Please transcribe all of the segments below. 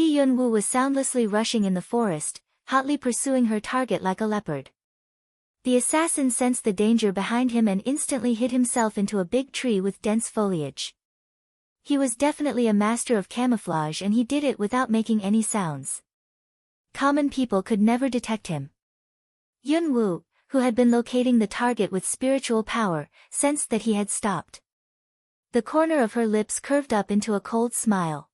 Yunwoo was soundlessly rushing in the forest, hotly pursuing her target like a leopard. The assassin sensed the danger behind him and instantly hid himself into a big tree with dense foliage. He was definitely a master of camouflage, and he did it without making any sounds. Common people could never detect him. Yunwoo, who had been locating the target with spiritual power, sensed that he had stopped. The corner of her lips curved up into a cold smile.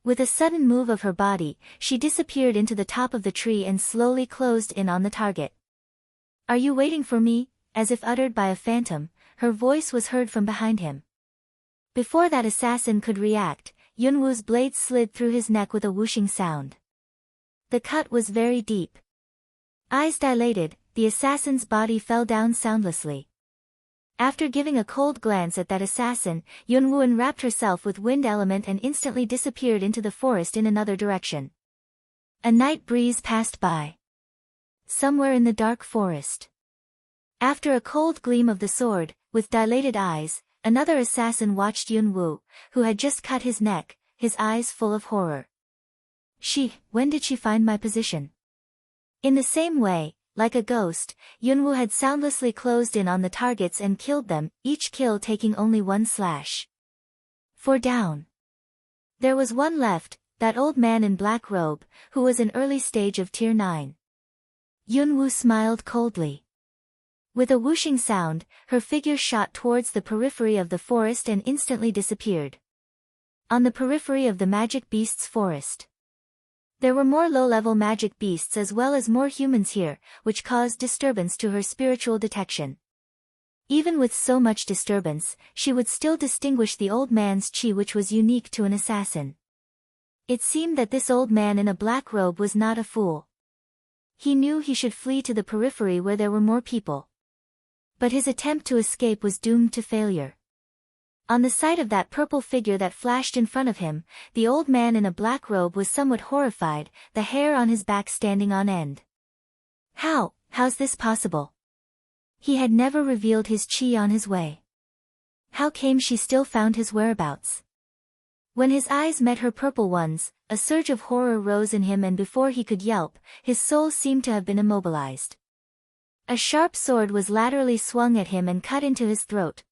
With a sudden move of her body, she disappeared into the top of the tree and slowly closed in on the target. "Are you waiting for me?" As if uttered by a phantom, her voice was heard from behind him. Before that assassin could react, Yunwoo's blade slid through his neck with a whooshing sound. The cut was very deep. Eyes dilated, the assassin's body fell down soundlessly. After giving a cold glance at that assassin, Yunwoo enwrapped herself with wind element and instantly disappeared into the forest in another direction. A night breeze passed by. Somewhere in the dark forest. After a cold gleam of the sword, with dilated eyes, another assassin watched Yunwoo, who had just cut his neck, his eyes full of horror. When did she find my position? In the same way, like a ghost, Yunwoo had soundlessly closed in on the targets and killed them, each kill taking only one slash. 4 down. There was one left, that old man in black robe, who was in early stage of tier 9. Yunwoo smiled coldly. With a whooshing sound, her figure shot towards the periphery of the forest and instantly disappeared. On the periphery of the magic beasts forest. There were more low-level magic beasts as well as more humans here, which caused disturbance to her spiritual detection. Even with so much disturbance, she would still distinguish the old man's chi, which was unique to an assassin. It seemed that this old man in a black robe was not a fool. He knew he should flee to the periphery where there were more people. But his attempt to escape was doomed to failure. On the sight of that purple figure that flashed in front of him, the old man in a black robe was somewhat horrified, the hair on his back standing on end. How's this possible? He had never revealed his chi on his way. How came she still found his whereabouts? When his eyes met her purple ones, a surge of horror rose in him, and before he could yelp, his soul seemed to have been immobilized. A sharp sword was laterally swung at him and cut into his throat.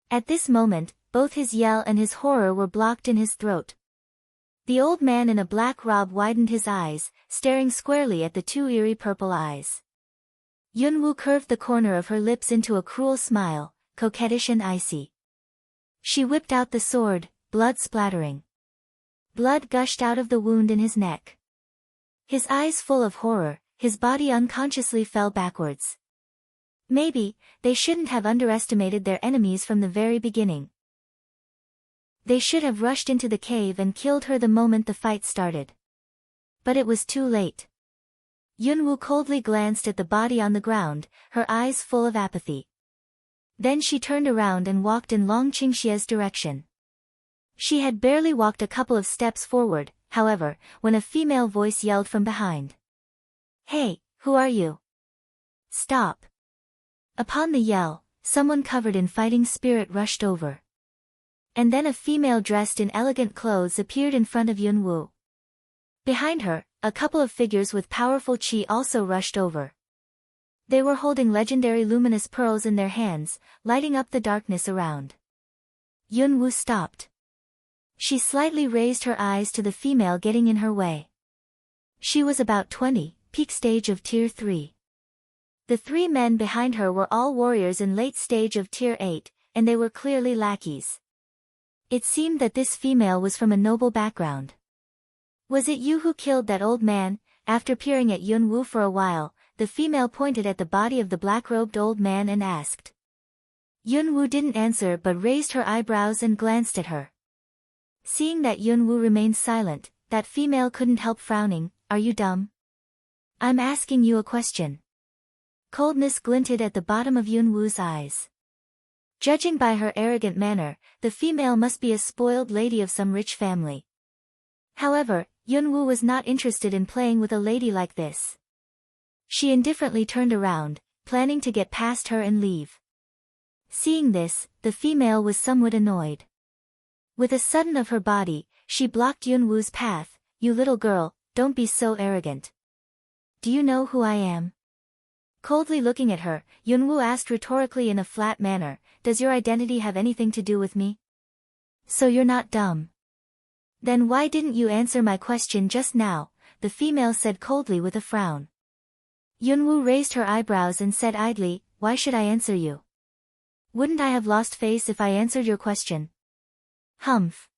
At this moment, both his yell and his horror were blocked in his throat. The old man in a black robe widened his eyes, staring squarely at the two eerie purple eyes. Yunwoo curved the corner of her lips into a cruel smile, coquettish and icy. She whipped out the sword, blood splattering. Blood gushed out of the wound in his neck. His eyes full of horror, his body unconsciously fell backwards. Maybe, they shouldn't have underestimated their enemies from the very beginning. They should have rushed into the cave and killed her the moment the fight started. But it was too late. Yunwoo coldly glanced at the body on the ground, her eyes full of apathy. Then she turned around and walked in Long Qingxia's direction. She had barely walked a couple of steps forward, however, when a female voice yelled from behind. "Hey, who are you? Stop!" Upon the yell, someone covered in fighting spirit rushed over. And then a female dressed in elegant clothes appeared in front of Yunwoo. Behind her, a couple of figures with powerful chi also rushed over. They were holding legendary luminous pearls in their hands, lighting up the darkness around. Yunwoo stopped. She slightly raised her eyes to the female getting in her way. She was about 20, peak stage of tier 3. The 3 men behind her were all warriors in late stage of tier 8, and they were clearly lackeys. It seemed that this female was from a noble background. "Was it you who killed that old man?" After peering at Yunwoo for a while, the female pointed at the body of the black-robed old man and asked. Yunwoo didn't answer but raised her eyebrows and glanced at her. Seeing that Yunwoo remained silent, that female couldn't help frowning. "Are you dumb? I'm asking you a question." Coldness glinted at the bottom of Yunwoo's eyes. Judging by her arrogant manner, the female must be a spoiled lady of some rich family. However, Yunwoo was not interested in playing with a lady like this. She indifferently turned around, planning to get past her and leave. Seeing this, the female was somewhat annoyed. With a sudden of her body, she blocked Yunwoo's path, you little girl, don't be so arrogant. Do you know who I am? Coldly looking at her, Yunwoo asked rhetorically in a flat manner, does your identity have anything to do with me? So you're not dumb. Then why didn't you answer my question just now? The female said coldly with a frown. Yunwoo raised her eyebrows and said idly, why should I answer you? Wouldn't I have lost face if I answered your question? Humph.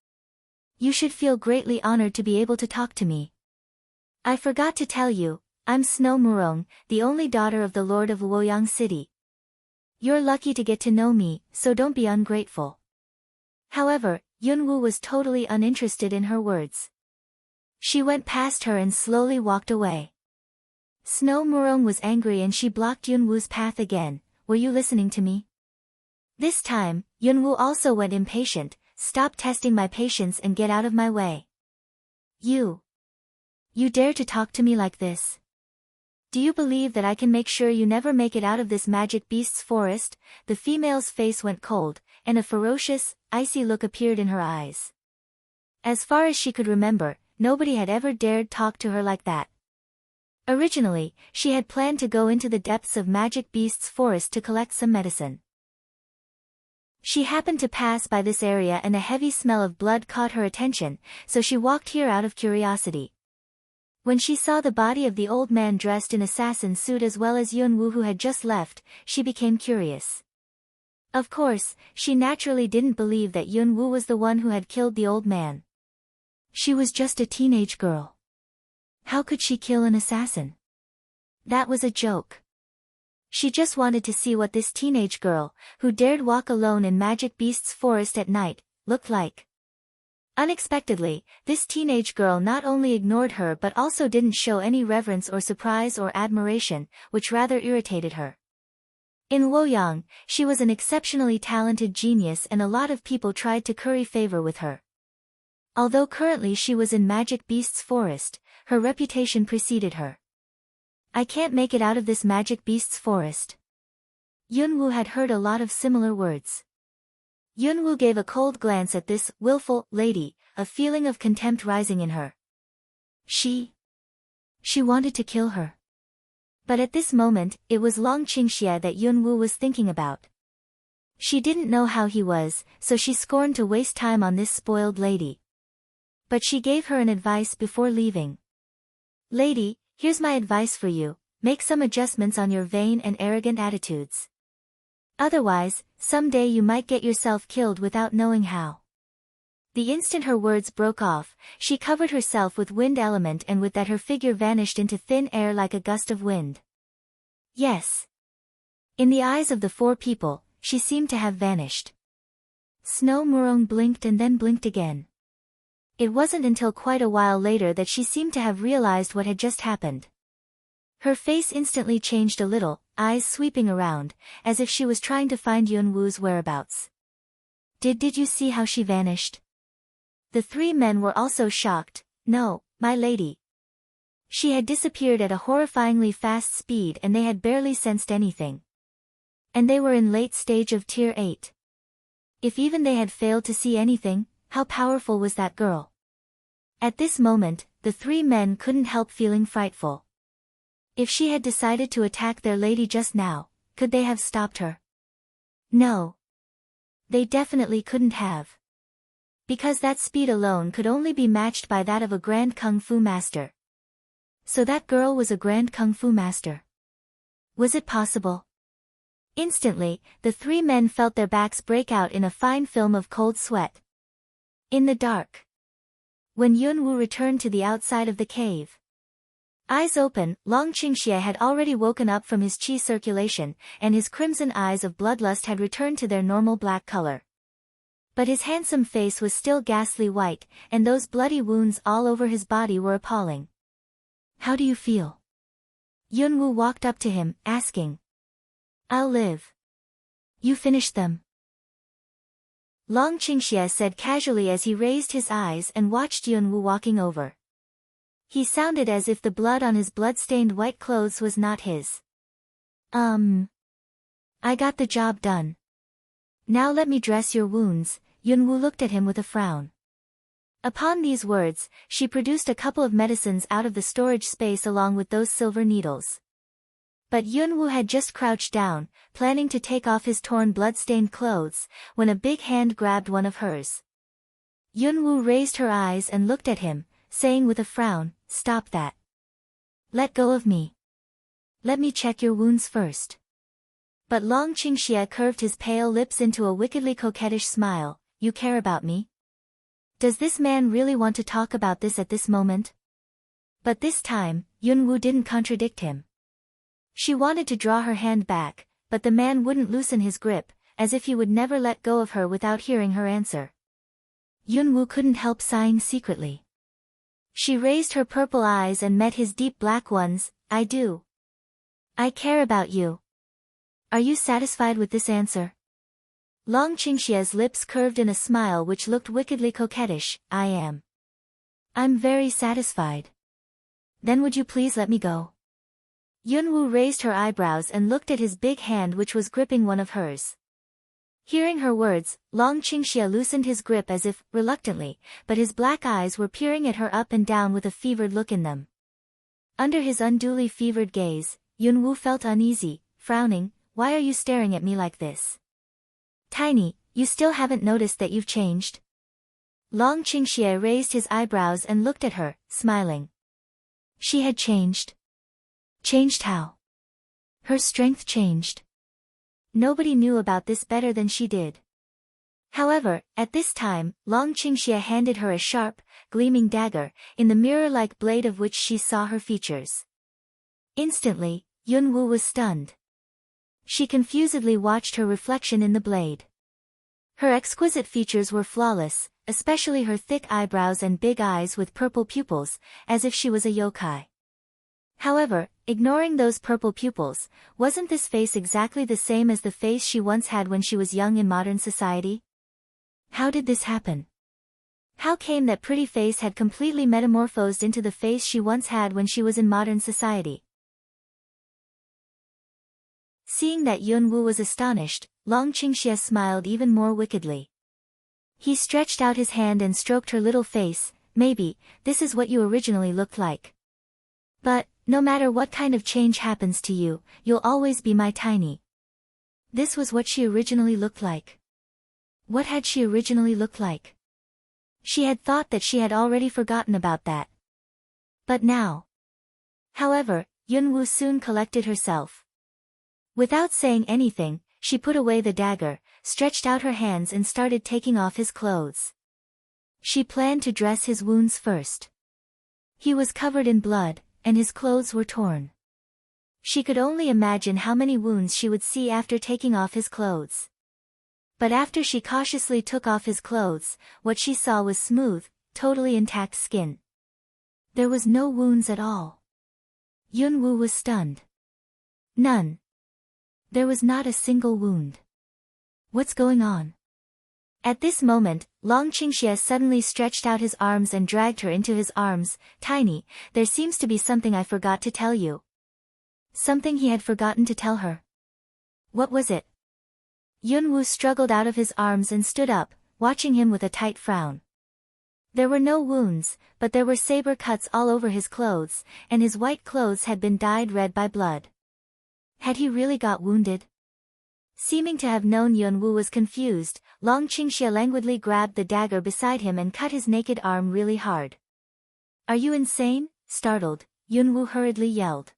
You should feel greatly honored to be able to talk to me. I forgot to tell you, I'm Snow Murong, the only daughter of the Lord of Luoyang City. You're lucky to get to know me, so don't be ungrateful. However, Yunwoo was totally uninterested in her words. She went past her and slowly walked away. Snow Murong was angry and she blocked Yunwoo's path again. Were you listening to me? This time, Yunwoo also went impatient. Stop testing my patience and get out of my way. You dare to talk to me like this? Do you believe that I can make sure you never make it out of this magic beast's forest? The female's face went cold, and a ferocious, icy look appeared in her eyes. As far as she could remember, nobody had ever dared talk to her like that. Originally, she had planned to go into the depths of Magic Beast's forest to collect some medicine. She happened to pass by this area and a heavy smell of blood caught her attention, so she walked here out of curiosity. When she saw the body of the old man dressed in assassin suit as well as Yunwoo who had just left, she became curious. Of course, she naturally didn't believe that Yunwoo was the one who had killed the old man. She was just a teenage girl. How could she kill an assassin? That was a joke. She just wanted to see what this teenage girl, who dared walk alone in Magic Beast's forest at night, looked like. Unexpectedly, this teenage girl not only ignored her but also didn't show any reverence or surprise or admiration, which rather irritated her. In Luoyang, she was an exceptionally talented genius and a lot of people tried to curry favor with her. Although currently she was in Magic Beast's forest, her reputation preceded her. I can't make it out of this Magic Beast's forest. Yunwoo had heard a lot of similar words. Yunwoo gave a cold glance at this willful lady, a feeling of contempt rising in her. She wanted to kill her. But at this moment, it was Long Qingxie that Yunwoo was thinking about. She didn't know how he was, so she scorned to waste time on this spoiled lady. But she gave her an advice before leaving. Lady, here's my advice for you, make some adjustments on your vain and arrogant attitudes. Otherwise, someday you might get yourself killed without knowing how. The instant her words broke off, she covered herself with wind element and with that her figure vanished into thin air like a gust of wind. Yes. In the eyes of the four people, she seemed to have vanished. Snow Murong blinked and then blinked again. It wasn't until quite a while later that she seemed to have realized what had just happened. Her face instantly changed a little, eyes sweeping around, as if she was trying to find Yunwoo's whereabouts. Did you see how she vanished? The three men were also shocked. No, my lady. She had disappeared at a horrifyingly fast speed and they had barely sensed anything. And they were in late stage of Tier 8. If even they had failed to see anything, how powerful was that girl? At this moment, the three men couldn't help feeling frightful. If she had decided to attack their lady just now, could they have stopped her? No. They definitely couldn't have. Because that speed alone could only be matched by that of a grand kung fu master. So that girl was a grand kung fu master. Was it possible? Instantly, the three men felt their backs break out in a fine film of cold sweat. In the dark. When Yunwoo returned to the outside of the cave. Eyes open, Long Qingxie had already woken up from his qi circulation, and his crimson eyes of bloodlust had returned to their normal black color. But his handsome face was still ghastly white, and those bloody wounds all over his body were appalling. How do you feel? Yunwoo walked up to him, asking. I'll live. You finished them. Long Qingxie said casually as he raised his eyes and watched Yunwoo walking over. He sounded as if the blood on his blood-stained white clothes was not his. I got the job done. Now let me dress your wounds. Yunwoo looked at him with a frown. Upon these words, she produced a couple of medicines out of the storage space along with those silver needles. But Yunwoo had just crouched down, planning to take off his torn blood-stained clothes, when a big hand grabbed one of hers. Yunwoo raised her eyes and looked at him, saying with a frown, "Stop that. Let go of me. Let me check your wounds first." But Long Qingxie curved his pale lips into a wickedly coquettish smile. "You care about me? Does this man really want to talk about this at this moment?" But this time, Yunwoo didn't contradict him. She wanted to draw her hand back, but the man wouldn't loosen his grip, as if he would never let go of her without hearing her answer. Yunwoo couldn't help sighing secretly. She raised her purple eyes and met his deep black ones. "I do. I care about you. Are you satisfied with this answer?" Long Qingxie's lips curved in a smile which looked wickedly coquettish. "I am. I'm very satisfied." "Then would you please let me go?" Yunwoo raised her eyebrows and looked at his big hand which was gripping one of hers. Hearing her words, Long Qingxie loosened his grip as if, reluctantly, but his black eyes were peering at her up and down with a fevered look in them. Under his unduly fevered gaze, Yunwoo felt uneasy, frowning. "Why are you staring at me like this? Tiny, you still haven't noticed that you've changed?" Long Qingxie raised his eyebrows and looked at her, smiling. She had changed. Changed how? Her strength changed. Nobody knew about this better than she did. However, at this time, Long Qingxie handed her a sharp, gleaming dagger, in the mirror-like blade of which she saw her features. Instantly, Yunwoo was stunned. She confusedly watched her reflection in the blade. Her exquisite features were flawless, especially her thick eyebrows and big eyes with purple pupils, as if she was a yokai. However, ignoring those purple pupils, wasn't this face exactly the same as the face she once had when she was young in modern society? How did this happen? How came that pretty face had completely metamorphosed into the face she once had when she was in modern society? Seeing that Yunwoo was astonished, Long Qingxie smiled even more wickedly. He stretched out his hand and stroked her little face. "Maybe, this is what you originally looked like. But, no matter what kind of change happens to you, you'll always be my Tiny." This was what she originally looked like. What had she originally looked like? She had thought that she had already forgotten about that. But now. However, Yunwoo soon collected herself. Without saying anything, she put away the dagger, stretched out her hands and started taking off his clothes. She planned to dress his wounds first. He was covered in blood, and his clothes were torn. She could only imagine how many wounds she would see after taking off his clothes. But after she cautiously took off his clothes, what she saw was smooth, totally intact skin. There was no wounds at all. Yunwoo was stunned. None. There was not a single wound. What's going on? At this moment, Long Qingxie suddenly stretched out his arms and dragged her into his arms. "Tiny, there seems to be something I forgot to tell you." Something he had forgotten to tell her. What was it? Yunwoo struggled out of his arms and stood up, watching him with a tight frown. There were no wounds, but there were saber cuts all over his clothes, and his white clothes had been dyed red by blood. Had he really got wounded? Seeming to have known Yunwoo was confused, Long Qingxie languidly grabbed the dagger beside him and cut his naked arm really hard. "Are you insane?" Startled, Yunwoo hurriedly yelled.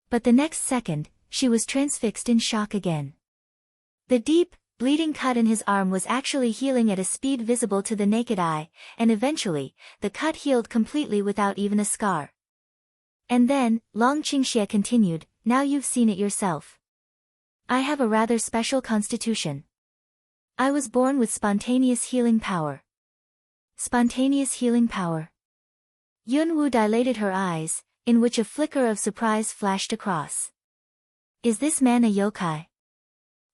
But the next second, she was transfixed in shock again. The deep, bleeding cut in his arm was actually healing at a speed visible to the naked eye, and eventually, the cut healed completely without even a scar. And then, Long Qingxie continued, "Now you've seen it yourself. I have a rather special constitution. I was born with spontaneous healing power." Spontaneous healing power. Yunwoo dilated her eyes, in which a flicker of surprise flashed across. Is this man a yokai?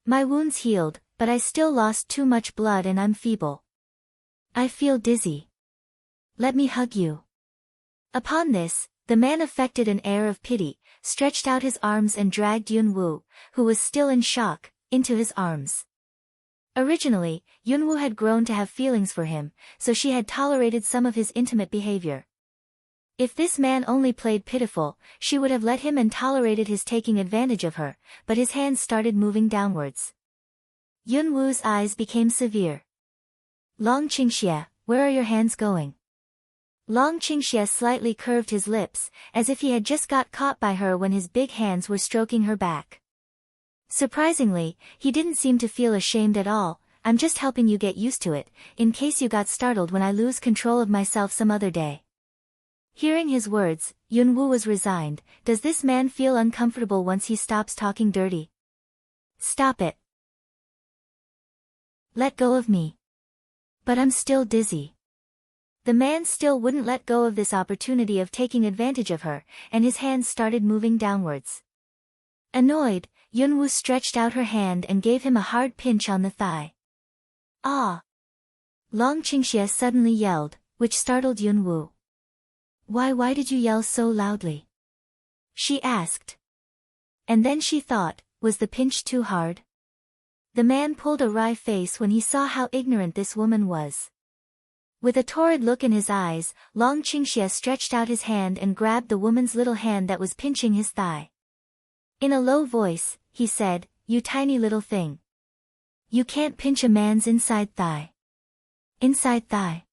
My wounds healed, but I still lost too much blood and I'm feeble. I feel dizzy. Let me hug you. Upon this, the man affected an air of pity, stretched out his arms and dragged Yunwoo, who was still in shock, into his arms. Originally, Yunwoo had grown to have feelings for him, so she had tolerated some of his intimate behavior. If this man only played pitiful, she would have let him and tolerated his taking advantage of her, but his hands started moving downwards. Yunwoo's eyes became severe. Long Qingxie, where are your hands going? Long Qingxie slightly curved his lips, as if he had just got caught by her when his big hands were stroking her back. Surprisingly, he didn't seem to feel ashamed at all. I'm just helping you get used to it, in case you got startled when I lose control of myself some other day. Hearing his words, Yunwoo was resigned. Does this man feel uncomfortable once he stops talking dirty? Stop it. Let go of me. But I'm still dizzy. The man still wouldn't let go of this opportunity of taking advantage of her, and his hands started moving downwards. Annoyed, Yunwoo stretched out her hand and gave him a hard pinch on the thigh. Ah! Long Qingxie suddenly yelled, which startled Yunwoo. Why did you yell so loudly? She asked. And then she thought, was the pinch too hard? The man pulled a wry face when he saw how ignorant this woman was. With a torrid look in his eyes, Long Qingxie stretched out his hand and grabbed the woman's little hand that was pinching his thigh. In a low voice, he said, "You tiny little thing. You can't pinch a man's inside thigh." Inside thigh.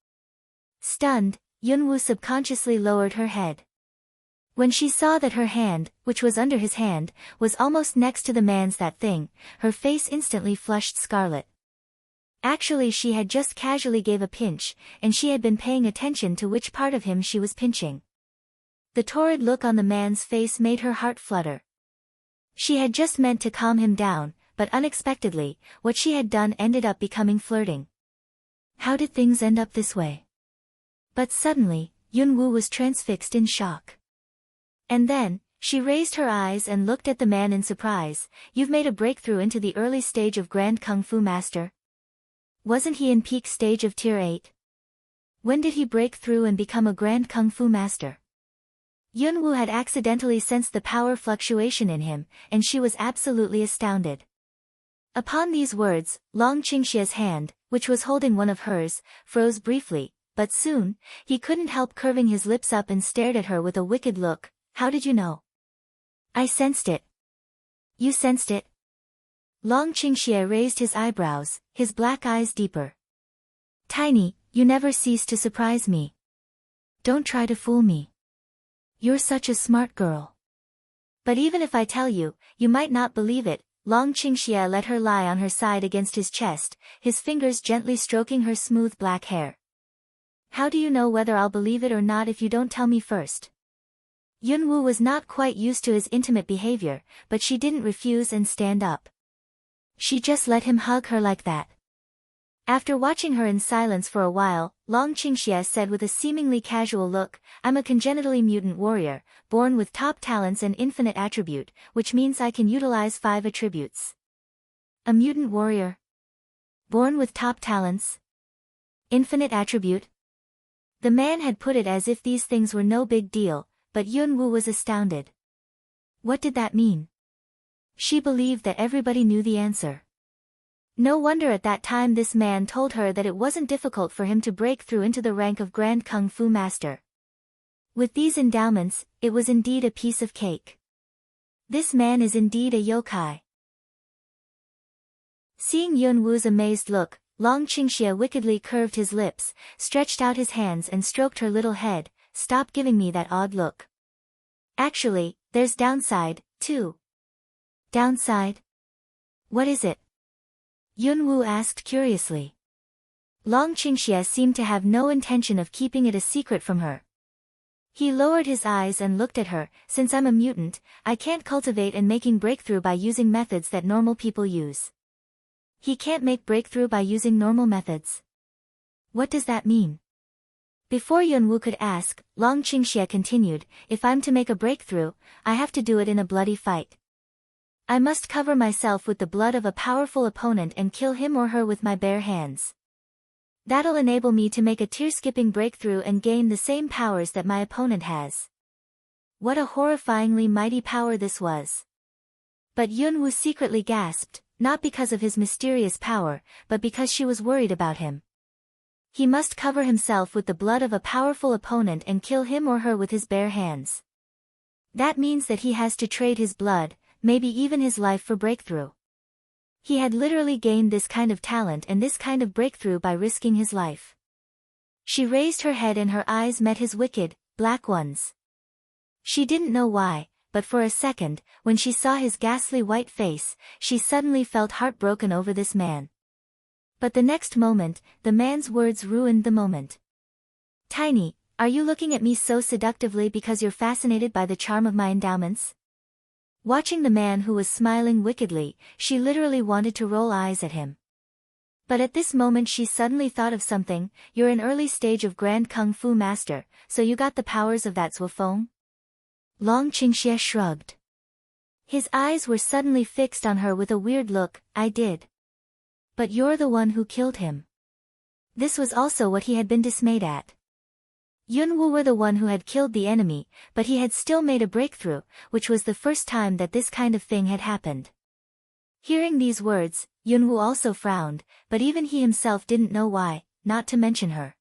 Stunned, Yunwoo subconsciously lowered her head. When she saw that her hand, which was under his hand, was almost next to the man's that thing, her face instantly flushed scarlet. Actually, she had just casually gave a pinch, and she had been paying attention to which part of him she was pinching. The torrid look on the man's face made her heart flutter. She had just meant to calm him down, but unexpectedly, what she had done ended up becoming flirting. How did things end up this way? But suddenly, Yunwoo was transfixed in shock. And then, she raised her eyes and looked at the man in surprise. You've made a breakthrough into the early stage of Grand Kung Fu Master? Wasn't he in peak stage of Tier 8? When did he break through and become a Grand Kung Fu Master? Yunwoo had accidentally sensed the power fluctuation in him, and she was absolutely astounded. Upon these words, Long Qingxie's hand, which was holding one of hers, froze briefly, but soon, he couldn't help curving his lips up and stared at her with a wicked look. How did you know? I sensed it. You sensed it? Long Qingxie raised his eyebrows, his black eyes deeper. Tiny, you never cease to surprise me. Don't try to fool me. You're such a smart girl. But even if I tell you, you might not believe it. Long Qingxie let her lie on her side against his chest, his fingers gently stroking her smooth black hair. How do you know whether I'll believe it or not if you don't tell me first? Yunwoo was not quite used to his intimate behavior, but she didn't refuse and stand up. She just let him hug her like that. After watching her in silence for a while, Long Qingxie said with a seemingly casual look, I'm a congenitally mutant warrior, born with top talents and infinite attribute, which means I can utilize 5 attributes. A mutant warrior? Born with top talents? Infinite attribute? The man had put it as if these things were no big deal, but Yunwoo was astounded. What did that mean? She believed that everybody knew the answer. No wonder at that time this man told her that it wasn't difficult for him to break through into the rank of Grand Kung Fu Master. With these endowments, it was indeed a piece of cake. This man is indeed a yokai. Seeing Yunwoo's amazed look, Long Qingxie wickedly curved his lips, stretched out his hands and stroked her little head. Stop giving me that odd look. Actually, there's downside, too. Downside? What is it? Yunwoo asked curiously. Long Qingxie seemed to have no intention of keeping it a secret from her. He lowered his eyes and looked at her. Since I'm a mutant, I can't cultivate and making breakthrough by using methods that normal people use. He can't make breakthrough by using normal methods. What does that mean? Before Yunwoo could ask, Long Qingxie continued, if I'm to make a breakthrough, I have to do it in a bloody fight. I must cover myself with the blood of a powerful opponent and kill him or her with my bare hands. That'll enable me to make a tier-skipping breakthrough and gain the same powers that my opponent has. What a horrifyingly mighty power this was. But Yunwoo secretly gasped, not because of his mysterious power, but because she was worried about him. He must cover himself with the blood of a powerful opponent and kill him or her with his bare hands. That means that he has to trade his blood, maybe even his life for breakthrough. He had literally gained this kind of talent and this kind of breakthrough by risking his life. She raised her head and her eyes met his wicked, black ones. She didn't know why, but for a second, when she saw his ghastly white face, she suddenly felt heartbroken over this man. But the next moment, the man's words ruined the moment. "Tiny, are you looking at me so seductively because you're fascinated by the charm of my endowments?" Watching the man who was smiling wickedly, she literally wanted to roll eyes at him. But at this moment she suddenly thought of something. "You're an early stage of Grand Kung Fu master, so you got the powers of that Zwafong?" Long Qingxie shrugged. His eyes were suddenly fixed on her with a weird look. "I did. But you're the one who killed him." This was also what he had been dismayed at. Yunwu were the one who had killed the enemy, but he had still made a breakthrough, which was the first time that this kind of thing had happened. Hearing these words, Yunwu also frowned, but even he himself didn't know why, not to mention her.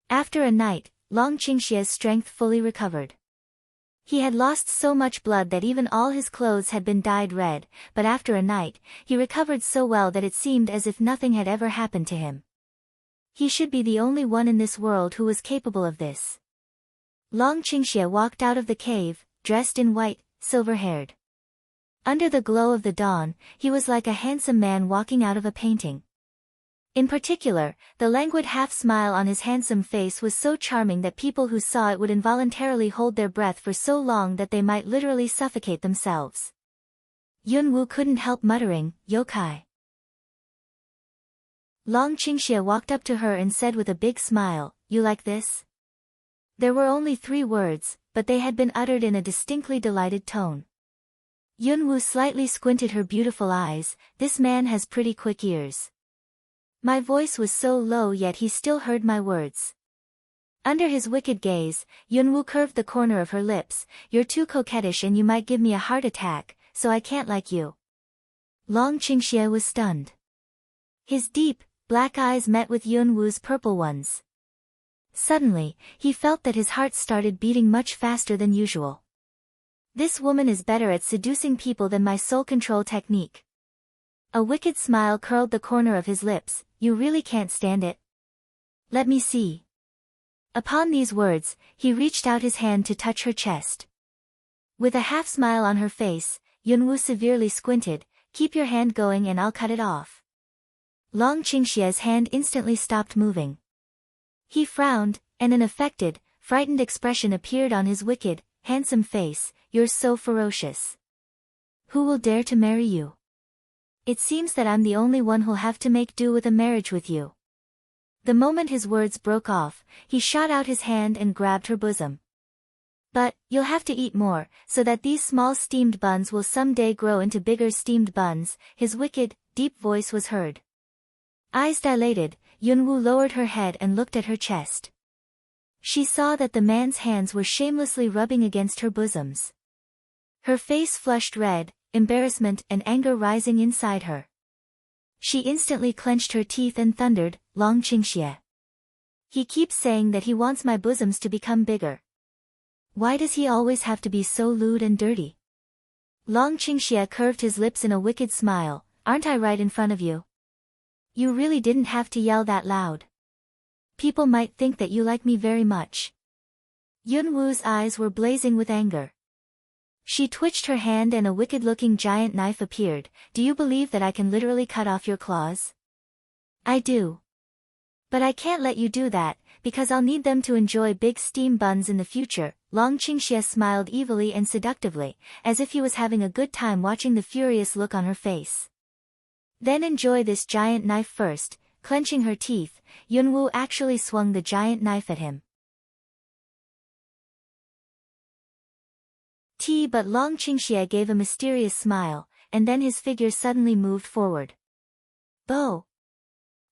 After a night, Long Qingxie's strength fully recovered. He had lost so much blood that even all his clothes had been dyed red, but after a night, he recovered so well that it seemed as if nothing had ever happened to him. He should be the only one in this world who was capable of this. Long Qingxie walked out of the cave, dressed in white, silver-haired. Under the glow of the dawn, he was like a handsome man walking out of a painting. In particular, the languid half-smile on his handsome face was so charming that people who saw it would involuntarily hold their breath for so long that they might literally suffocate themselves. Yunwu couldn't help muttering, "Yokai." Long Qingxie walked up to her and said with a big smile, "You like this?" There were only 3 words, but they had been uttered in a distinctly delighted tone. Yunwu slightly squinted her beautiful eyes. "This man has pretty quick ears." My voice was so low yet he still heard my words. Under his wicked gaze, Yunwu curved the corner of her lips. "You're too coquettish and you might give me a heart attack, so I can't like you." Long Qingxie was stunned. His deep, black eyes met with Yunwu's purple ones. Suddenly, he felt that his heart started beating much faster than usual. This woman is better at seducing people than my soul control technique. A wicked smile curled the corner of his lips. "You really can't stand it? Let me see." Upon these words, he reached out his hand to touch her chest. With a half-smile on her face, Yunwu severely squinted. "Keep your hand going and I'll cut it off." Long Qingxie's hand instantly stopped moving. He frowned, and an affected, frightened expression appeared on his wicked, handsome face. "You're so ferocious. Who will dare to marry you? It seems that I'm the only one who'll have to make do with a marriage with you." The moment his words broke off, he shot out his hand and grabbed her bosom. "But, you'll have to eat more, so that these small steamed buns will someday grow into bigger steamed buns." His wicked, deep voice was heard. Eyes dilated, Yunwu lowered her head and looked at her chest. She saw that the man's hands were shamelessly rubbing against her bosoms. Her face flushed red, embarrassment and anger rising inside her. She instantly clenched her teeth and thundered, "Long Qingxie. He keeps saying that he wants my bosoms to become bigger. Why does he always have to be so lewd and dirty?" Long Qingxie curved his lips in a wicked smile. "Aren't I right in front of you? You really didn't have to yell that loud. People might think that you like me very much." Yunwu's eyes were blazing with anger. She twitched her hand and a wicked-looking giant knife appeared. "Do you believe that I can literally cut off your claws?" "I do. But I can't let you do that, because I'll need them to enjoy big steam buns in the future." Long Qingxie smiled evilly and seductively, as if he was having a good time watching the furious look on her face. "Then enjoy this giant knife first." Clenching her teeth, Yunwu actually swung the giant knife at him. But Long Qingxie gave a mysterious smile, and then his figure suddenly moved forward. "Bo!"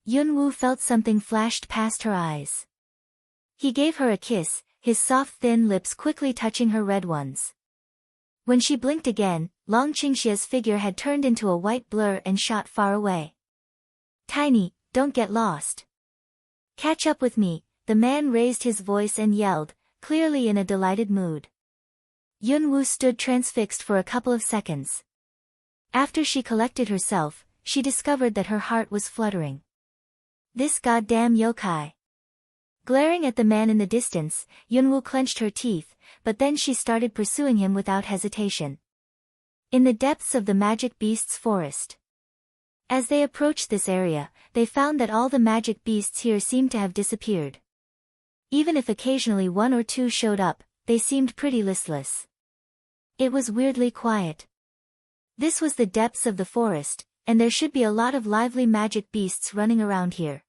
Yunwu felt something flashed past her eyes. He gave her a kiss, his soft thin lips quickly touching her red ones. When she blinked again, Long Qingxia's figure had turned into a white blur and shot far away. Tiny, don't get lost. Catch up with me, the man raised his voice and yelled, clearly in a delighted mood. Yunwu stood transfixed for a couple of seconds. After she collected herself, she discovered that her heart was fluttering. This goddamn yokai. Glaring at the man in the distance, Yunwu clenched her teeth, but then she started pursuing him without hesitation. In the depths of the magic beasts forest. As they approached this area, they found that all the magic beasts here seemed to have disappeared. Even if occasionally one or two showed up, they seemed pretty listless. It was weirdly quiet. This was the depths of the forest, and there should be a lot of lively magic beasts running around here.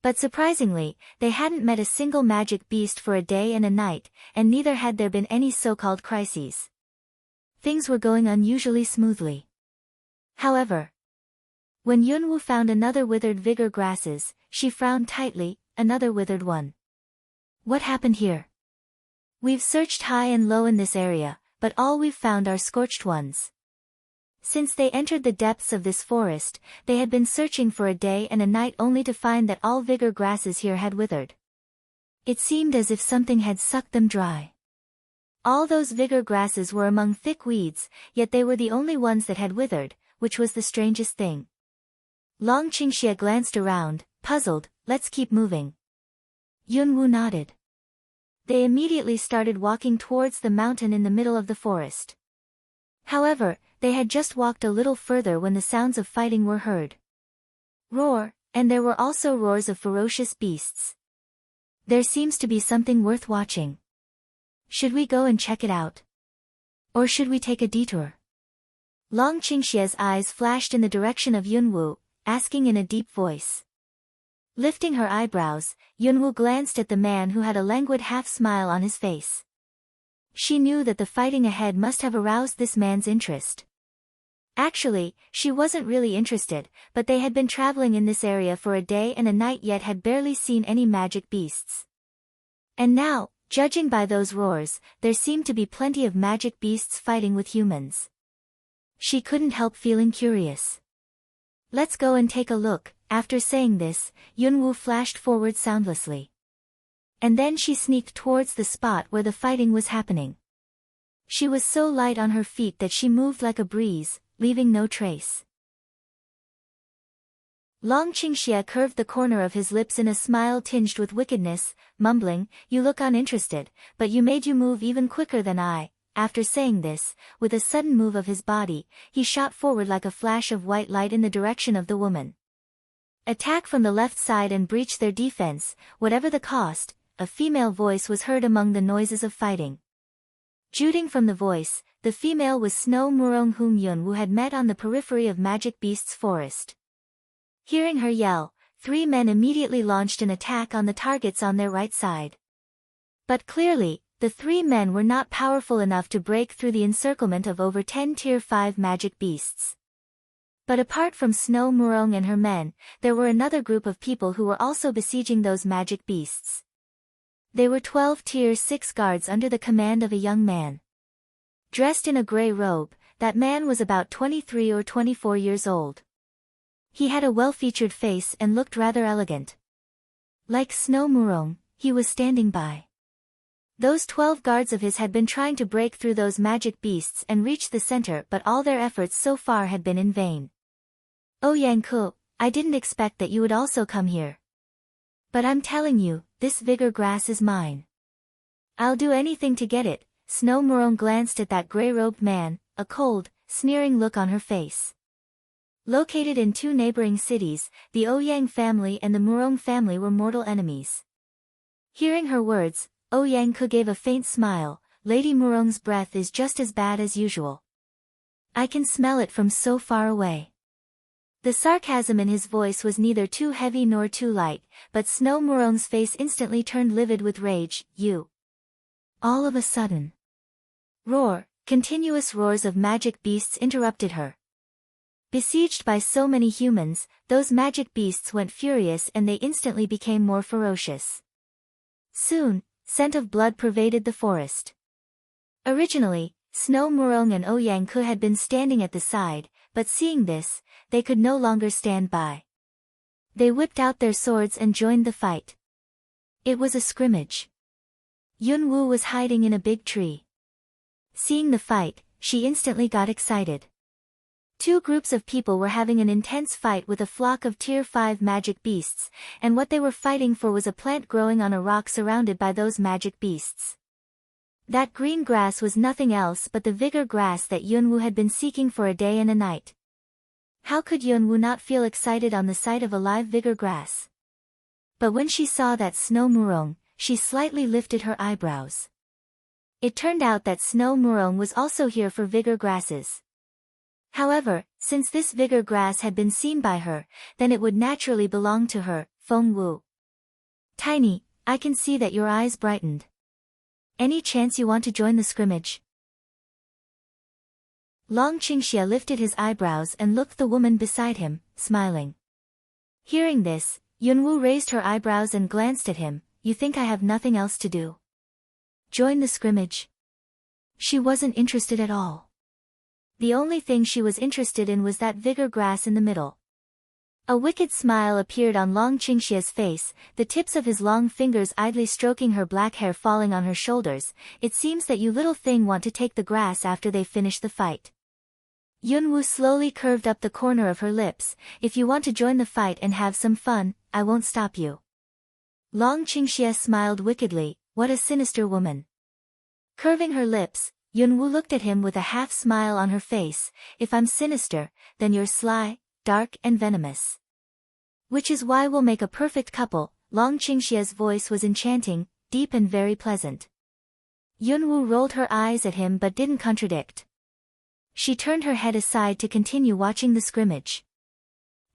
But surprisingly, they hadn't met a single magic beast for a day and a night, and neither had there been any so-called crises. Things were going unusually smoothly. However, when Yunwu found another withered vigor grasses, she frowned tightly. Another withered one. What happened here? We've searched high and low in this area, but all we've found are scorched ones. Since they entered the depths of this forest, they had been searching for a day and a night only to find that all vigor grasses here had withered. It seemed as if something had sucked them dry. All those vigor grasses were among thick weeds, yet they were the only ones that had withered, which was the strangest thing. Long Qingxia glanced around, puzzled. Let's keep moving. Yunwu nodded. They immediately started walking towards the mountain in the middle of the forest. However, they had just walked a little further when the sounds of fighting were heard. Roar, and there were also roars of ferocious beasts. There seems to be something worth watching. Should we go and check it out? Or should we take a detour? Long Qingxia's eyes flashed in the direction of Yunwu, asking in a deep voice. Lifting her eyebrows, Yunwu glanced at the man who had a languid half-smile on his face. She knew that the fighting ahead must have aroused this man's interest. Actually, she wasn't really interested, but they had been traveling in this area for a day and a night yet had barely seen any magic beasts. And now, judging by those roars, there seemed to be plenty of magic beasts fighting with humans. She couldn't help feeling curious. Let's go and take a look. After saying this, Yunwu flashed forward soundlessly. And then she sneaked towards the spot where the fighting was happening. She was so light on her feet that she moved like a breeze, leaving no trace. Long Qingxia curved the corner of his lips in a smile tinged with wickedness, mumbling, "You look uninterested, but you move even quicker than I." After saying this, with a sudden move of his body, he shot forward like a flash of white light in the direction of the woman. Attack from the left side and breach their defense, whatever the cost. A female voice was heard among the noises of fighting. Judging from the voice, the female was Snow Murong whom Yunwu had met on the periphery of Magic Beast's forest. Hearing her yell, 3 men immediately launched an attack on the targets on their right side. But clearly, the 3 men were not powerful enough to break through the encirclement of over 10 Tier 5 magic beasts. But apart from Snow Murong and her men, there were another group of people who were also besieging those magic beasts. They were 12 Tier 6 guards under the command of a young man. Dressed in a gray robe, that man was about 23 or 24 years old. He had a well-featured face and looked rather elegant. Like Snow Murong, he was standing by. Those 12 guards of his had been trying to break through those magic beasts and reach the center, but all their efforts so far had been in vain. "Oh Yanku, I didn't expect that you would also come here. But I'm telling you, this vigor grass is mine. I'll do anything to get it." Snow Murong glanced at that gray-robed man, a cold, sneering look on her face. Located in 2 neighboring cities, the Ouyang family and the Murong family were mortal enemies. Hearing her words, Ouyang gave a faint smile. "Lady Murong's breath is just as bad as usual. I can smell it from so far away." The sarcasm in his voice was neither too heavy nor too light, but Snow Murong's face instantly turned livid with rage. "You!" All of a sudden. Roar, continuous roars of magic beasts interrupted her. Besieged by so many humans, those magic beasts went furious and they instantly became more ferocious. Soon, scent of blood pervaded the forest. Originally, Snow Murong and Ouyang had been standing at the side, but seeing this, they could no longer stand by. They whipped out their swords and joined the fight. It was a scrimmage. Yunwu was hiding in a big tree. Seeing the fight, she instantly got excited. Two groups of people were having an intense fight with a flock of Tier 5 magic beasts, and what they were fighting for was a plant growing on a rock surrounded by those magic beasts. That green grass was nothing else but the vigor grass that Yunwu had been seeking for a day and a night. How could Yunwu not feel excited on the sight of a live vigor grass? But when she saw that Snow Murong, she slightly lifted her eyebrows. It turned out that Snow Murong was also here for vigor grasses. However, since this vigor grass had been seen by her, then it would naturally belong to her, Feng Wu. Tiny, I can see that your eyes brightened. Any chance you want to join the scrimmage? Long Qingxia lifted his eyebrows and looked the woman beside him, smiling. Hearing this, Yunwu raised her eyebrows and glanced at him. You think I have nothing else to do? Join the scrimmage? She wasn't interested at all. The only thing she was interested in was that vigor grass in the middle. A wicked smile appeared on Long Qingxia's face, the tips of his long fingers idly stroking her black hair falling on her shoulders. It seems that you little thing want to take the grass after they finish the fight. Yunwu slowly curved up the corner of her lips. If you want to join the fight and have some fun, I won't stop you. Long Qingxia smiled wickedly. What a sinister woman. Curving her lips, Yunwu looked at him with a half smile on her face. If I'm sinister, then you're sly, dark and venomous. Which is why we'll make a perfect couple. Long Qingxia's voice was enchanting, deep and very pleasant. Yunwu rolled her eyes at him but didn't contradict. She turned her head aside to continue watching the scrimmage.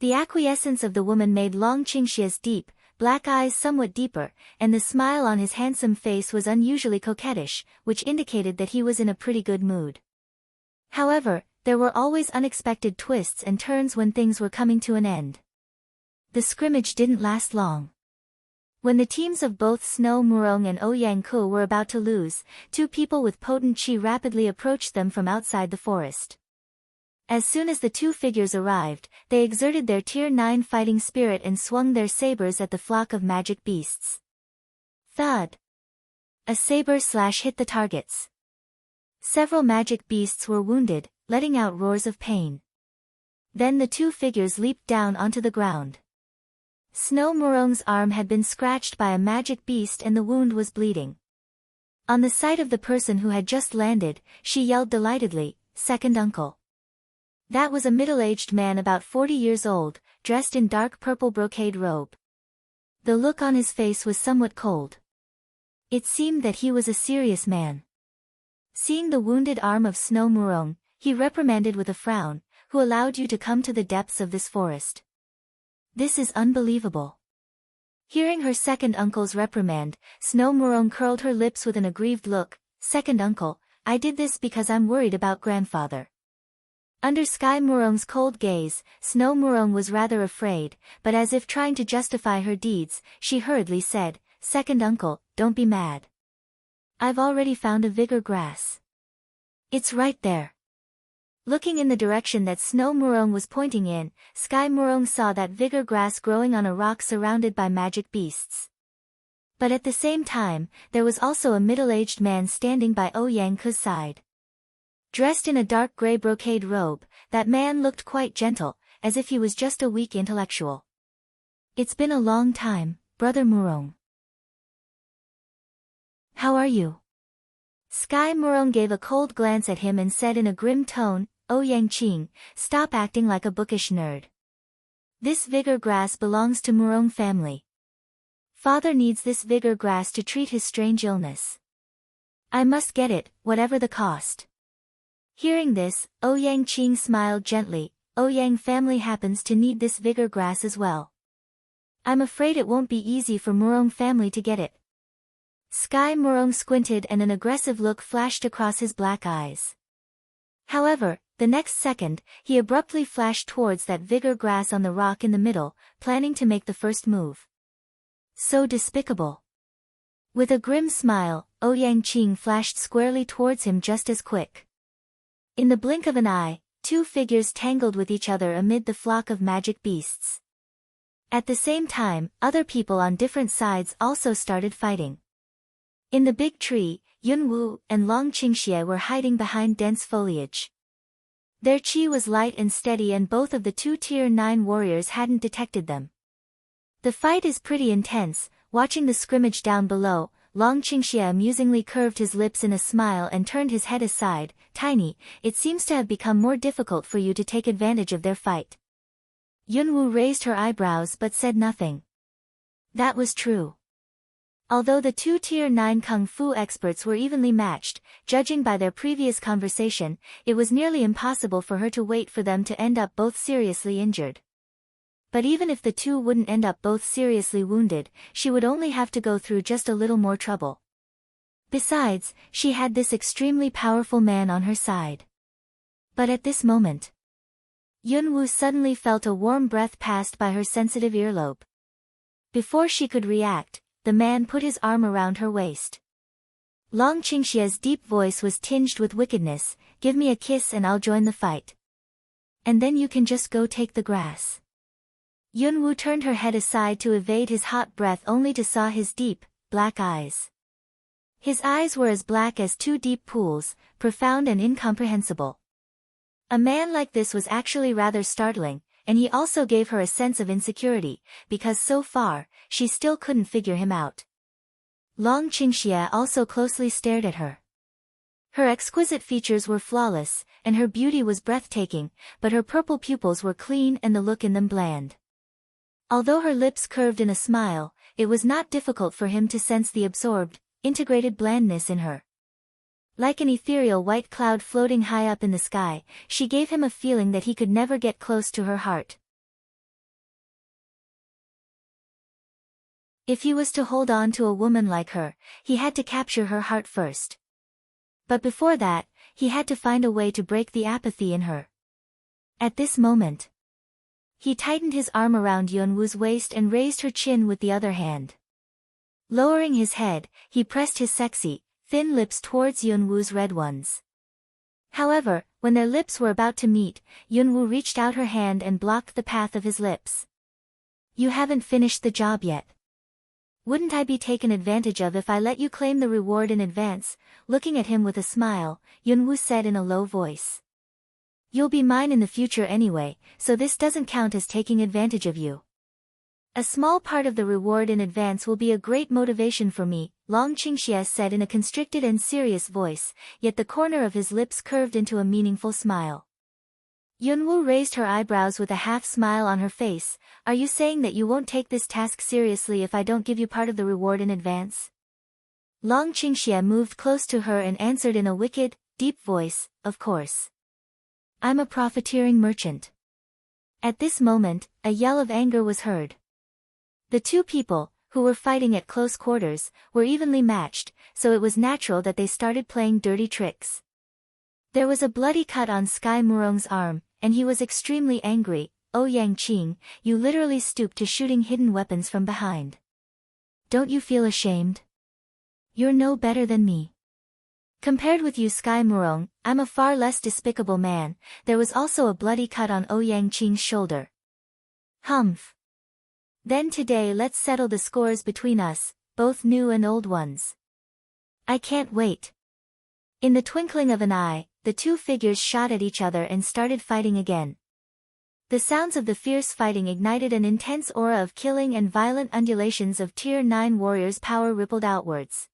The acquiescence of the woman made Long Qingxia's deep, black eyes somewhat deeper, and the smile on his handsome face was unusually coquettish, which indicated that he was in a pretty good mood. However, there were always unexpected twists and turns when things were coming to an end. The scrimmage didn't last long. When the teams of both Snow Murong and Ouyang were about to lose, two people with potent qi rapidly approached them from outside the forest. As soon as the two figures arrived, they exerted their Tier 9 fighting spirit and swung their sabers at the flock of magic beasts. Thud! A saber slash hit the targets. Several magic beasts were wounded, letting out roars of pain. Then the two figures leaped down onto the ground. Snow Murong's arm had been scratched by a magic beast and the wound was bleeding. On the sight of the person who had just landed, she yelled delightedly, "Second uncle." That was a middle-aged man about 40 years old, dressed in dark purple brocade robe. The look on his face was somewhat cold. It seemed that he was a serious man. Seeing the wounded arm of Snow Murong, he reprimanded with a frown, "Who allowed you to come to the depths of this forest? This is unbelievable." Hearing her second uncle's reprimand, Snow Murong curled her lips with an aggrieved look. "Second uncle, I did this because I'm worried about grandfather." Under Sky Murong's cold gaze, Snow Murong was rather afraid, but as if trying to justify her deeds, she hurriedly said, "Second uncle, don't be mad. I've already found a vigor grass. It's right there." Looking in the direction that Snow Murong was pointing in, Sky Murong saw that vigor grass growing on a rock surrounded by magic beasts. But at the same time, there was also a middle-aged man standing by Ouyang's side. Dressed in a dark gray brocade robe, that man looked quite gentle, as if he was just a weak intellectual. "It's been a long time, Brother Murong. How are you?" Sky Murong gave a cold glance at him and said in a grim tone, "Ouyang Qing, stop acting like a bookish nerd. This vigor grass belongs to Murong family. Father needs this vigor grass to treat his strange illness. I must get it, whatever the cost." Hearing this, Ouyang Qing smiled gently. "Ouyang family happens to need this vigor grass as well. I'm afraid it won't be easy for Murong family to get it." Sky Murong squinted and an aggressive look flashed across his black eyes. However, the next second, he abruptly flashed towards that vigor grass on the rock in the middle, planning to make the first move. So despicable. With a grim smile, Ouyang Qing flashed squarely towards him just as quick. In the blink of an eye, two figures tangled with each other amid the flock of magic beasts. At the same time, other people on different sides also started fighting. In the big tree, Yunwu and Long Qingxie were hiding behind dense foliage. Their chi was light and steady, and both of the two Tier 9 warriors hadn't detected them. The fight is pretty intense. Watching the scrimmage down below, Long Qingxie amusingly curved his lips in a smile and turned his head aside. Tiny, it seems to have become more difficult for you to take advantage of their fight. Yunwu raised her eyebrows but said nothing. That was true. Although the two Tier 9 Kung Fu experts were evenly matched, judging by their previous conversation, it was nearly impossible for her to wait for them to end up both seriously injured. But even if the two wouldn't end up both seriously wounded, she would only have to go through just a little more trouble. Besides, she had this extremely powerful man on her side. But at this moment, Yunwu suddenly felt a warm breath passed by her sensitive earlobe. Before she could react, the man put his arm around her waist. Long Qingxie's deep voice was tinged with wickedness. Give me a kiss and I'll join the fight. And then you can just go take the grass. Yunwu turned her head aside to evade his hot breath, only to saw his deep, black eyes. His eyes were as black as two deep pools, profound and incomprehensible. A man like this was actually rather startling, and he also gave her a sense of insecurity, because so far, she still couldn't figure him out. Long Qingxie also closely stared at her. Her exquisite features were flawless, and her beauty was breathtaking, but her purple pupils were clean and the look in them bland. Although her lips curved in a smile, it was not difficult for him to sense the absorbed, integrated blandness in her. Like an ethereal white cloud floating high up in the sky, she gave him a feeling that he could never get close to her heart. If he was to hold on to a woman like her, he had to capture her heart first. But before that, he had to find a way to break the apathy in her. At this moment, he tightened his arm around Yunwu's waist and raised her chin with the other hand. Lowering his head, he pressed his sexy, thin lips towards Yunwu's red ones. However, when their lips were about to meet, Yunwu reached out her hand and blocked the path of his lips. You haven't finished the job yet. Wouldn't I be taken advantage of if I let you claim the reward in advance? Looking at him with a smile, Yunwu said in a low voice. You'll be mine in the future anyway, so this doesn't count as taking advantage of you. A small part of the reward in advance will be a great motivation for me, Long Qingxie said in a constricted and serious voice, yet the corner of his lips curved into a meaningful smile. Yunwu raised her eyebrows with a half-smile on her face. Are you saying that you won't take this task seriously if I don't give you part of the reward in advance? Long Qingxie moved close to her and answered in a wicked, deep voice, of course. I'm a profiteering merchant. At this moment, a yell of anger was heard. The two people, who were fighting at close quarters, were evenly matched, so it was natural that they started playing dirty tricks. There was a bloody cut on Sky Murong's arm, and he was extremely angry. Ouyang Qing, you literally stooped to shooting hidden weapons from behind. Don't you feel ashamed? You're no better than me. Compared with you, Sky Murong, I'm a far less despicable man. There was also a bloody cut on Ouyang Qing's shoulder. Humph. Then today let's settle the scores between us, both new and old ones. I can't wait. In the twinkling of an eye, the two figures shot at each other and started fighting again. The sounds of the fierce fighting ignited an intense aura of killing, and violent undulations of Tier 9 warriors' power rippled outwards.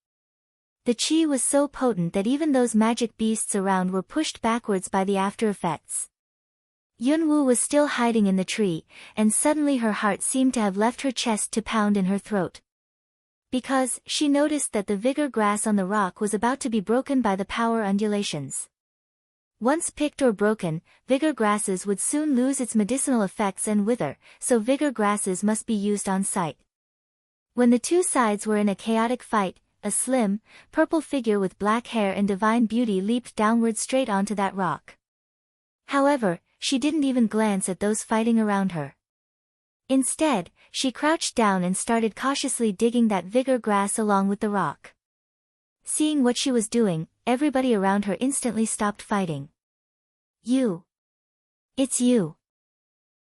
The chi was so potent that even those magic beasts around were pushed backwards by the after effects. Yunwu was still hiding in the tree, and suddenly her heart seemed to have left her chest to pound in her throat. Because she noticed that the vigor grass on the rock was about to be broken by the power undulations. Once picked or broken, vigor grasses would soon lose its medicinal effects and wither, so vigor grasses must be used on sight. When the two sides were in a chaotic fight, a slim, purple figure with black hair and divine beauty leaped downward straight onto that rock. However, she didn't even glance at those fighting around her. Instead, she crouched down and started cautiously digging that vigor grass along with the rock. Seeing what she was doing, everybody around her instantly stopped fighting. You. It's you.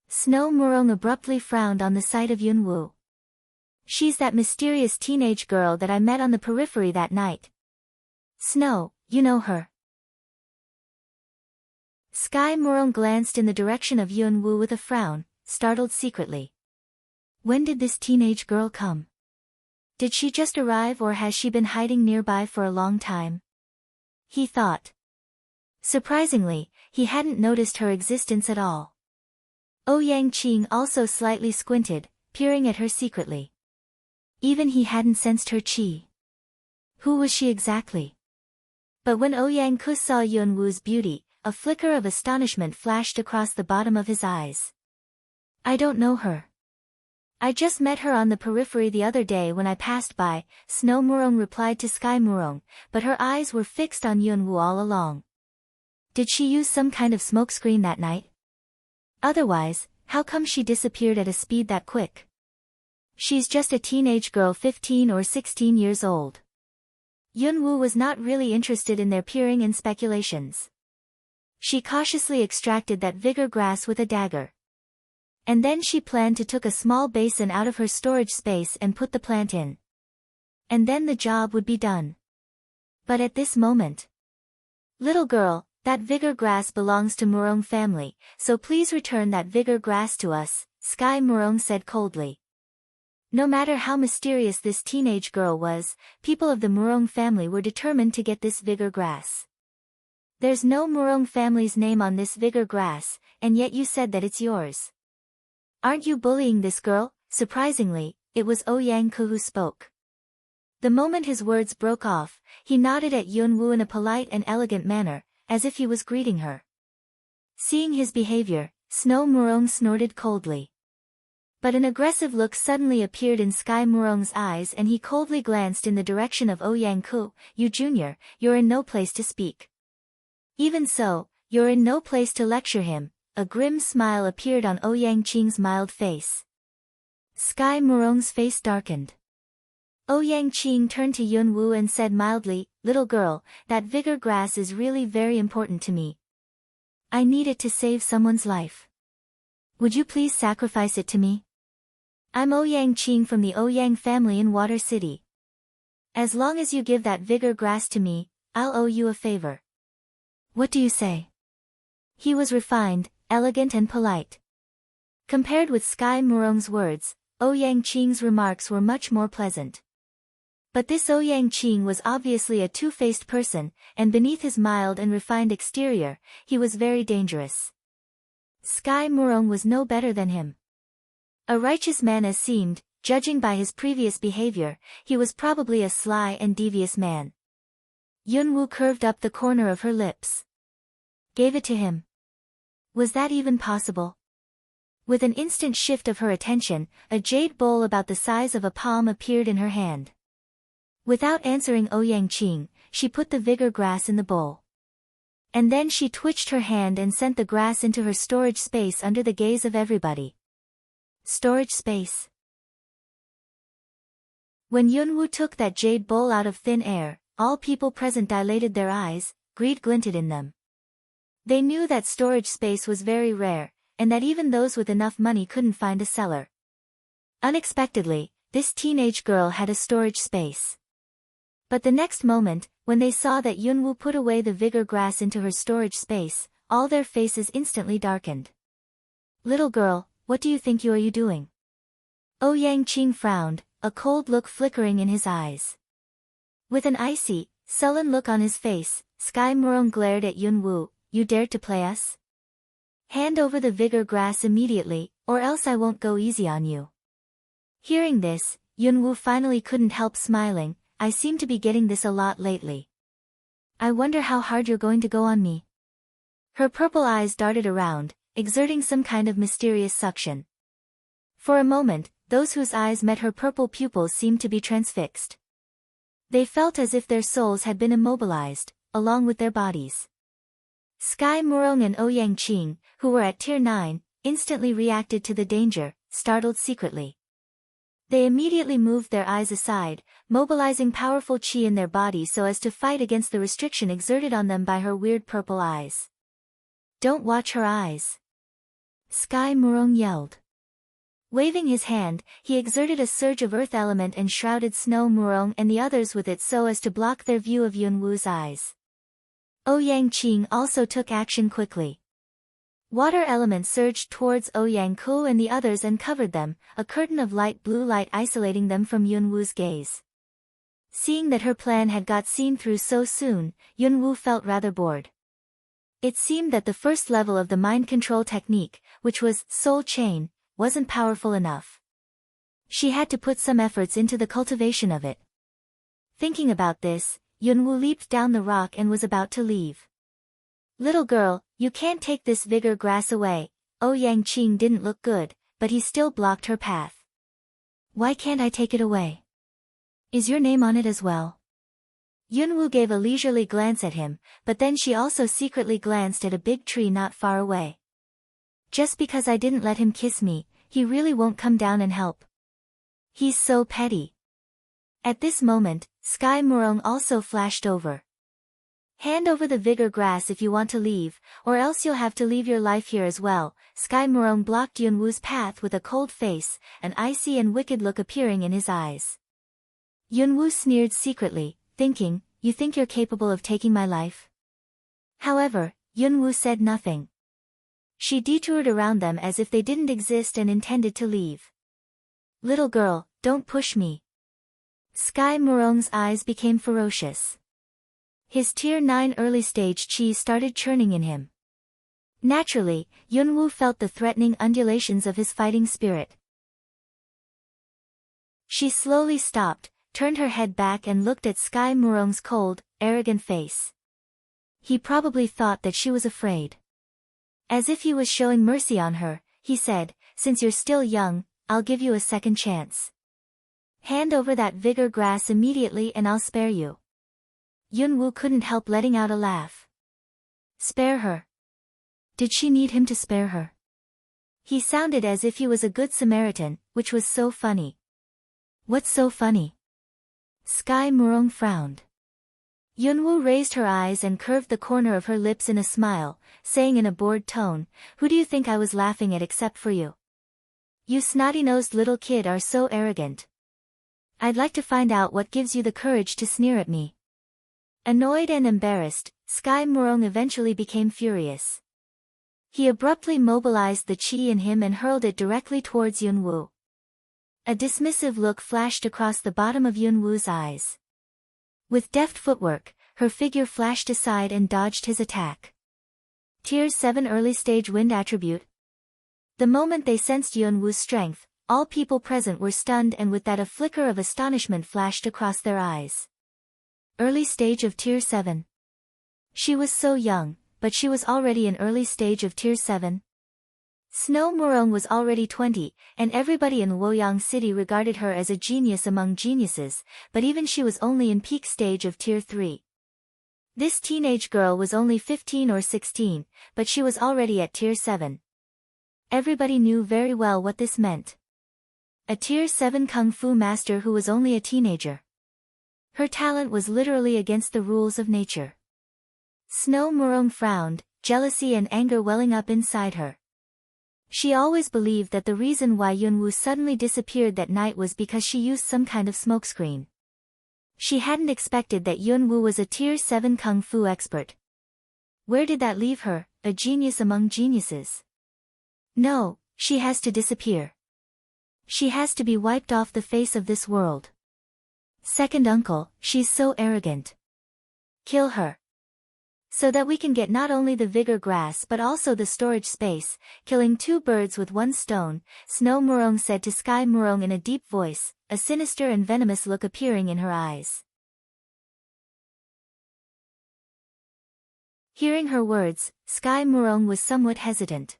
Snow Murong abruptly frowned on the sight of Yunwoo. She's that mysterious teenage girl that I met on the periphery that night. Snow, you know her. Sky Murong glanced in the direction of Yunwoo with a frown, startled secretly. When did this teenage girl come? Did she just arrive or has she been hiding nearby for a long time? He thought. Surprisingly, he hadn't noticed her existence at all. Ouyang Qing also slightly squinted, peering at her secretly. Even he hadn't sensed her qi. Who was she exactly? But when Ouyang Ku saw Yunwoo's beauty, a flicker of astonishment flashed across the bottom of his eyes. I don't know her. I just met her on the periphery the other day when I passed by, Snow Murong replied to Sky Murong, but her eyes were fixed on Yunwoo all along. Did she use some kind of smokescreen that night? Otherwise, how come she disappeared at a speed that quick? She's just a teenage girl 15 or 16 years old. Yunwoo was not really interested in their peering and speculations. She cautiously extracted that vigor grass with a dagger. And then she planned to take a small basin out of her storage space and put the plant in. And then the job would be done. But at this moment. Little girl, that vigor grass belongs to Murong family, so please return that vigor grass to us, Sky Murong said coldly. No matter how mysterious this teenage girl was, people of the Murong family were determined to get this vigor grass. There's no Murong family's name on this vigor grass, and yet you said that it's yours. Aren't you bullying this girl? Surprisingly, it was Ouyang Ku who spoke. The moment his words broke off, he nodded at Yunwoo in a polite and elegant manner, as if he was greeting her. Seeing his behavior, Snow Murong snorted coldly. But an aggressive look suddenly appeared in Sky Murong's eyes and he coldly glanced in the direction of Ouyang Ku. You junior, you're in no place to speak. Even so, you're in no place to lecture him. A grim smile appeared on Ouyang Qing's mild face. Sky Murong's face darkened. Ouyang Qing turned to Yunwoo and said mildly, little girl, that vigor grass is really very important to me. I need it to save someone's life. Would you please sacrifice it to me? I'm Ouyang Qing from the Ouyang family in Water City. As long as you give that vigor grass to me, I'll owe you a favor. What do you say? He was refined, elegant and polite. Compared with Sky Murong's words, Ouyang Qing's remarks were much more pleasant. But this Ouyang Qing was obviously a two-faced person, and beneath his mild and refined exterior, he was very dangerous. Sky Murong was no better than him. A righteous man as seemed, judging by his previous behavior, he was probably a sly and devious man. Yunwoo curved up the corner of her lips. Gave it to him. Was that even possible? With an instant shift of her attention, a jade bowl about the size of a palm appeared in her hand. Without answering Ouyang Qing, she put the vigor grass in the bowl. And then she twitched her hand and sent the grass into her storage space under the gaze of everybody. Storage space. When Yunwoo took that jade bowl out of thin air, all people present dilated their eyes, greed glinted in them. They knew that storage space was very rare, and that even those with enough money couldn't find a seller. Unexpectedly, this teenage girl had a storage space. But the next moment, when they saw that Yunwoo put away the vigor grass into her storage space, all their faces instantly darkened. Little girl, what do you think you are doing? Ouyang Qing frowned, a cold look flickering in his eyes. With an icy, sullen look on his face, Sky Murong glared at Yunwoo. You dared to play us? Hand over the vigor grass immediately, or else I won't go easy on you. Hearing this, Yunwoo finally couldn't help smiling. I seem to be getting this a lot lately. I wonder how hard you're going to go on me. Her purple eyes darted around, exerting some kind of mysterious suction. For a moment, those whose eyes met her purple pupils seemed to be transfixed. They felt as if their souls had been immobilized, along with their bodies. Sky Murong and Ouyang Qing, who were at Tier 9, instantly reacted to the danger, startled secretly. They immediately moved their eyes aside, mobilizing powerful chi in their body so as to fight against the restriction exerted on them by her weird purple eyes. Don't watch her eyes. Sky Murong yelled. Waving his hand, he exerted a surge of earth element and shrouded Snow Murong and the others with it so as to block their view of Yunwu's eyes. Ouyang Qing also took action quickly. Water element surged towards Ouyang Ku and the others and covered them, a curtain of light blue light isolating them from Yunwu's gaze. Seeing that her plan had got seen through so soon, Yunwu felt rather bored. It seemed that the first level of the mind control technique, which was Soul Chain, wasn't powerful enough. She had to put some efforts into the cultivation of it. Thinking about this, Yunwu leaped down the rock and was about to leave. Little girl, you can't take this vigor grass away. Ouyang Qing didn't look good, but he still blocked her path. Why can't I take it away? Is your name on it as well? Yunwu gave a leisurely glance at him, but then she also secretly glanced at a big tree not far away. Just because I didn't let him kiss me, he really won't come down and help. He's so petty. At this moment, Sky Murong also flashed over. Hand over the vigor grass if you want to leave, or else you'll have to leave your life here as well. Sky Murong blocked Yunwu's path with a cold face, an icy and wicked look appearing in his eyes. Yunwu sneered secretly, thinking, you think you're capable of taking my life? However, Yunwu said nothing. She detoured around them as if they didn't exist and intended to leave. Little girl, don't push me. Sky Murong's eyes became ferocious. His Tier 9 early stage chi started churning in him. Naturally, Yunwu felt the threatening undulations of his fighting spirit. She slowly stopped, turned her head back and looked at Sky Murong's cold, arrogant face. He probably thought that she was afraid. As if he was showing mercy on her, he said, since you're still young, I'll give you a second chance. Hand over that vigor grass immediately and I'll spare you. Yunwu couldn't help letting out a laugh. Spare her? Did she need him to spare her? He sounded as if he was a good Samaritan, which was so funny. What's so funny? Sky Murong frowned. Yunwu raised her eyes and curved the corner of her lips in a smile, saying in a bored tone, who do you think I was laughing at except for you? You snotty-nosed little kid are so arrogant. I'd like to find out what gives you the courage to sneer at me. Annoyed and embarrassed, Sky Murong eventually became furious. He abruptly mobilized the chi in him and hurled it directly towards Yunwu. A dismissive look flashed across the bottom of Yunwu's eyes. With deft footwork, her figure flashed aside and dodged his attack. Tier 7 early stage wind attribute. The moment they sensed Yunwu's strength, all people present were stunned and with that a flicker of astonishment flashed across their eyes. Early stage of Tier 7. She was so young, but she was already in early stage of Tier 7. Snow Murong was already 20, and everybody in Luoyang City regarded her as a genius among geniuses, but even she was only in peak stage of Tier 3. This teenage girl was only 15 or 16, but she was already at Tier 7. Everybody knew very well what this meant. A Tier 7 Kung Fu master who was only a teenager. Her talent was literally against the rules of nature. Snow Murong frowned, jealousy and anger welling up inside her. She always believed that the reason why Yunwu suddenly disappeared that night was because she used some kind of smokescreen. She hadn't expected that Yunwu was a Tier 7 Kung Fu expert. Where did that leave her, a genius among geniuses? No, she has to disappear. She has to be wiped off the face of this world. Second uncle, she's so arrogant. Kill her. So that we can get not only the vigor grass but also the storage space, killing two birds with one stone, Snow Murong said to Sky Murong in a deep voice, a sinister and venomous look appearing in her eyes. Hearing her words, Sky Murong was somewhat hesitant.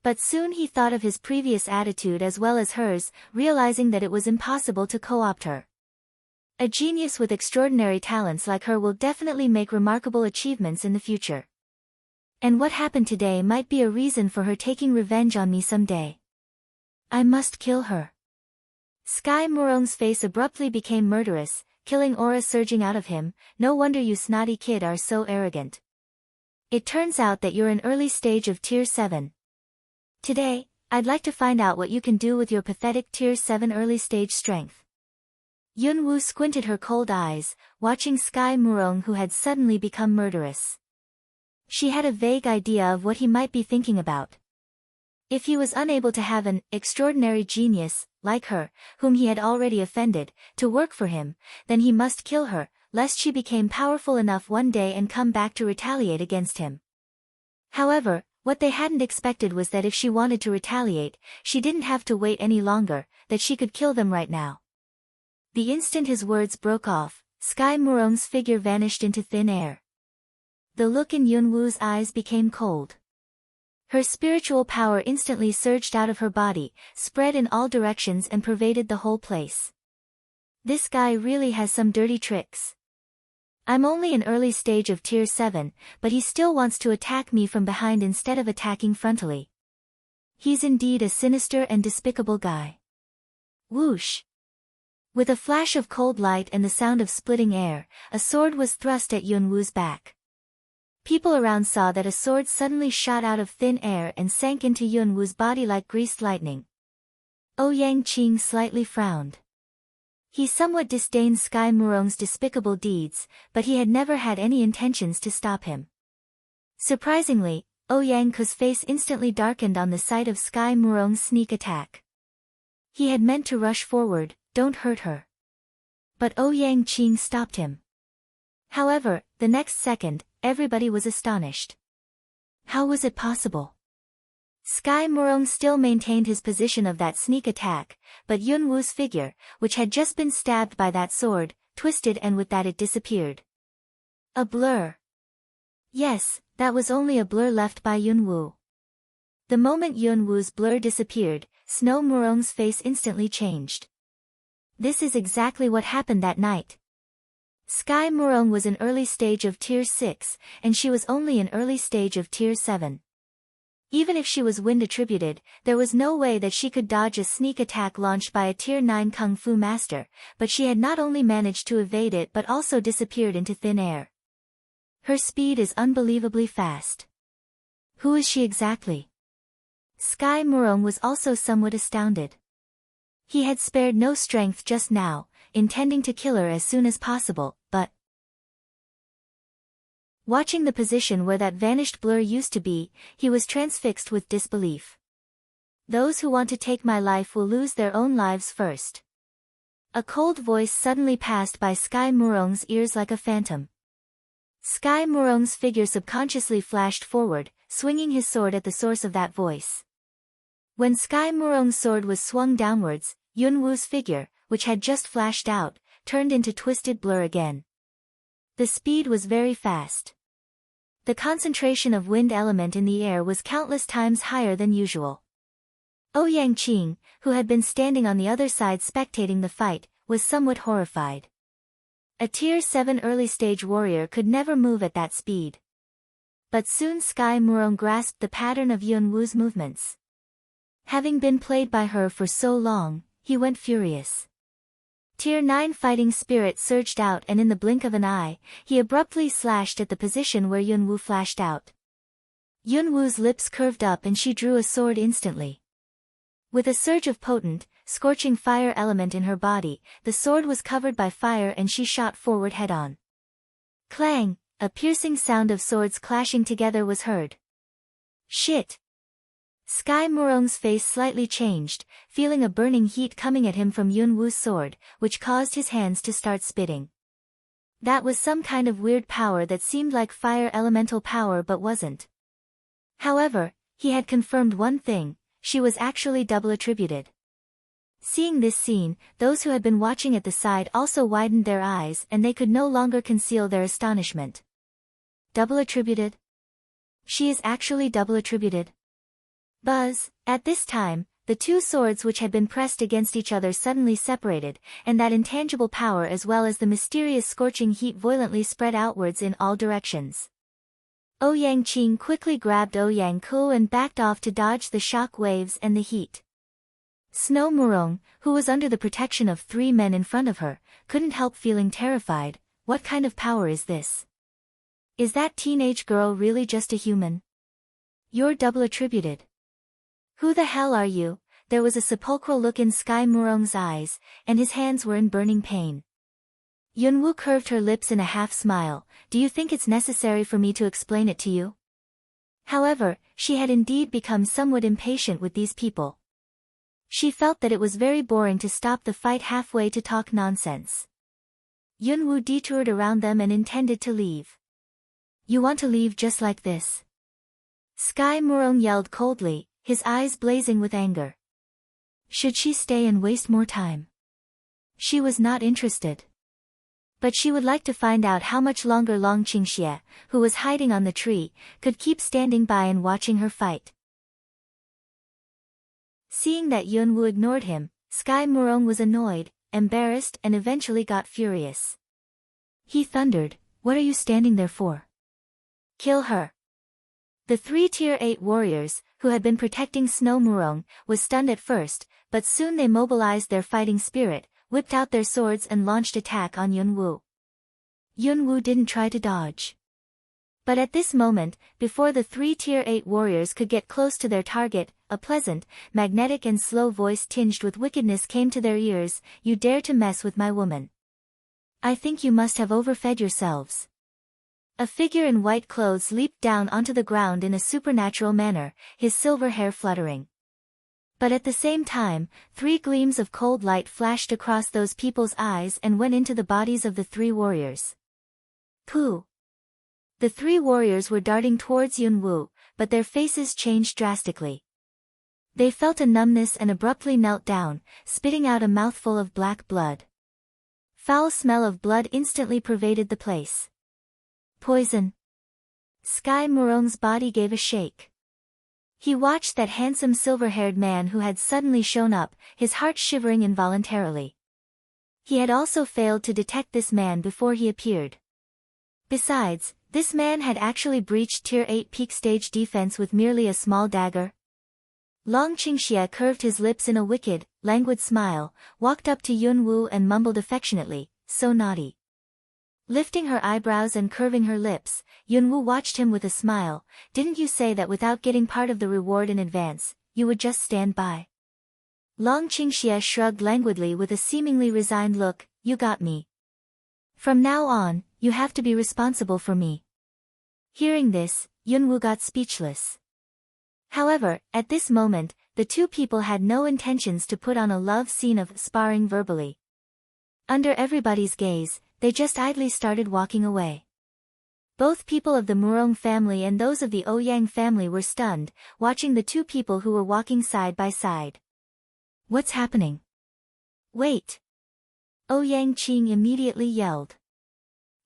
But soon he thought of his previous attitude as well as hers, realizing that it was impossible to co-opt her. A genius with extraordinary talents like her will definitely make remarkable achievements in the future. And what happened today might be a reason for her taking revenge on me someday. I must kill her. Sky Murong's face abruptly became murderous, killing aura surging out of him. No wonder you snotty kid are so arrogant. It turns out that you're an early stage of Tier 7. Today, I'd like to find out what you can do with your pathetic Tier 7 early stage strength. Yunwoo squinted her cold eyes, watching Sky Murong, who had suddenly become murderous. She had a vague idea of what he might be thinking about. If he was unable to have an extraordinary genius, like her, whom he had already offended, to work for him, then he must kill her, lest she became powerful enough one day and come back to retaliate against him. However, what they hadn't expected was that if she wanted to retaliate, she didn't have to wait any longer, that she could kill them right now. The instant his words broke off, Sky Murong's figure vanished into thin air. The look in Yunwoo's eyes became cold. Her spiritual power instantly surged out of her body, spread in all directions and pervaded the whole place. This guy really has some dirty tricks. I'm only an early stage of Tier 7, but he still wants to attack me from behind instead of attacking frontally. He's indeed a sinister and despicable guy. Whoosh! With a flash of cold light and the sound of splitting air, a sword was thrust at Yunwoo's back. People around saw that a sword suddenly shot out of thin air and sank into Yunwoo's body like greased lightning. Ouyang Qing slightly frowned. He somewhat disdained Sky Murong's despicable deeds, but he had never had any intentions to stop him. Surprisingly, Ouyang Ku's face instantly darkened on the sight of Sky Murong's sneak attack. He had meant to rush forward, "Don't hurt her." But Ouyang Qing stopped him. However, the next second, everybody was astonished. How was it possible? Sky Murong still maintained his position of that sneak attack, but Yunwoo's figure, which had just been stabbed by that sword, twisted and with that it disappeared. A blur. Yes, that was only a blur left by Yunwoo. The moment Yunwoo's blur disappeared, Snow Murong's face instantly changed. This is exactly what happened that night. Sky Murong was an early stage of Tier 6, and she was only an early stage of Tier 7. Even if she was wind attributed, there was no way that she could dodge a sneak attack launched by a Tier 9 Kung Fu master, but she had not only managed to evade it but also disappeared into thin air. Her speed is unbelievably fast. Who is she exactly? Sky Murong was also somewhat astounded. He had spared no strength just now, intending to kill her as soon as possible, but watching the position where that vanished blur used to be, he was transfixed with disbelief. Those who want to take my life will lose their own lives first. A cold voice suddenly passed by Sky Murong's ears like a phantom. Sky Murong's figure subconsciously flashed forward, swinging his sword at the source of that voice. When Sky Murong's sword was swung downwards, Yunwoo's figure, which had just flashed out, turned into twisted blur again. The speed was very fast. The concentration of wind element in the air was countless times higher than usual. Ouyang Qing, who had been standing on the other side spectating the fight, was somewhat horrified. A Tier 7 early stage warrior could never move at that speed. But soon Sky Murong grasped the pattern of Yunwoo's movements. Having been played by her for so long, he went furious. Tier 9 fighting spirit surged out, and in the blink of an eye, he abruptly slashed at the position where Yunwoo flashed out. Yunwoo's lips curved up and she drew a sword instantly. With a surge of potent, scorching fire element in her body, the sword was covered by fire and she shot forward head-on. Clang! A piercing sound of swords clashing together was heard. Shit! Sky Murong's face slightly changed, feeling a burning heat coming at him from Yunwoo's sword, which caused his hands to start spitting. That was some kind of weird power that seemed like fire elemental power but wasn't. However, he had confirmed one thing: she was actually double attributed. Seeing this scene, those who had been watching at the side also widened their eyes and they could no longer conceal their astonishment. Double attributed? She is actually double attributed? Buzz! At this time, the two swords which had been pressed against each other suddenly separated, and that intangible power as well as the mysterious scorching heat violently spread outwards in all directions. Ouyang Qing quickly grabbed Ouyang Ku and backed off to dodge the shock waves and the heat. Snow Murong, who was under the protection of 3 men in front of her, couldn't help feeling terrified. What kind of power is this? Is that teenage girl really just a human? You're double attributed. Who the hell are you? There was a sepulchral look in Sky Murong's eyes, and his hands were in burning pain. Yunwoo curved her lips in a half-smile. Do you think it's necessary for me to explain it to you? However, she had indeed become somewhat impatient with these people. She felt that it was very boring to stop the fight halfway to talk nonsense. Yunwoo detoured around them and intended to leave. You want to leave just like this? Sky Murong yelled coldly, his eyes blazing with anger. Should she stay and waste more time? She was not interested. But she would like to find out how much longer Long Qingxie, who was hiding on the tree, could keep standing by and watching her fight. Seeing that Yunwoo ignored him, Sky Murong was annoyed, embarrassed and eventually got furious. He thundered, "What are you standing there for? Kill her!" The 3 Tier 8 warriors, who had been protecting Snow Murong, was stunned at first, but soon they mobilized their fighting spirit, whipped out their swords and launched attack on Yunwoo. Yunwoo didn't try to dodge. But at this moment, before the 3 Tier 8 warriors could get close to their target, a pleasant, magnetic and slow voice tinged with wickedness came to their ears. "You dare to mess with my woman. I think you must have overfed yourselves." A figure in white clothes leaped down onto the ground in a supernatural manner, his silver hair fluttering. But at the same time, 3 gleams of cold light flashed across those people's eyes and went into the bodies of the 3 warriors. Pooh! The 3 warriors were darting towards Yunwoo, but their faces changed drastically. They felt a numbness and abruptly knelt down, spitting out a mouthful of black blood. Foul smell of blood instantly pervaded the place. Poison. Sky Murong's body gave a shake. He watched that handsome silver-haired man who had suddenly shown up, his heart shivering involuntarily. He had also failed to detect this man before he appeared. Besides, this man had actually breached Tier 8 peak stage defense with merely a small dagger. Long Qingxie curved his lips in a wicked, languid smile, walked up to Yunwoo and mumbled affectionately, "So naughty." Lifting her eyebrows and curving her lips, Yunwoo watched him with a smile. "Didn't you say that without getting part of the reward in advance, you would just stand by?" Long Qingxie shrugged languidly with a seemingly resigned look. "You got me. From now on, you have to be responsible for me." Hearing this, Yunwoo got speechless. However, at this moment, the 2 people had no intentions to put on a love scene of sparring verbally. Under everybody's gaze, they just idly started walking away. Both people of the Murong family and those of the Ouyang family were stunned, watching the 2 people who were walking side by side. "What's happening? Wait!" Ouyang Qing immediately yelled.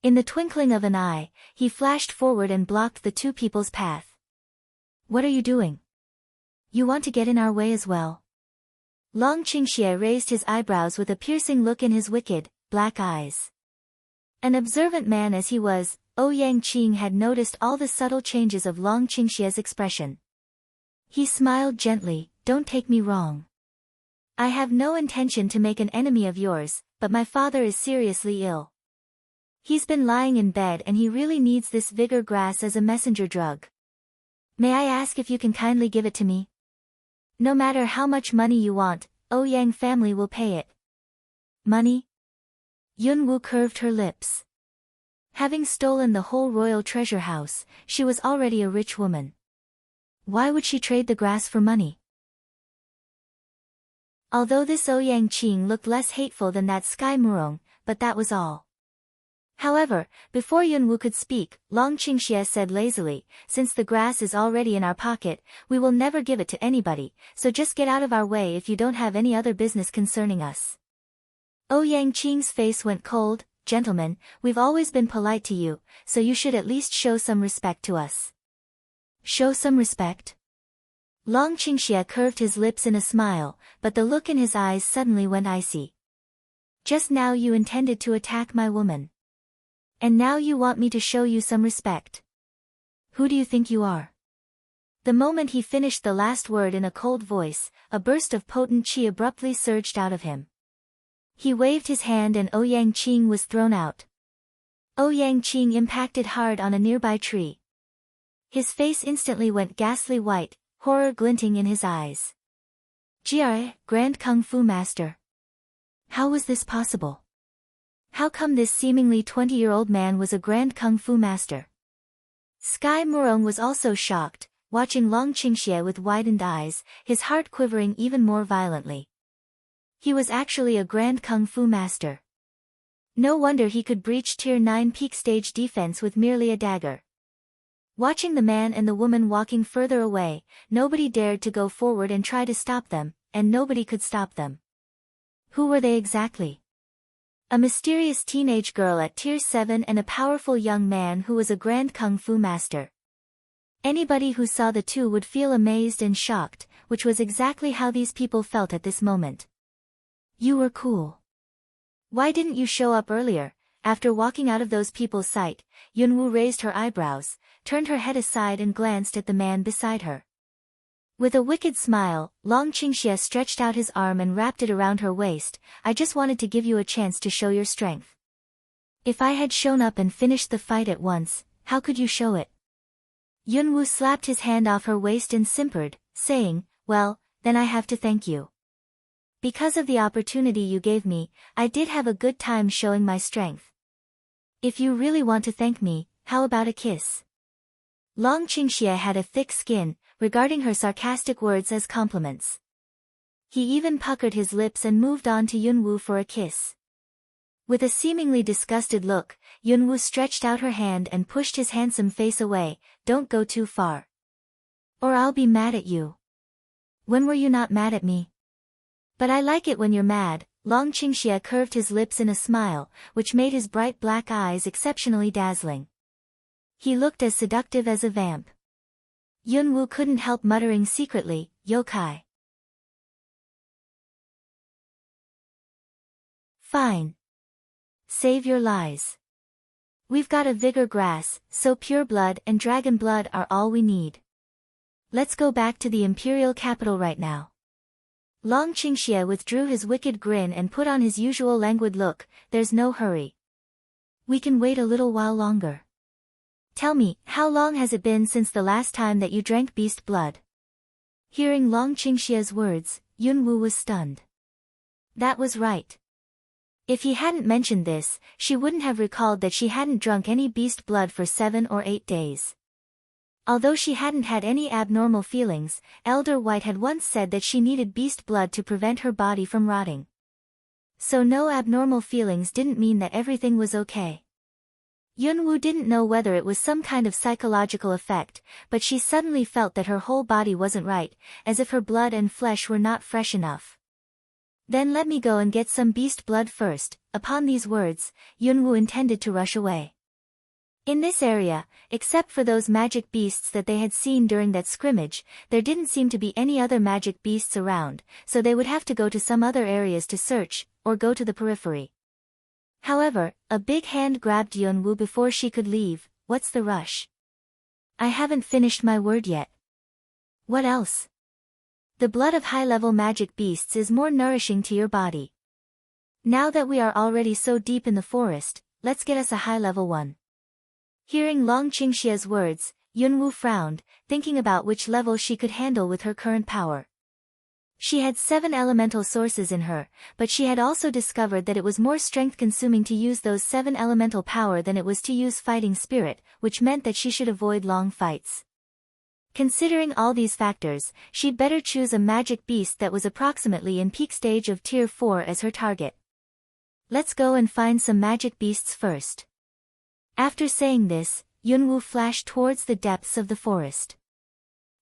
In the twinkling of an eye, he flashed forward and blocked the 2 people's path. "What are you doing? You want to get in our way as well?" Long Qingxie raised his eyebrows with a piercing look in his wicked, black eyes. An observant man as he was, Ouyang Qing had noticed all the subtle changes of Long Qingxie's expression. He smiled gently. "Don't take me wrong. I have no intention to make an enemy of yours, but my father is seriously ill. He's been lying in bed and he really needs this vigor grass as a messenger drug. May I ask if you can kindly give it to me? No matter how much money you want, Ouyang family will pay it." "Money?" Yunwoo curved her lips. Having stolen the whole royal treasure house, she was already a rich woman. Why would she trade the grass for money? Although this Ouyang Qing looked less hateful than that Sky Murong, but that was all. However, before Yunwoo could speak, Long Qingxie said lazily, "Since the grass is already in our pocket, we will never give it to anybody, so just get out of our way if you don't have any other business concerning us." Ouyang Qing's face went cold. "Gentlemen, we've always been polite to you, so you should at least show some respect to us." "Show some respect?" Long Qingxie curved his lips in a smile, but the look in his eyes suddenly went icy. "Just now you intended to attack my woman. And now you want me to show you some respect. Who do you think you are?" The moment he finished the last word in a cold voice, a burst of potent qi abruptly surged out of him. He waved his hand and Ouyang Qing was thrown out. Ouyang Qing impacted hard on a nearby tree. His face instantly went ghastly white, horror glinting in his eyes. Jia, Grand Kung Fu Master. How was this possible? How come this seemingly 20-year-old man was a Grand Kung Fu Master? Sky Murong was also shocked, watching Long Qingxie with widened eyes, his heart quivering even more violently. He was actually a Grand Kung Fu Master. No wonder he could breach Tier 9 peak stage defense with merely a dagger. Watching the man and the woman walking further away, nobody dared to go forward and try to stop them, and nobody could stop them. Who were they exactly? A mysterious teenage girl at Tier 7 and a powerful young man who was a Grand Kung Fu Master. Anybody who saw the two would feel amazed and shocked, which was exactly how these people felt at this moment. You were cool. Why didn't you show up earlier? After walking out of those people's sight, Yunwu raised her eyebrows, turned her head aside and glanced at the man beside her. With a wicked smile, Long Qingxie stretched out his arm and wrapped it around her waist. I just wanted to give you a chance to show your strength. If I had shown up and finished the fight at once, how could you show it? Yunwu slapped his hand off her waist and simpered, saying, well, then I have to thank you. Because of the opportunity you gave me, I did have a good time showing my strength. If you really want to thank me, how about a kiss? Long Qingxie had a thick skin, regarding her sarcastic words as compliments. He even puckered his lips and moved on to Yunwu for a kiss. With a seemingly disgusted look, Yunwu stretched out her hand and pushed his handsome face away. Don't go too far. Or I'll be mad at you. When were you not mad at me? But I like it when you're mad. Long Qingxie curved his lips in a smile, which made his bright black eyes exceptionally dazzling. He looked as seductive as a vamp. Yunwu couldn't help muttering secretly, yokai. Fine. Save your lies. We've got a vigor grass, so pure blood and dragon blood are all we need. Let's go back to the imperial capital right now. Long Qingxie withdrew his wicked grin and put on his usual languid look. There's no hurry. We can wait a little while longer. Tell me, how long has it been since the last time that you drank beast blood? Hearing Long Qingxie's words, Yunwu was stunned. That was right. If he hadn't mentioned this, she wouldn't have recalled that she hadn't drunk any beast blood for 7 or 8 days. Although she hadn't had any abnormal feelings, Elder White had once said that she needed beast blood to prevent her body from rotting. So no abnormal feelings didn't mean that everything was okay. Yunwu didn't know whether it was some kind of psychological effect, but she suddenly felt that her whole body wasn't right, as if her blood and flesh were not fresh enough. Then let me go and get some beast blood first. Upon these words, Yunwu intended to rush away. In this area, except for those magic beasts that they had seen during that scrimmage, there didn't seem to be any other magic beasts around, so they would have to go to some other areas to search, or go to the periphery. However, a big hand grabbed Yunwu before she could leave. What's the rush? I haven't finished my word yet. What else? The blood of high-level magic beasts is more nourishing to your body. Now that we are already so deep in the forest, let's get us a high-level one. Hearing Long Qingxie's words, Yunwu frowned, thinking about which level she could handle with her current power. She had 7 elemental sources in her, but she had also discovered that it was more strength-consuming to use those 7 elemental power than it was to use fighting spirit, which meant that she should avoid long fights. Considering all these factors, she'd better choose a magic beast that was approximately in peak stage of Tier 4 as her target. Let's go and find some magic beasts first. After saying this, Yunwu flashed towards the depths of the forest.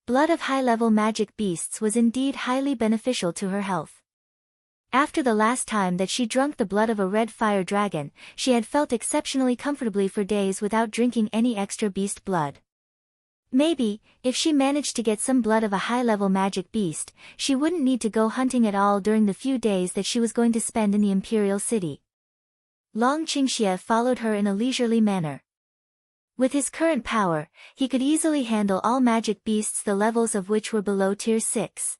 Blood of high-level magic beasts was indeed highly beneficial to her health. After the last time that she drank the blood of a red fire dragon, she had felt exceptionally comfortably for days without drinking any extra beast blood. Maybe, if she managed to get some blood of a high-level magic beast, she wouldn't need to go hunting at all during the few days that she was going to spend in the Imperial City. Long Qingxie followed her in a leisurely manner. With his current power, he could easily handle all magic beasts the levels of which were below Tier 6.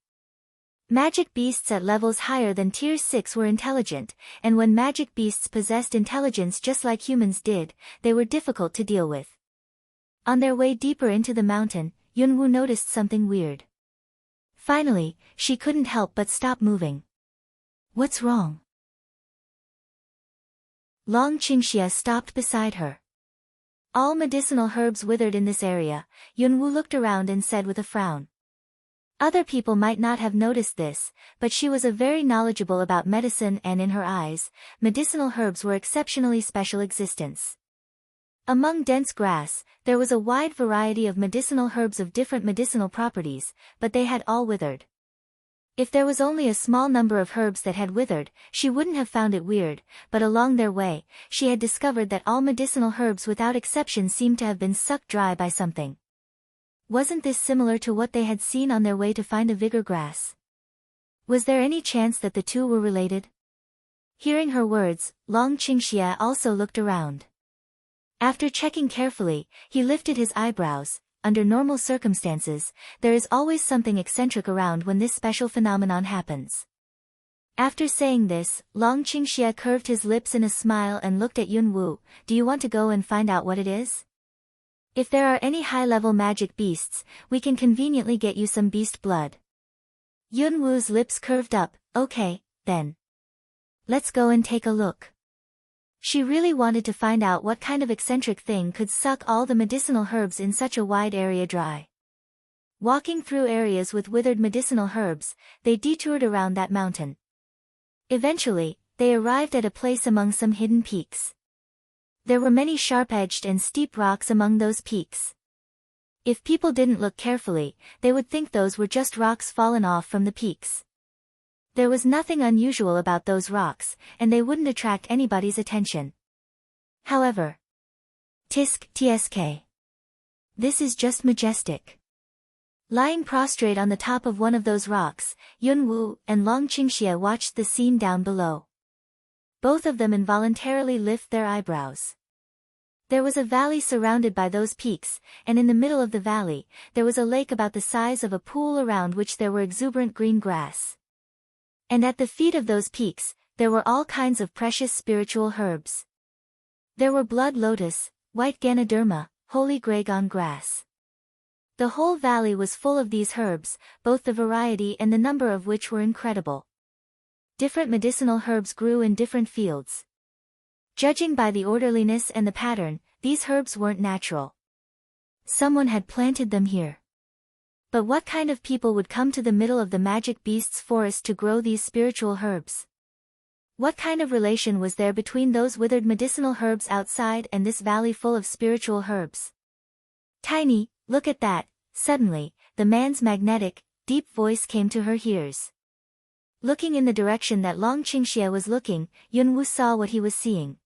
Magic beasts at levels higher than Tier 6 were intelligent, and when magic beasts possessed intelligence just like humans did, they were difficult to deal with. On their way deeper into the mountain, Yunwu noticed something weird. Finally, she couldn't help but stop moving. What's wrong? Long Qingxia stopped beside her. All medicinal herbs withered in this area. Yunwu looked around and said with a frown. Other people might not have noticed this, but she was very knowledgeable about medicine and in her eyes, medicinal herbs were exceptionally special existence. Among dense grass, there was a wide variety of medicinal herbs of different medicinal properties, but they had all withered. If there was only a small number of herbs that had withered, she wouldn't have found it weird, but along their way, she had discovered that all medicinal herbs without exception seemed to have been sucked dry by something. Wasn't this similar to what they had seen on their way to find a vigor grass? Was there any chance that the two were related? Hearing her words, Long Qingxia also looked around. After checking carefully, he lifted his eyebrows. Under normal circumstances, there is always something eccentric around when this special phenomenon happens. After saying this, Long Qingxia curved his lips in a smile and looked at Yunwu. Do you want to go and find out what it is? If there are any high-level magic beasts, we can conveniently get you some beast blood. Yunwu's lips curved up. Okay, then. Let's go and take a look. She really wanted to find out what kind of eccentric thing could suck all the medicinal herbs in such a wide area dry. Walking through areas with withered medicinal herbs, they detoured around that mountain. Eventually, they arrived at a place among some hidden peaks. There were many sharp-edged and steep rocks among those peaks. If people didn't look carefully, they would think those were just rocks fallen off from the peaks. There was nothing unusual about those rocks, and they wouldn't attract anybody's attention. However, tsk. This is just majestic. Lying prostrate on the top of one of those rocks, Yunwu and Long Qingxia watched the scene down below. Both of them involuntarily lifted their eyebrows. There was a valley surrounded by those peaks, and in the middle of the valley, there was a lake about the size of a pool around which there were exuberant green grass. And at the feet of those peaks, there were all kinds of precious spiritual herbs. There were blood lotus, white ganoderma, holy gragon grass. The whole valley was full of these herbs, both the variety and the number of which were incredible. Different medicinal herbs grew in different fields. Judging by the orderliness and the pattern, these herbs weren't natural. Someone had planted them here. But what kind of people would come to the middle of the magic beast's forest to grow these spiritual herbs? What kind of relation was there between those withered medicinal herbs outside and this valley full of spiritual herbs? Tiny, look at that. Suddenly, the man's magnetic, deep voice came to her ears. Looking in the direction that Long Qingxia was looking, Yunwu saw what he was seeing.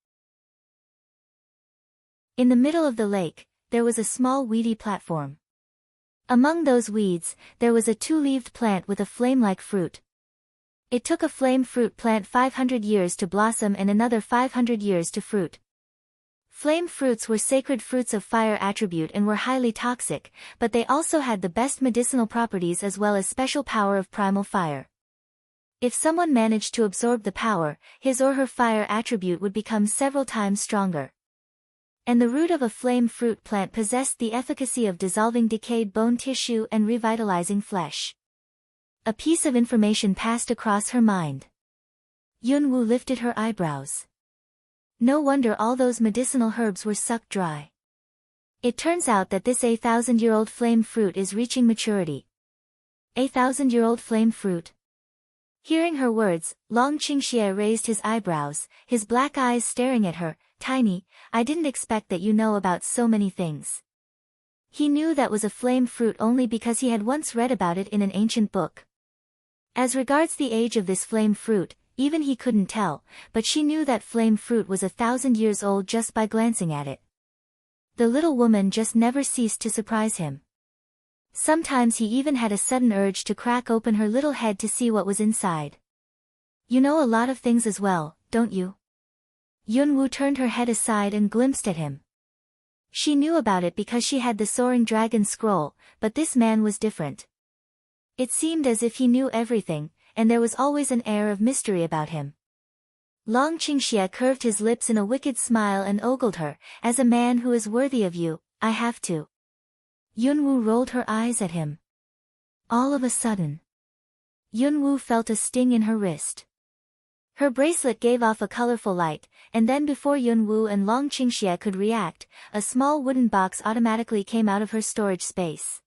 In the middle of the lake, there was a small weedy platform. Among those weeds, there was a two-leaved plant with a flame-like fruit. It took a flame fruit plant 500 years to blossom and another 500 years to fruit. Flame fruits were sacred fruits of fire attribute and were highly toxic, but they also had the best medicinal properties as well as special power of primal fire. If someone managed to absorb the power, his or her fire attribute would become several times stronger. And the root of a flame fruit plant possessed the efficacy of dissolving decayed bone tissue and revitalizing flesh. A piece of information passed across her mind. Yunwu lifted her eyebrows. No wonder all those medicinal herbs were sucked dry. It turns out that this 1,000-year-old flame fruit is reaching maturity. 1,000-year-old flame fruit? Hearing her words, Long Qingxia raised his eyebrows, his black eyes staring at her. Tiny, I didn't expect that you know about so many things. He knew that was a flame fruit only because he had once read about it in an ancient book. As regards the age of this flame fruit, even he couldn't tell, but she knew that flame fruit was 1,000 years old just by glancing at it. The little woman just never ceased to surprise him. Sometimes he even had a sudden urge to crack open her little head to see what was inside. You know a lot of things as well, don't you? Yunwu turned her head aside and glimpsed at him. She knew about it because she had the soaring dragon scroll, but this man was different. It seemed as if he knew everything, and there was always an air of mystery about him. Long Qingxie curved his lips in a wicked smile and ogled her, "As a man who is worthy of you, I have to." Yunwu rolled her eyes at him. All of a sudden, Yunwu felt a sting in her wrist. Her bracelet gave off a colorful light, and then before Yunwu and Long Qingxie could react, a small wooden box automatically came out of her storage space.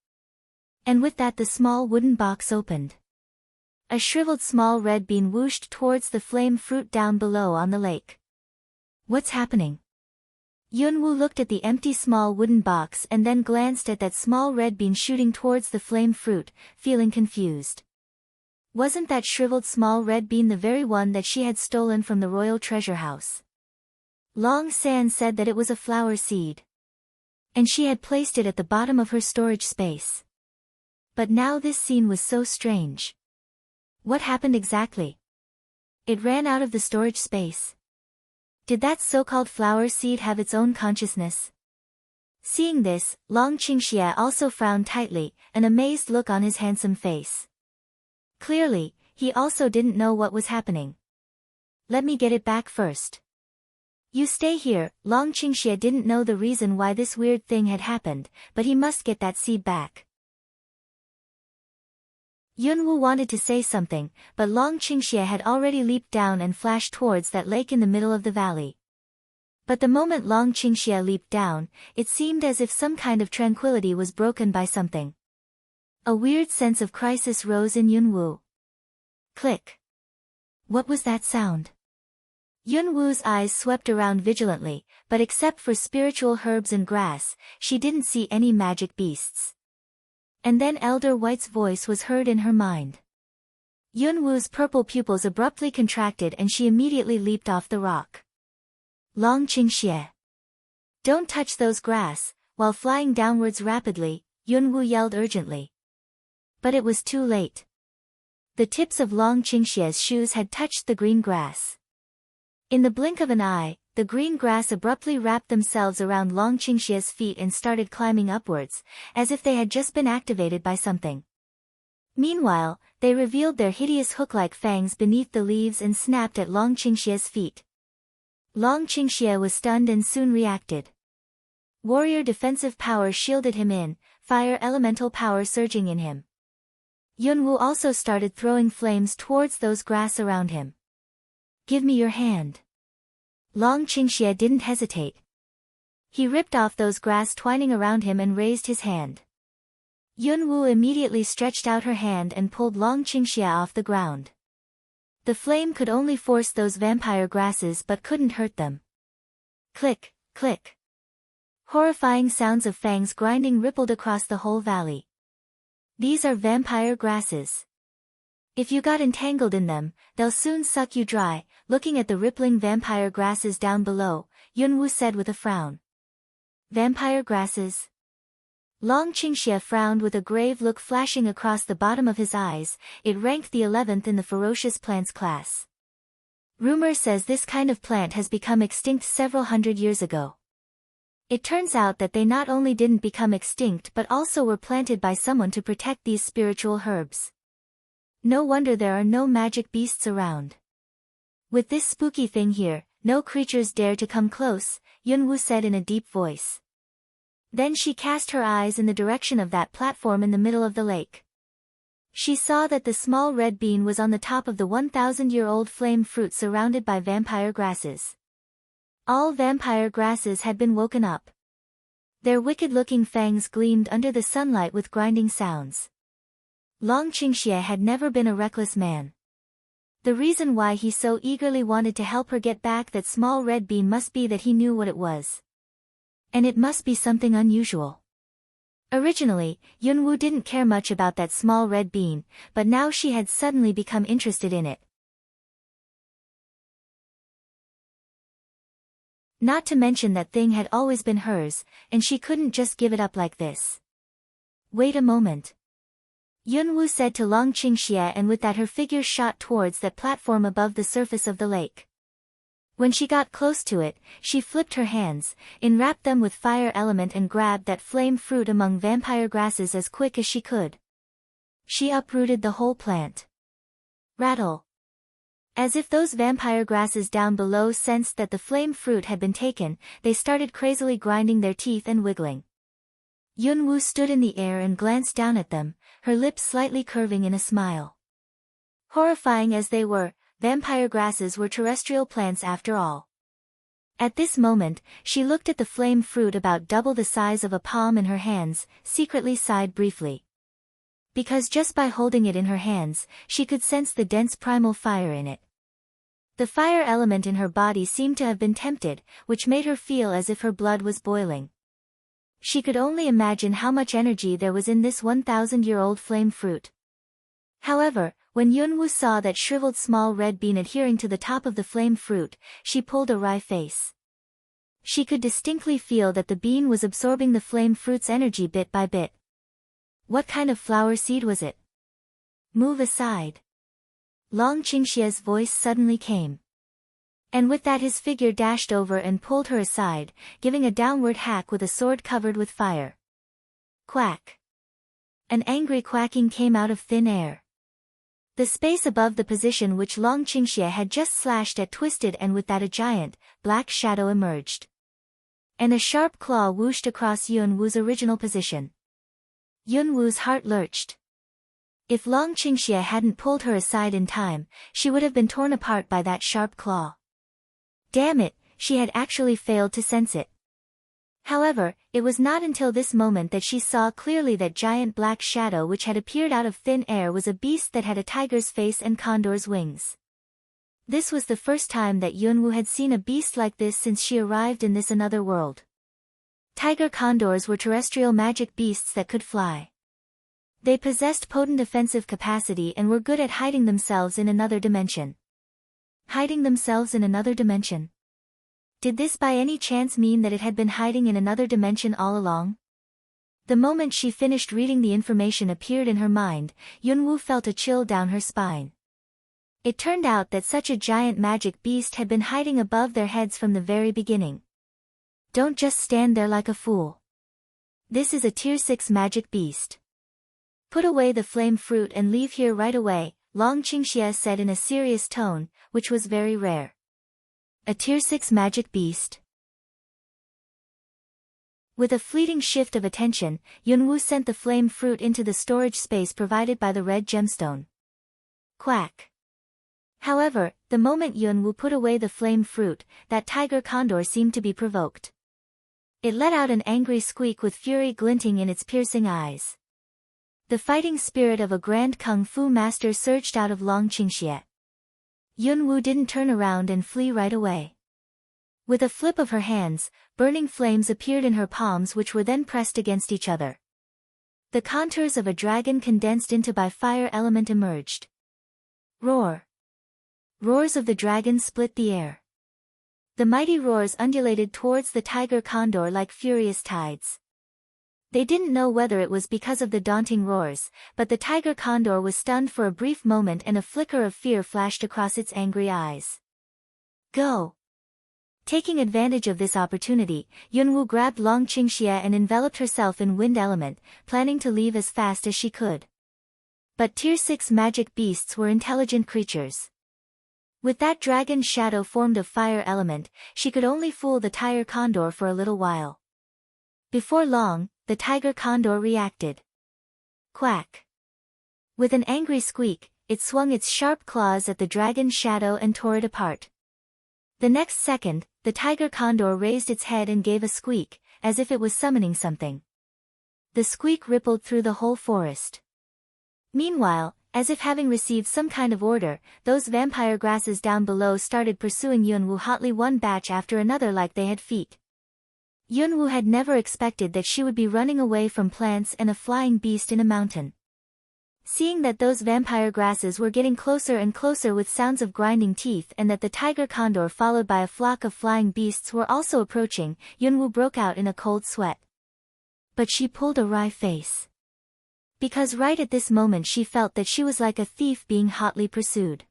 And with that the small wooden box opened. A shriveled small red bean whooshed towards the flame fruit down below on the lake. What's happening? Yunwu looked at the empty small wooden box and then glanced at that small red bean shooting towards the flame fruit, feeling confused. Wasn't that shriveled small red bean the very one that she had stolen from the royal treasure house? Long San said that it was a flower seed. And she had placed it at the bottom of her storage space. But now this scene was so strange. What happened exactly? It ran out of the storage space. Did that so-called flower seed have its own consciousness? Seeing this, Long Qingxie also frowned tightly, an amazed look on his handsome face. Clearly, he also didn't know what was happening. Let me get it back first. You stay here. Long Qingxie didn't know the reason why this weird thing had happened, but he must get that seed back. Yunwu wanted to say something, but Long Qingxie had already leaped down and flashed towards that lake in the middle of the valley. But the moment Long Qingxie leaped down, it seemed as if some kind of tranquility was broken by something. A weird sense of crisis rose in Yunwu. Click. What was that sound? Yunwu's eyes swept around vigilantly, but except for spiritual herbs and grass, she didn't see any magic beasts. And then Elder White's voice was heard in her mind. Yunwu's purple pupils abruptly contracted and she immediately leaped off the rock. Long Qingxie. Don't touch those grass. While flying downwards rapidly, Yunwu yelled urgently. But it was too late. The tips of Long Qingxie's shoes had touched the green grass. In the blink of an eye, the green grass abruptly wrapped themselves around Long Qingxie's feet and started climbing upwards, as if they had just been activated by something. Meanwhile, they revealed their hideous hook-like fangs beneath the leaves and snapped at Long Qingxie's feet. Long Qingxie was stunned and soon reacted. Warrior defensive power shielded him in, fire elemental power surging in him. Yunwu also started throwing flames towards those grass around him. Give me your hand. Long Qingxie didn't hesitate. He ripped off those grass twining around him and raised his hand. Yunwu immediately stretched out her hand and pulled Long Qingxie off the ground. The flame could only force those vampire grasses but couldn't hurt them. Click, click. Horrifying sounds of fangs grinding rippled across the whole valley. These are vampire grasses. If you got entangled in them, they'll soon suck you dry. Looking at the rippling vampire grasses down below, Yunwu said with a frown. Vampire grasses? Long Qingxie frowned with a grave look flashing across the bottom of his eyes. It ranked the 11th in the ferocious plants class. Rumor says this kind of plant has become extinct several hundred years ago. It turns out that they not only didn't become extinct but also were planted by someone to protect these spiritual herbs. No wonder there are no magic beasts around. With this spooky thing here, no creatures dare to come close, Yunwu said in a deep voice. Then she cast her eyes in the direction of that platform in the middle of the lake. She saw that the small red bean was on the top of the 1,000-year-old flame fruit surrounded by vampire grasses. All vampire grasses had been woken up. Their wicked-looking fangs gleamed under the sunlight with grinding sounds. Long Qingxie had never been a reckless man. The reason why he so eagerly wanted to help her get back that small red bean must be that he knew what it was. And it must be something unusual. Originally, Yunwu didn't care much about that small red bean, but now she had suddenly become interested in it. Not to mention that thing had always been hers, and she couldn't just give it up like this. Wait a moment. Yunwu said to Long Qingxie, and with that her figure shot towards that platform above the surface of the lake. When she got close to it, she flipped her hands, enwrapped them with fire element and grabbed that flame fruit among vampire grasses as quick as she could. She uprooted the whole plant. Rattle. As if those vampire grasses down below sensed that the flame fruit had been taken, they started crazily grinding their teeth and wiggling. Yunwoo stood in the air and glanced down at them, her lips slightly curving in a smile. Horrifying as they were, vampire grasses were terrestrial plants after all. At this moment, she looked at the flame fruit about double the size of a palm in her hands, secretly sighed briefly. Because just by holding it in her hands, she could sense the dense primal fire in it. The fire element in her body seemed to have been tempted, which made her feel as if her blood was boiling. She could only imagine how much energy there was in this 1,000-year-old flame fruit. However, when Yunwoo saw that shriveled small red bean adhering to the top of the flame fruit, she pulled a wry face. She could distinctly feel that the bean was absorbing the flame fruit's energy bit by bit. What kind of flower seed was it? Move aside. Long Qingxia's voice suddenly came. And with that his figure dashed over and pulled her aside, giving a downward hack with a sword covered with fire. Quack. An angry quacking came out of thin air. The space above the position which Long Qingxia had just slashed at twisted, and with that a giant, black shadow emerged. And a sharp claw whooshed across Yunwoo's original position. Yunwoo's heart lurched. If Long Qingxia hadn't pulled her aside in time, she would have been torn apart by that sharp claw. Damn it, she had actually failed to sense it. However, it was not until this moment that she saw clearly that giant black shadow which had appeared out of thin air was a beast that had a tiger's face and condor's wings. This was the first time that Yunwoo had seen a beast like this since she arrived in this another world. Tiger condors were terrestrial magic beasts that could fly. They possessed potent offensive capacity and were good at hiding themselves in another dimension. Hiding themselves in another dimension. Did this by any chance mean that it had been hiding in another dimension all along? The moment she finished reading the information appeared in her mind, Yunwoo felt a chill down her spine. It turned out that such a giant magic beast had been hiding above their heads from the very beginning. Don't just stand there like a fool. This is a tier 6 magic beast. Put away the flame fruit and leave here right away, Long Qingxia said in a serious tone, which was very rare. A tier 6 magic beast? With a fleeting shift of attention, Yunwoo sent the flame fruit into the storage space provided by the red gemstone. Quack. However, the moment Yunwoo put away the flame fruit, that tiger condor seemed to be provoked. It let out an angry squeak with fury glinting in its piercing eyes. The fighting spirit of a grand kung fu master surged out of Long Qingxia. Yunwoo didn't turn around and flee right away. With a flip of her hands, burning flames appeared in her palms which were then pressed against each other. The contours of a dragon condensed into by fire element emerged. Roar. Roars of the dragon split the air. The mighty roars undulated towards the tiger condor like furious tides. They didn't know whether it was because of the daunting roars, but the tiger condor was stunned for a brief moment and a flicker of fear flashed across its angry eyes. Go! Taking advantage of this opportunity, Yunwoo grabbed Long Qingxia and enveloped herself in wind element, planning to leave as fast as she could. But tier 6 magic beasts were intelligent creatures. With that dragon's shadow formed of fire element, she could only fool the tiger condor for a little while. Before long, the tiger condor reacted. Quack. With an angry squeak, it swung its sharp claws at the dragon's shadow and tore it apart. The next second, the tiger condor raised its head and gave a squeak, as if it was summoning something. The squeak rippled through the whole forest. Meanwhile, as if having received some kind of order, those vampire grasses down below started pursuing Yunwoo hotly, one batch after another like they had feet. Yunwoo had never expected that she would be running away from plants and a flying beast in a mountain. Seeing that those vampire grasses were getting closer and closer with sounds of grinding teeth and that the tiger condor followed by a flock of flying beasts were also approaching, Yunwoo broke out in a cold sweat. But she pulled a wry face. Because right at this moment she felt that she was like a thief being hotly pursued.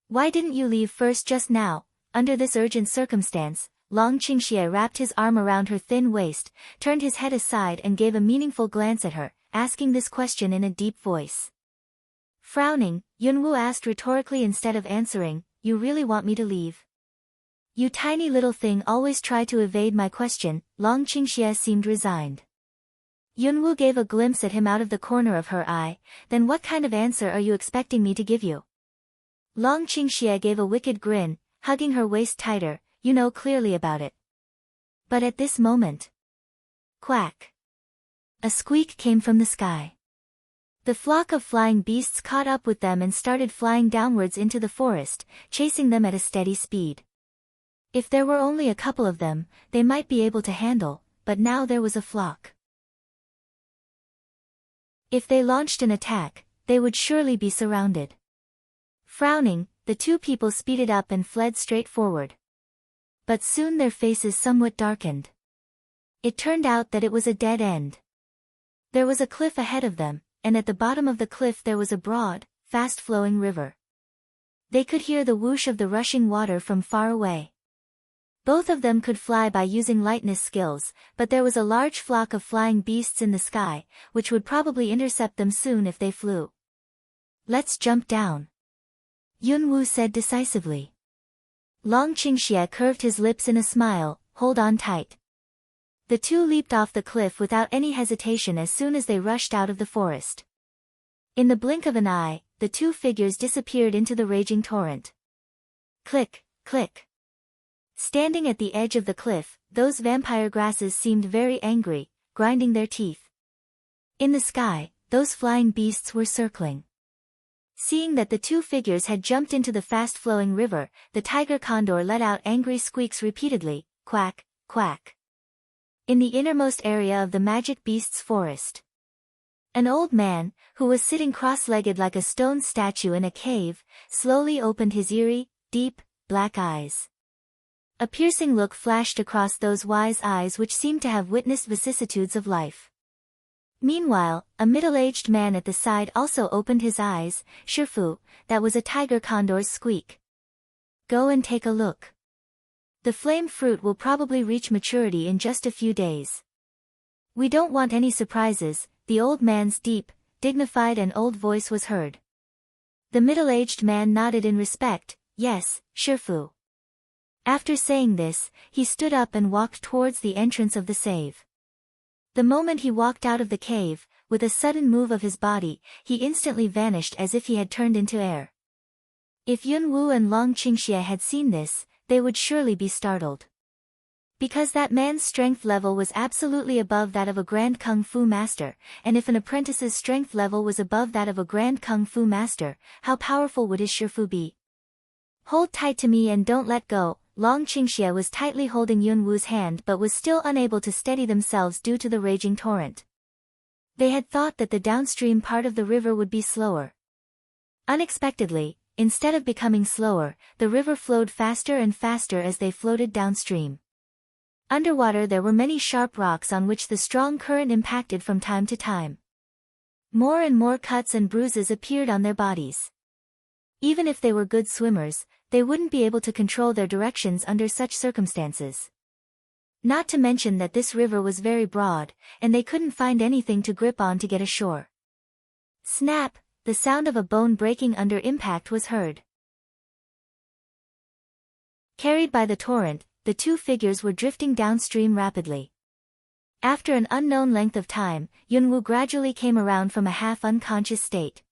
Why didn't you leave first just now? under this urgent circumstance, Long Qingxie wrapped his arm around her thin waist, turned his head aside and gave a meaningful glance at her, asking this question in a deep voice. Frowning, Yunwu asked rhetorically instead of answering, "You really want me to leave?" "You tiny little thing always try to evade my question." Long Qingxie seemed resigned. Yunwu gave a glimpse at him out of the corner of her eye. "Then what kind of answer are you expecting me to give you?" Long Qingxie gave a wicked grin, hugging her waist tighter. "You know clearly about it." But at this moment, quack! A squeak came from the sky. The flock of flying beasts caught up with them and started flying downwards into the forest, chasing them at a steady speed. If there were only a couple of them, they might be able to handle, but now there was a flock. If they launched an attack, they would surely be surrounded. Frowning, the two people speeded up and fled straight forward. But soon their faces somewhat darkened. It turned out that it was a dead end. There was a cliff ahead of them, and at the bottom of the cliff there was a broad, fast-flowing river. They could hear the whoosh of the rushing water from far away. Both of them could fly by using lightness skills, but there was a large flock of flying beasts in the sky, which would probably intercept them soon if they flew. "Let's jump down," Yunwu said decisively. Long Qingxie curved his lips in a smile. "Hold on tight." The two leaped off the cliff without any hesitation as soon as they rushed out of the forest. In the blink of an eye, the two figures disappeared into the raging torrent. Click, click. Standing at the edge of the cliff, those vampire grasses seemed very angry, grinding their teeth. In the sky, those flying beasts were circling. Seeing that the two figures had jumped into the fast-flowing river, the tiger condor let out angry squeaks repeatedly, quack, quack. In the innermost area of the magic beast's forest, an old man, who was sitting cross-legged like a stone statue in a cave, slowly opened his eerie, deep, black eyes. A piercing look flashed across those wise eyes which seemed to have witnessed vicissitudes of life. Meanwhile, a middle-aged man at the side also opened his eyes. "Shifu," that was a tiger condor's squeak. "Go and take a look. The flame fruit will probably reach maturity in just a few days. We don't want any surprises." The old man's deep, dignified and old voice was heard. The middle-aged man nodded in respect. "Yes, Shifu." After saying this, he stood up and walked towards the entrance of the cave. The moment he walked out of the cave, with a sudden move of his body, he instantly vanished as if he had turned into air. If Yunwu and Long Qingxie had seen this, they would surely be startled. Because that man's strength level was absolutely above that of a grand kung fu master, and if an apprentice's strength level was above that of a grand kung fu master, how powerful would his shifu be? "Hold tight to me and don't let go." Long Qingxie was tightly holding Yunwu's hand but was still unable to steady themselves due to the raging torrent. They had thought that the downstream part of the river would be slower. Unexpectedly, instead of becoming slower, the river flowed faster and faster as they floated downstream. Underwater there were many sharp rocks on which the strong current impacted from time to time. More and more cuts and bruises appeared on their bodies. Even if they were good swimmers, they wouldn't be able to control their directions under such circumstances. Not to mention that this river was very broad, and they couldn't find anything to grip on to get ashore. Snap! The sound of a bone breaking under impact was heard. Carried by the torrent, the two figures were drifting downstream rapidly. After an unknown length of time, Yunwu gradually came around from a half-unconscious state.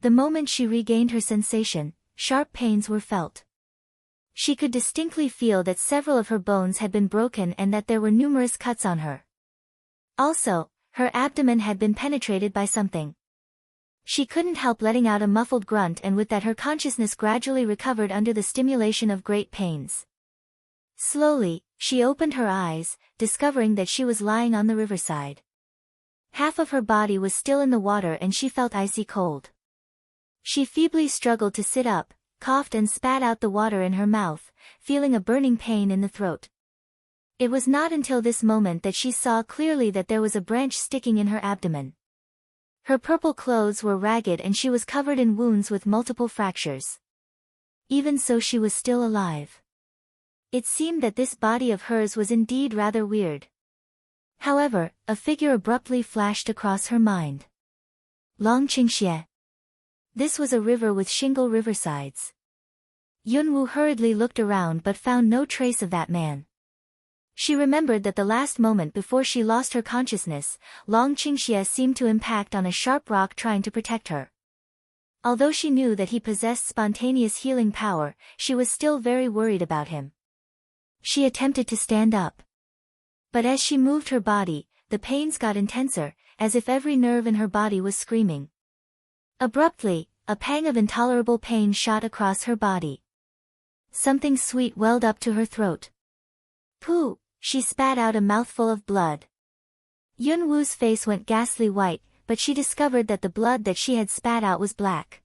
The moment she regained her sensation, sharp pains were felt. She could distinctly feel that several of her bones had been broken and that there were numerous cuts on her. Also, her abdomen had been penetrated by something. She couldn't help letting out a muffled grunt, and with that her consciousness gradually recovered under the stimulation of great pains. Slowly, she opened her eyes, discovering that she was lying on the riverside. Half of her body was still in the water and she felt icy cold. She feebly struggled to sit up, coughed and spat out the water in her mouth, feeling a burning pain in the throat. It was not until this moment that she saw clearly that there was a branch sticking in her abdomen. Her purple clothes were ragged and she was covered in wounds with multiple fractures. Even so, she was still alive. It seemed that this body of hers was indeed rather weird. However, a figure abruptly flashed across her mind. Longqingxie. This was a river with shingle riversides. Yunwu hurriedly looked around but found no trace of that man. She remembered that the last moment before she lost her consciousness, Longqingxie seemed to impact on a sharp rock trying to protect her. Although she knew that he possessed spontaneous healing power, she was still very worried about him. She attempted to stand up. But as she moved her body, the pains got intenser, as if every nerve in her body was screaming. Abruptly, a pang of intolerable pain shot across her body. Something sweet welled up to her throat. Pooh! She spat out a mouthful of blood. Yunwu's face went ghastly white, but she discovered that the blood that she had spat out was black.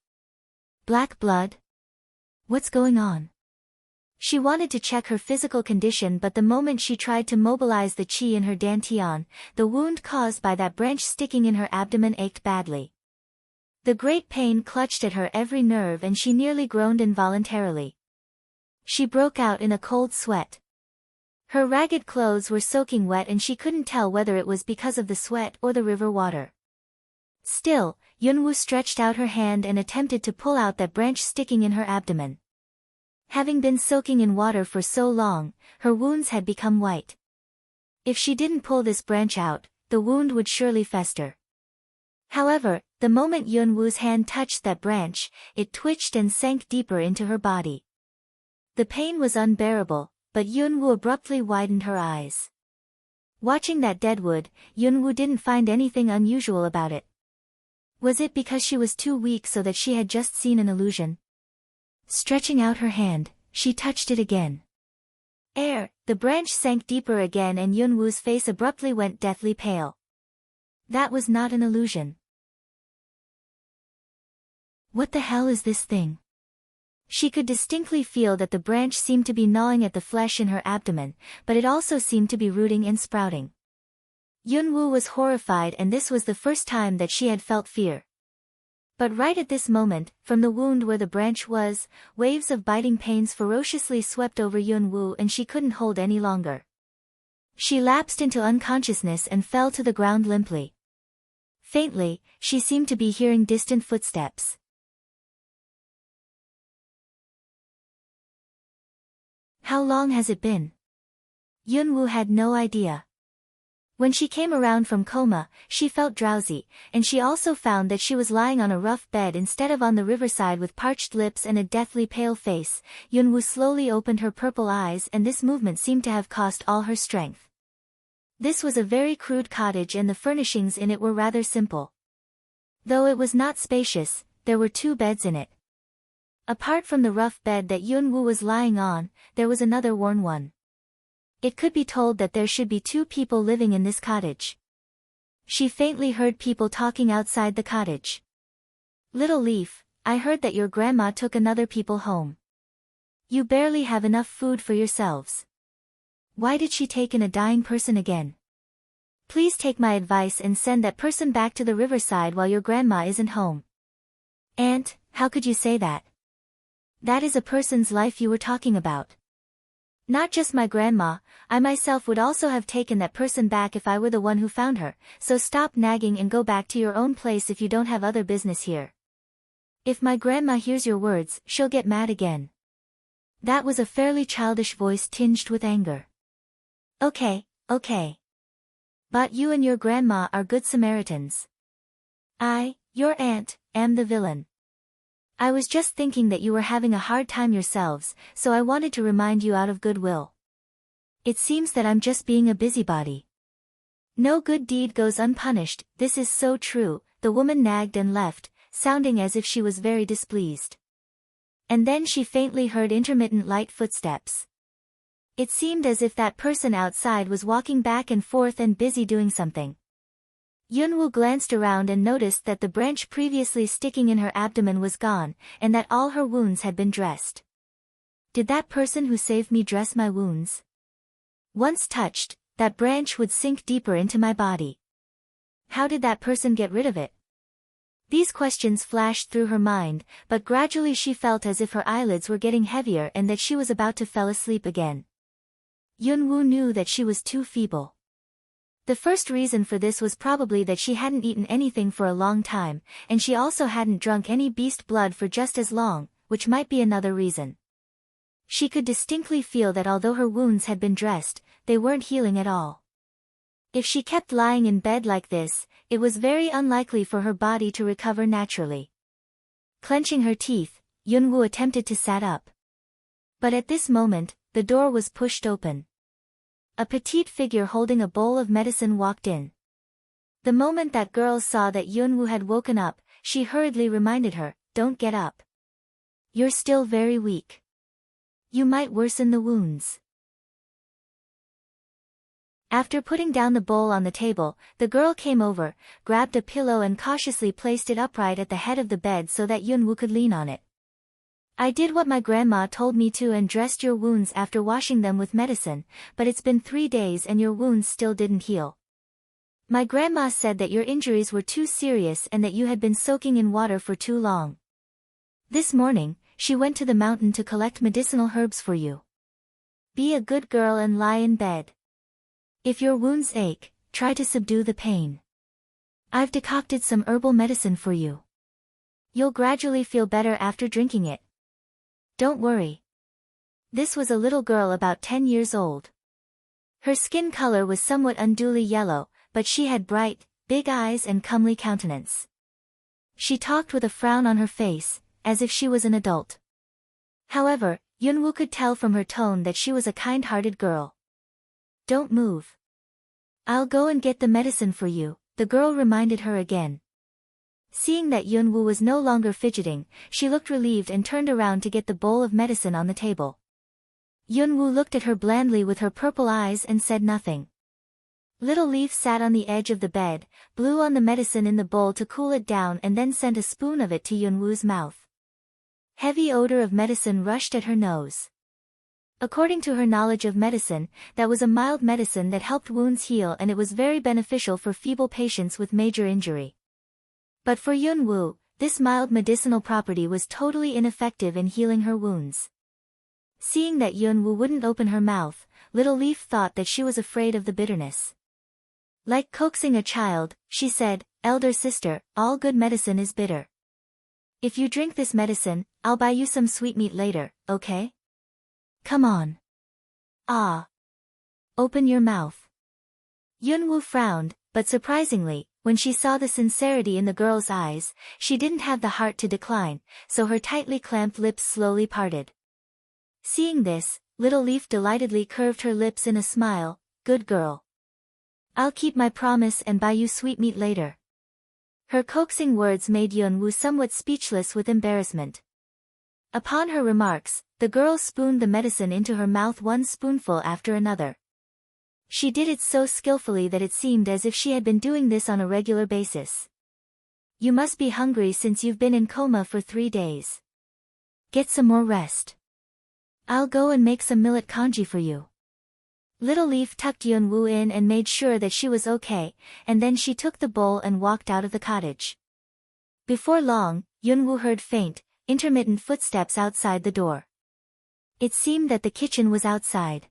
Black blood? What's going on? She wanted to check her physical condition, but the moment she tried to mobilize the qi in her dantian, the wound caused by that branch sticking in her abdomen ached badly. The great pain clutched at her every nerve and she nearly groaned involuntarily. She broke out in a cold sweat. Her ragged clothes were soaking wet and she couldn't tell whether it was because of the sweat or the river water. Still, Yunwu stretched out her hand and attempted to pull out that branch sticking in her abdomen. Having been soaking in water for so long, her wounds had become white. If she didn't pull this branch out, the wound would surely fester. However, the moment Yunwu's hand touched that branch, it twitched and sank deeper into her body. The pain was unbearable, but Yunwu abruptly widened her eyes. Watching that deadwood, Yunwu didn't find anything unusual about it. Was it because she was too weak so that she had just seen an illusion? Stretching out her hand, she touched it again. The branch sank deeper again and Yunwu's face abruptly went deathly pale. That was not an illusion. What the hell is this thing? She could distinctly feel that the branch seemed to be gnawing at the flesh in her abdomen, but it also seemed to be rooting and sprouting. Yunwu was horrified and this was the first time that she had felt fear. But right at this moment, from the wound where the branch was, waves of biting pains ferociously swept over Yunwu and she couldn't hold any longer. She lapsed into unconsciousness and fell to the ground limply. Faintly, she seemed to be hearing distant footsteps. How long has it been? Yunwu had no idea. When she came around from coma, she felt drowsy, and she also found that she was lying on a rough bed instead of on the riverside with parched lips and a deathly pale face. Yunwu slowly opened her purple eyes and this movement seemed to have cost all her strength. This was a very crude cottage and the furnishings in it were rather simple. Though it was not spacious, there were 2 beds in it. Apart from the rough bed that Yunwu was lying on, there was another worn one. It could be told that there should be 2 people living in this cottage. She faintly heard people talking outside the cottage. Little Leaf, I heard that your grandma took another people home. You barely have enough food for yourselves. Why did she take in a dying person again? Please take my advice and send that person back to the riverside while your grandma isn't home. Aunt, how could you say that? That is a person's life you were talking about. Not just my grandma, I myself would also have taken that person back if I were the one who found her, so stop nagging and go back to your own place if you don't have other business here. If my grandma hears your words, she'll get mad again. That was a fairly childish voice tinged with anger. Okay. But you and your grandma are good Samaritans. I, your aunt, am the villain. I was just thinking that you were having a hard time yourselves, so I wanted to remind you out of goodwill. It seems that I'm just being a busybody. No good deed goes unpunished, this is so true, the woman nagged and left, sounding as if she was very displeased. And then she faintly heard intermittent light footsteps. It seemed as if that person outside was walking back and forth and busy doing something. Yunwu glanced around and noticed that the branch previously sticking in her abdomen was gone, and that all her wounds had been dressed. Did that person who saved me dress my wounds? Once touched, that branch would sink deeper into my body. How did that person get rid of it? These questions flashed through her mind, but gradually she felt as if her eyelids were getting heavier and that she was about to fall asleep again. Yunwoo knew that she was too feeble. The first reason for this was probably that she hadn't eaten anything for a long time, and she also hadn't drunk any beast blood for just as long, which might be another reason. She could distinctly feel that although her wounds had been dressed, they weren't healing at all. If she kept lying in bed like this, it was very unlikely for her body to recover naturally. Clenching her teeth, Yunwoo attempted to sit up. But at this moment, the door was pushed open. A petite figure holding a bowl of medicine walked in. The moment that girl saw that Yunwoo had woken up, she hurriedly reminded her, "Don't get up. You're still very weak. You might worsen the wounds." After putting down the bowl on the table, the girl came over, grabbed a pillow and cautiously placed it upright at the head of the bed so that Yunwoo could lean on it. "I did what my grandma told me to and dressed your wounds after washing them with medicine, but it's been 3 days and your wounds still didn't heal. My grandma said that your injuries were too serious and that you had been soaking in water for too long. This morning, she went to the mountain to collect medicinal herbs for you. Be a good girl and lie in bed. If your wounds ache, try to subdue the pain. I've decocted some herbal medicine for you. You'll gradually feel better after drinking it. Don't worry." This was a little girl about 10 years old. Her skin color was somewhat unduly yellow, but she had bright, big eyes and comely countenance. She talked with a frown on her face, as if she was an adult. However, Yunwoo could tell from her tone that she was a kind-hearted girl. "Don't move. I'll go and get the medicine for you," the girl reminded her again. Seeing that Yunwoo was no longer fidgeting, she looked relieved and turned around to get the bowl of medicine on the table. Yunwoo looked at her blandly with her purple eyes and said nothing. Little Leaf sat on the edge of the bed, blew on the medicine in the bowl to cool it down and then sent a spoon of it to Yunwoo's mouth. Heavy odor of medicine rushed at her nose. According to her knowledge of medicine, that was a mild medicine that helped wounds heal and it was very beneficial for feeble patients with major injury. But for Yunwoo, this mild medicinal property was totally ineffective in healing her wounds. Seeing that Yunwoo wouldn't open her mouth, Little Leaf thought that she was afraid of the bitterness. Like coaxing a child, she said, "Elder sister, all good medicine is bitter. If you drink this medicine, I'll buy you some sweetmeat later, okay? Come on. Ah. Open your mouth." Yunwoo frowned, but surprisingly, when she saw the sincerity in the girl's eyes, she didn't have the heart to decline, so her tightly clamped lips slowly parted. Seeing this, Little Leaf delightedly curved her lips in a smile, "Good girl. I'll keep my promise and buy you sweetmeat later." Her coaxing words made Yunwoo somewhat speechless with embarrassment. Upon her remarks, the girl spooned the medicine into her mouth one spoonful after another. She did it so skillfully that it seemed as if she had been doing this on a regular basis. "You must be hungry since you've been in coma for 3 days. Get some more rest. I'll go and make some millet congee for you." Little Leaf tucked Yunwoo in and made sure that she was okay, and then she took the bowl and walked out of the cottage. Before long, Yunwoo heard faint, intermittent footsteps outside the door. It seemed that the kitchen was outside.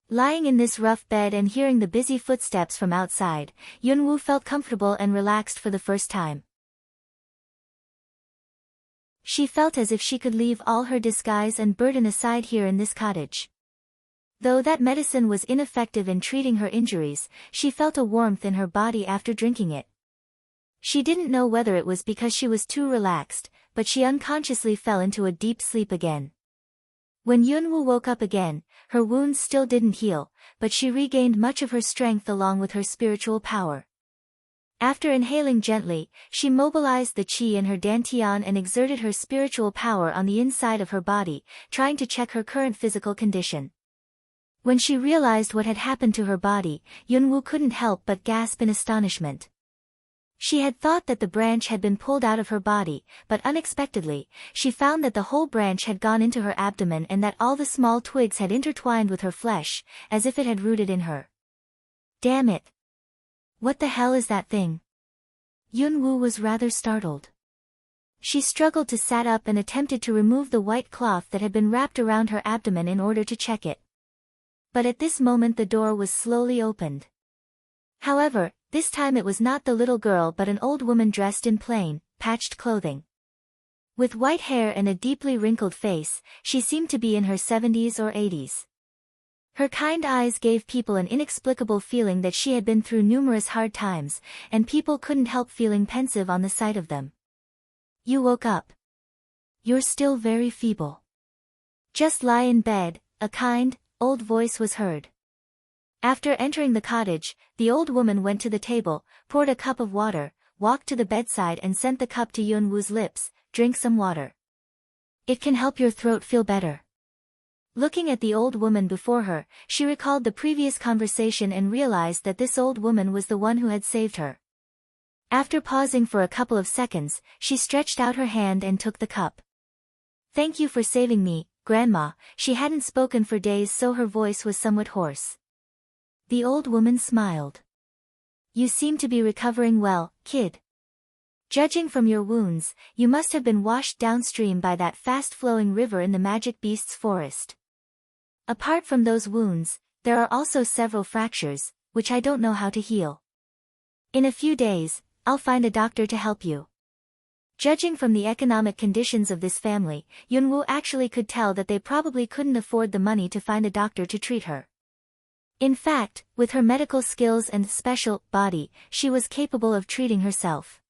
Lying in this rough bed and hearing the busy footsteps from outside, Yunwoo felt comfortable and relaxed for the first time. She felt as if she could leave all her disguise and burden aside here in this cottage. Though that medicine was ineffective in treating her injuries, she felt a warmth in her body after drinking it. She didn't know whether it was because she was too relaxed, but she unconsciously fell into a deep sleep again. When Yunwoo woke up again, her wounds still didn't heal, but she regained much of her strength along with her spiritual power. After inhaling gently, she mobilized the qi in her dantian and exerted her spiritual power on the inside of her body, trying to check her current physical condition. When she realized what had happened to her body, Yunwoo couldn't help but gasp in astonishment. She had thought that the branch had been pulled out of her body, but unexpectedly, she found that the whole branch had gone into her abdomen and that all the small twigs had intertwined with her flesh, as if it had rooted in her. Damn it! What the hell is that thing? Yunwoo was rather startled. She struggled to sit up and attempted to remove the white cloth that had been wrapped around her abdomen in order to check it. But at this moment the door was slowly opened. However, this time it was not the little girl but an old woman dressed in plain, patched clothing. With white hair and a deeply wrinkled face, she seemed to be in her 70s or 80s. Her kind eyes gave people an inexplicable feeling that she had been through numerous hard times, and people couldn't help feeling pensive on the sight of them. "You woke up. You're still very feeble. Just lie in bed," a kind, old voice was heard. After entering the cottage, the old woman went to the table, poured a cup of water, walked to the bedside and sent the cup to Yunwoo's lips. "Drink some water. It can help your throat feel better." Looking at the old woman before her, she recalled the previous conversation and realized that this old woman was the one who had saved her. After pausing for a couple of seconds, she stretched out her hand and took the cup. "Thank you for saving me, Grandma." She hadn't spoken for days, so her voice was somewhat hoarse. The old woman smiled. "You seem to be recovering well, kid. Judging from your wounds, you must have been washed downstream by that fast-flowing river in the Magic Beast's forest. Apart from those wounds, there are also several fractures, which I don't know how to heal. In a few days, I'll find a doctor to help you." Judging from the economic conditions of this family, Yunwoo actually could tell that they probably couldn't afford the money to find a doctor to treat her. In fact, with her medical skills and special body, she was capable of treating herself.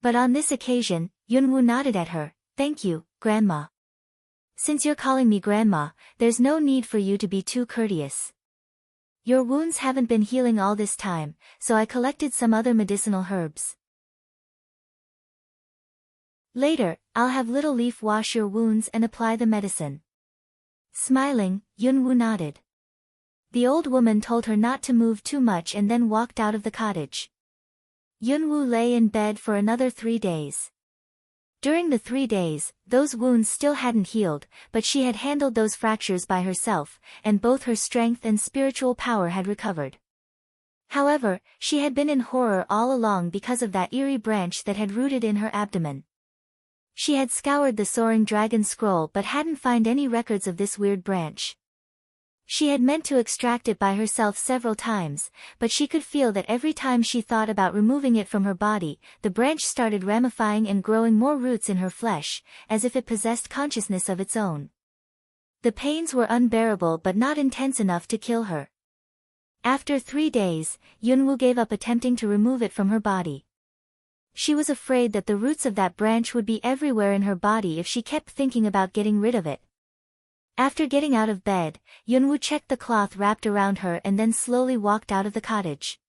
But on this occasion, Yunwoo nodded at her. "Thank you, Grandma. Since you're calling me Grandma, there's no need for you to be too courteous. Your wounds haven't been healing all this time, so I collected some other medicinal herbs. Later, I'll have Little Leaf wash your wounds and apply the medicine." Smiling, Yunwoo nodded. The old woman told her not to move too much and then walked out of the cottage. Yunwoo lay in bed for another 3 days. During the 3 days, those wounds still hadn't healed, but she had handled those fractures by herself, and both her strength and spiritual power had recovered. However, she had been in horror all along because of that eerie branch that had rooted in her abdomen. She had scoured the Soaring Dragon scroll but hadn't found any records of this weird branch. She had meant to extract it by herself several times, but she could feel that every time she thought about removing it from her body, the branch started ramifying and growing more roots in her flesh, as if it possessed consciousness of its own. The pains were unbearable but not intense enough to kill her. After 3 days, Yunwoo gave up attempting to remove it from her body. She was afraid that the roots of that branch would be everywhere in her body if she kept thinking about getting rid of it. After getting out of bed, Yunwoo checked the cloth wrapped around her and then slowly walked out of the cottage.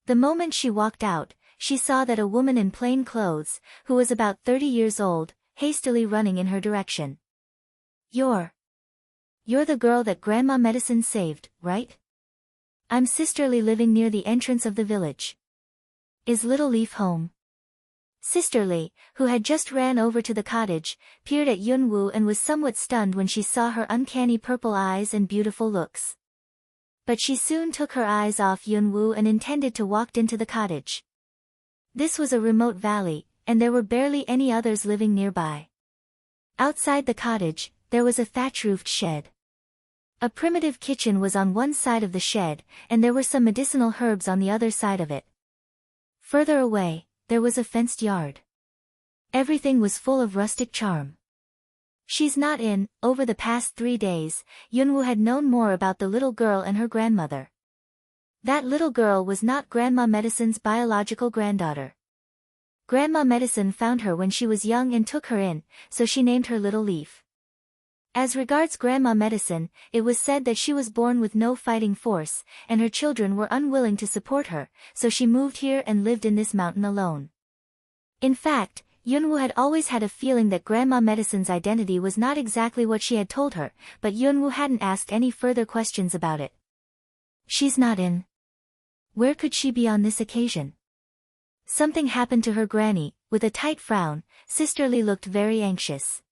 The moment she walked out, she saw that a woman in plain clothes, who was about 30 years old, hastily running in her direction. You're the girl that Grandma Medicine saved, right? I'm Sisterly, living near the entrance of the village. Is Little Leaf home?" Sisterly, who had just ran over to the cottage, peered at Yunwoo and was somewhat stunned when she saw her uncanny purple eyes and beautiful looks. But she soon took her eyes off Yunwoo and intended to walk into the cottage. This was a remote valley, and there were barely any others living nearby. Outside the cottage, there was a thatch-roofed shed. A primitive kitchen was on one side of the shed, and there were some medicinal herbs on the other side of it. Further away, there was a fenced yard. Everything was full of rustic charm. She's not in. Over the past 3 days, Yunwoo had known more about the little girl and her grandmother. That little girl was not Grandma Medicine's biological granddaughter. Grandma Medicine found her when she was young and took her in, so she named her Little Leaf. As regards Grandma Medicine, it was said that she was born with no fighting force, and her children were unwilling to support her, so she moved here and lived in this mountain alone. In fact, Yunwoo had always had a feeling that Grandma Medicine's identity was not exactly what she had told her, but Yunwoo hadn't asked any further questions about it. She's not in. Where could she be on this occasion? Something happened to her granny. With a tight frown, Sisterly looked very anxious.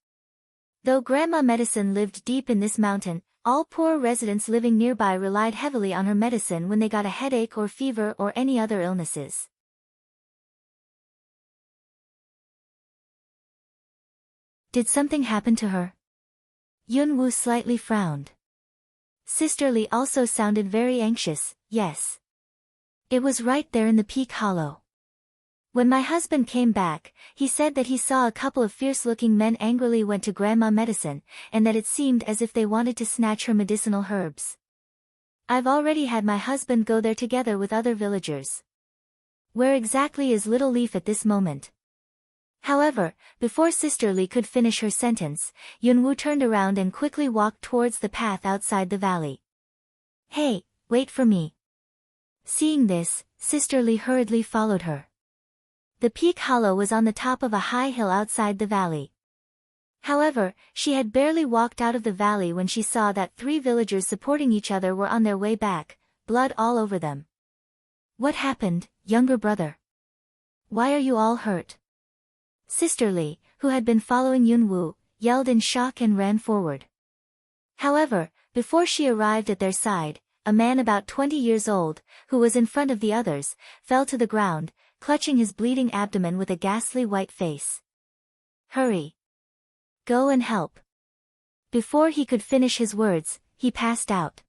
Though Grandma Medicine lived deep in this mountain, all poor residents living nearby relied heavily on her medicine when they got a headache or fever or any other illnesses. Did something happen to her? Yunwoo slightly frowned. Sister Lee also sounded very anxious. Yes. It was right there in the peak hollow. When my husband came back, he said that he saw a couple of fierce-looking men angrily went to Grandma Medicine, and that it seemed as if they wanted to snatch her medicinal herbs. I've already had my husband go there together with other villagers. Where exactly is Little Leaf at this moment? However, before Sister Lee could finish her sentence, Yunwu turned around and quickly walked towards the path outside the valley. Hey, wait for me. Seeing this, Sister Lee hurriedly followed her. The peak hollow was on the top of a high hill outside the valley. However, she had barely walked out of the valley when she saw that 3 villagers supporting each other were on their way back, blood all over them. What happened, younger brother? Why are you all hurt? Sister Lee, who had been following Yunwu, yelled in shock and ran forward. However, before she arrived at their side, a man about 20 years old, who was in front of the others, fell to the ground, clutching his bleeding abdomen with a ghastly white face. Hurry! Go and help! Before he could finish his words, he passed out.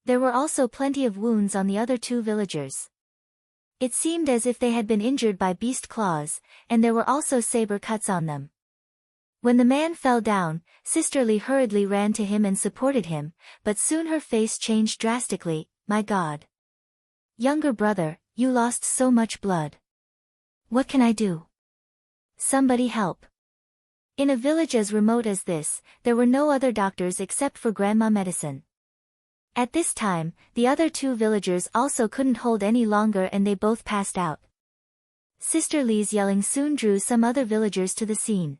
There were also plenty of wounds on the other 2 villagers. It seemed as if they had been injured by beast claws, and there were also saber cuts on them. When the man fell down, Sister Lee hurriedly ran to him and supported him, but soon her face changed drastically. My God! Younger brother, you lost so much blood. What can I do? Somebody help. In a village as remote as this, there were no other doctors except for Grandma Medicine. At this time, the other 2 villagers also couldn't hold any longer and they both passed out. Sister Lee's yelling soon drew some other villagers to the scene.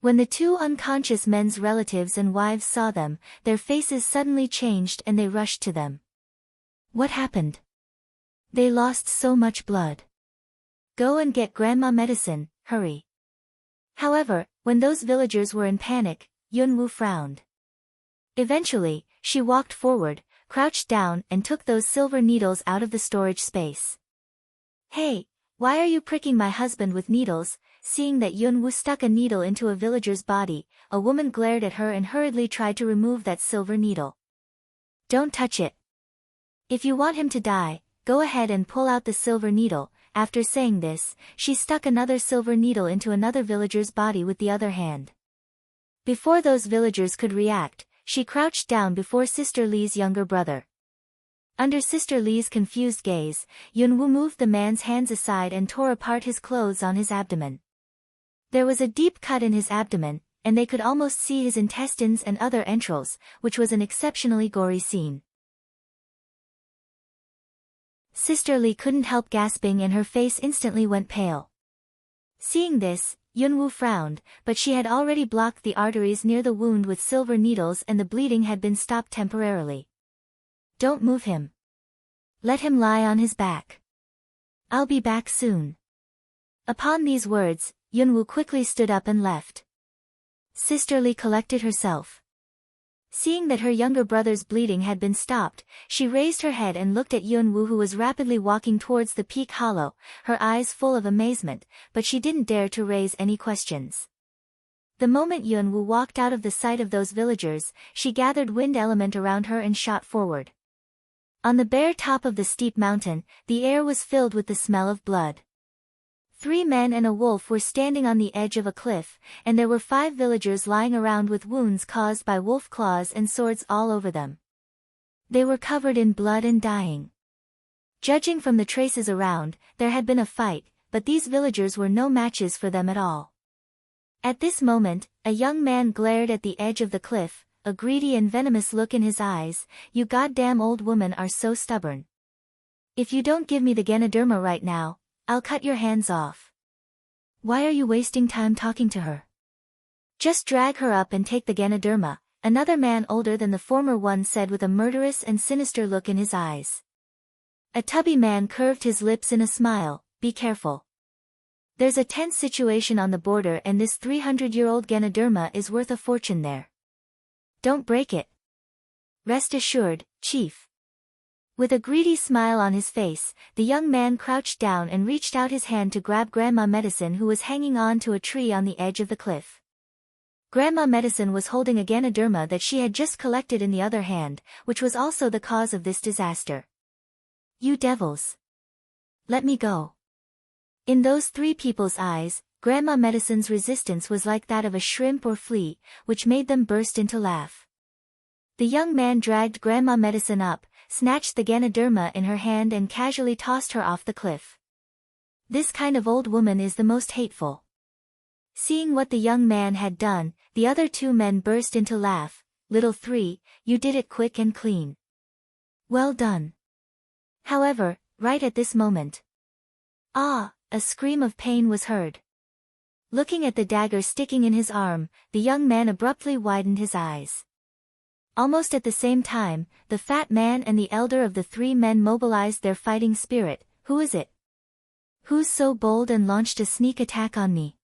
When the 2 unconscious men's relatives and wives saw them, their faces suddenly changed and they rushed to them. What happened? They lost so much blood. Go and get Grandma Medicine, hurry. However, when those villagers were in panic, Yunwu frowned. Eventually, she walked forward, crouched down and took those silver needles out of the storage space. Hey, why are you pricking my husband with needles? Seeing that Yunwu stuck a needle into a villager's body, a woman glared at her and hurriedly tried to remove that silver needle. Don't touch it. If you want him to die, go ahead and pull out the silver needle. After saying this, she stuck another silver needle into another villager's body with the other hand. Before those villagers could react, she crouched down before Sister Lee's younger brother. Under Sister Lee's confused gaze, Yunwu moved the man's hands aside and tore apart his clothes on his abdomen. There was a deep cut in his abdomen, and they could almost see his intestines and other entrails, which was an exceptionally gory scene. Sister Lee couldn't help gasping and her face instantly went pale. Seeing this, Yunwu frowned, but she had already blocked the arteries near the wound with silver needles and the bleeding had been stopped temporarily. Don't move him. Let him lie on his back. I'll be back soon. Upon these words, Yunwu quickly stood up and left. Sister Lee collected herself. Seeing that her younger brother's bleeding had been stopped, she raised her head and looked at Yunwu who was rapidly walking towards the peak hollow, her eyes full of amazement, but she didn't dare to raise any questions. The moment Yunwu walked out of the sight of those villagers, she gathered wind element around her and shot forward. On the bare top of the steep mountain, the air was filled with the smell of blood. 3 men and a wolf were standing on the edge of a cliff, and there were 5 villagers lying around with wounds caused by wolf claws and swords all over them. They were covered in blood and dying. Judging from the traces around, there had been a fight, but these villagers were no matches for them at all. At this moment, a young man glared at the edge of the cliff, a greedy and venomous look in his eyes. You goddamn old woman are so stubborn. If you don't give me the Ganoderma right now, I'll cut your hands off. Why are you wasting time talking to her? Just drag her up and take the Ganoderma, another man older than the former one said with a murderous and sinister look in his eyes. A tubby man curved his lips in a smile. Be careful. There's a tense situation on the border and this 300-year-old Ganoderma is worth a fortune there. Don't break it. Rest assured, Chief. With a greedy smile on his face, the young man crouched down and reached out his hand to grab Grandma Medicine who was hanging on to a tree on the edge of the cliff. Grandma Medicine was holding a Ganoderma that she had just collected in the other hand, which was also the cause of this disaster. You devils! Let me go. In those three people's eyes, Grandma Medicine's resistance was like that of a shrimp or flea, which made them burst into laugh. The young man dragged Grandma Medicine up, snatched the Ganoderma in her hand and casually tossed her off the cliff. This kind of old woman is the most hateful. Seeing what the young man had done, the other two men burst into laugh. Little three, you did it quick and clean. Well done. However, right at this moment, a scream of pain was heard. Looking at the dagger sticking in his arm, the young man abruptly widened his eyes. Almost at the same time, the fat man and the elder of the three men mobilized their fighting spirit. Who is it? Who's so bold and launched a sneak attack on me?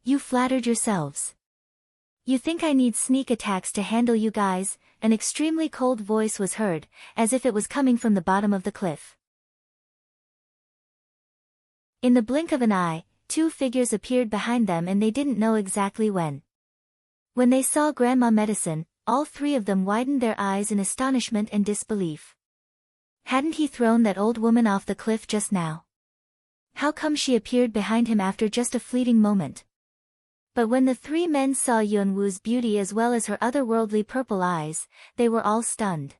You flattered yourselves. You think I need sneak attacks to handle you guys? An extremely cold voice was heard, as if it was coming from the bottom of the cliff. In the blink of an eye, two figures appeared behind them and they didn't know exactly when. When they saw Grandma Medicine, all three of them widened their eyes in astonishment and disbelief. Hadn't he thrown that old woman off the cliff just now? How come she appeared behind him after just a fleeting moment? But when the three men saw Yunwoo's beauty as well as her otherworldly purple eyes, they were all stunned.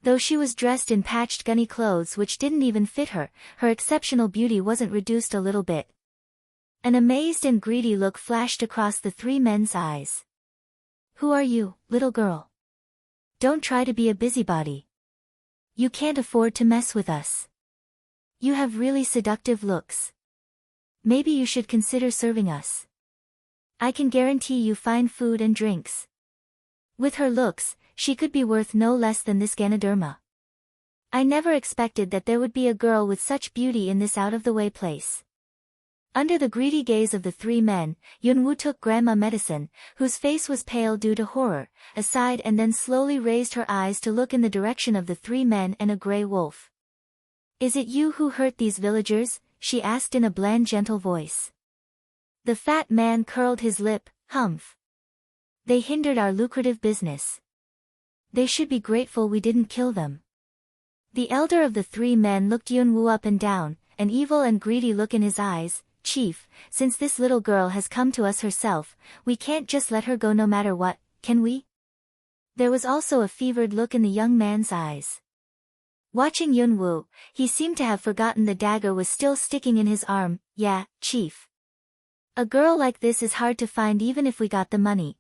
Though she was dressed in patched gunny clothes which didn't even fit her, her exceptional beauty wasn't reduced a little bit. An amazed and greedy look flashed across the three men's eyes. Who are you, little girl? Don't try to be a busybody. You can't afford to mess with us. You have really seductive looks. Maybe you should consider serving us. I can guarantee you fine food and drinks. With her looks, she could be worth no less than this Ganoderma. I never expected that there would be a girl with such beauty in this out-of-the-way place. Under the greedy gaze of the three men, Yunwoo took Grandma Medicine, whose face was pale due to horror, aside and then slowly raised her eyes to look in the direction of the three men and a gray wolf. Is it you who hurt these villagers? She asked in a bland gentle voice. The fat man curled his lip. Humph. They hindered our lucrative business. They should be grateful we didn't kill them. The elder of the three men looked Yunwoo up and down, an evil and greedy look in his eyes. Chief, since this little girl has come to us herself, we can't just let her go no matter what, can we? There was also a fevered look in the young man's eyes. Watching Yunwoo, he seemed to have forgotten the dagger was still sticking in his arm. Yeah, Chief. A girl like this is hard to find even if we got the money.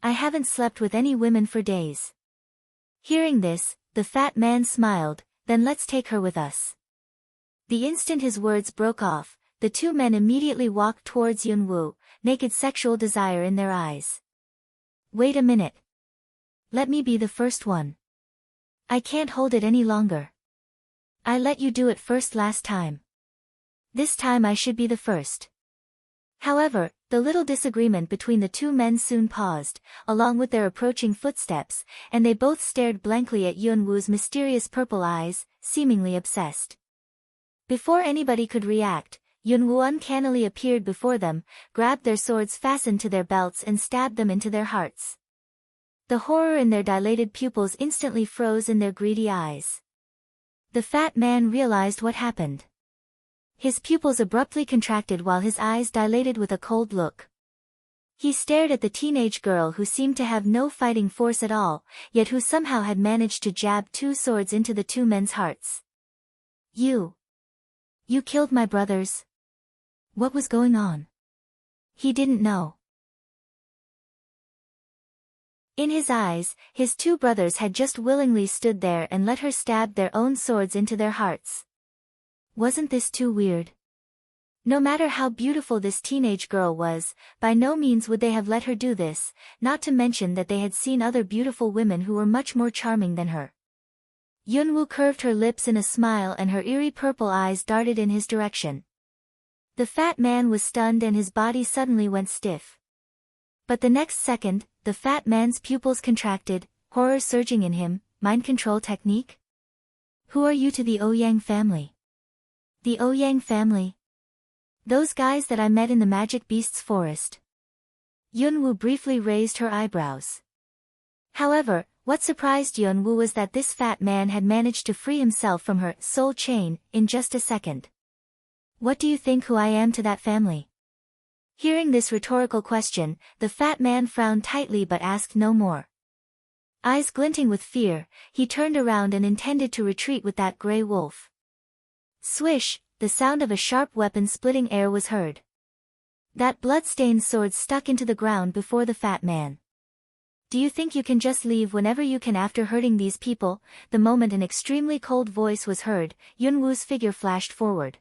I haven't slept with any women for days. Hearing this, the fat man smiled. Then let's take her with us. The instant his words broke off, the two men immediately walked towards Yunwoo, naked sexual desire in their eyes. Wait a minute. Let me be the first one. I can't hold it any longer. I let you do it first last time. This time I should be the first. However, the little disagreement between the two men soon paused, along with their approaching footsteps, and they both stared blankly at Yunwoo's mysterious purple eyes, seemingly obsessed. Before anybody could react, Yunwoo uncannily appeared before them, grabbed their swords fastened to their belts and stabbed them into their hearts. The horror in their dilated pupils instantly froze in their greedy eyes. The fat man realized what happened. His pupils abruptly contracted while his eyes dilated with a cold look. He stared at the teenage girl who seemed to have no fighting force at all, yet who somehow had managed to jab two swords into the two men's hearts. You killed my brothers? What was going on? He didn't know. In his eyes, his two brothers had just willingly stood there and let her stab their own swords into their hearts. Wasn't this too weird? No matter how beautiful this teenage girl was, by no means would they have let her do this, not to mention that they had seen other beautiful women who were much more charming than her. Yunwoo curved her lips in a smile and her eerie purple eyes darted in his direction. The fat man was stunned and his body suddenly went stiff. But the next second, the fat man's pupils contracted, horror surging in him. Mind control technique? Who are you to the Ouyang family? The Ouyang family? Those guys that I met in the Magic Beasts forest. Yunwoo briefly raised her eyebrows. However, what surprised Yunwoo was that this fat man had managed to free himself from her soul chain in just a second. What do you think who I am to that family? Hearing this rhetorical question, the fat man frowned tightly but asked no more. Eyes glinting with fear, he turned around and intended to retreat with that gray wolf. Swish, the sound of a sharp weapon splitting air was heard. That blood-stained sword stuck into the ground before the fat man. Do you think you can just leave whenever you can after hurting these people? The moment an extremely cold voice was heard, Yunwoo's figure flashed forward.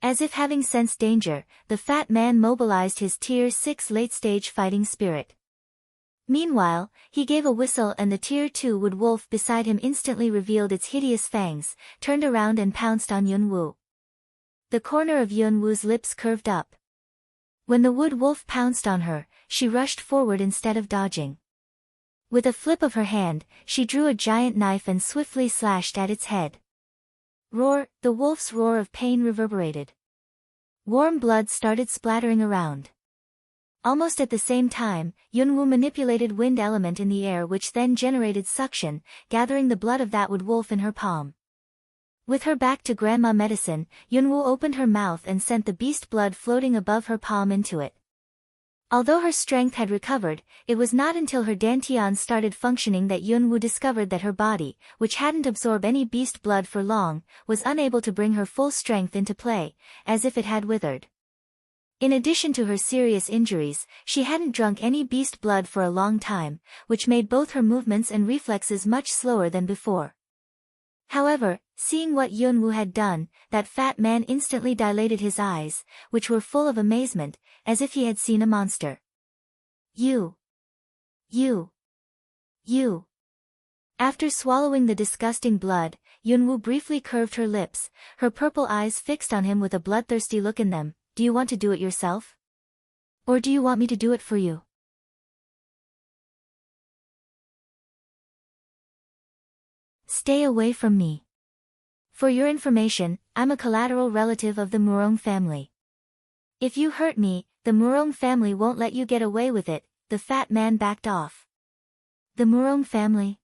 As if having sensed danger, the fat man mobilized his Tier 6 late-stage fighting spirit. Meanwhile, he gave a whistle and the Tier 2 wood wolf beside him instantly revealed its hideous fangs, turned around and pounced on Yunwoo. The corner of Yunwoo's lips curved up. When the wood wolf pounced on her, she rushed forward instead of dodging. With a flip of her hand, she drew a giant knife and swiftly slashed at its head. Roar! The wolf's roar of pain reverberated. Warm blood started splattering around. Almost at the same time, Yunwoo manipulated wind element in the air which then generated suction, gathering the blood of that wood wolf in her palm. With her back to Grandma Medicine, Yunwoo opened her mouth and sent the beast blood floating above her palm into it. Although her strength had recovered, it was not until her dantian started functioning that Yunwoo discovered that her body, which hadn't absorbed any beast blood for long, was unable to bring her full strength into play, as if it had withered. In addition to her serious injuries, she hadn't drunk any beast blood for a long time, which made both her movements and reflexes much slower than before. However, seeing what Yunwoo had done, that fat man instantly dilated his eyes, which were full of amazement, as if he had seen a monster. You. After swallowing the disgusting blood, Yunwoo briefly curved her lips, her purple eyes fixed on him with a bloodthirsty look in them. Do you want to do it yourself? Or do you want me to do it for you? Stay away from me. For your information, I'm a collateral relative of the Murong family. If you hurt me, the Murong family won't let you get away with it. The fat man backed off. The Murong family?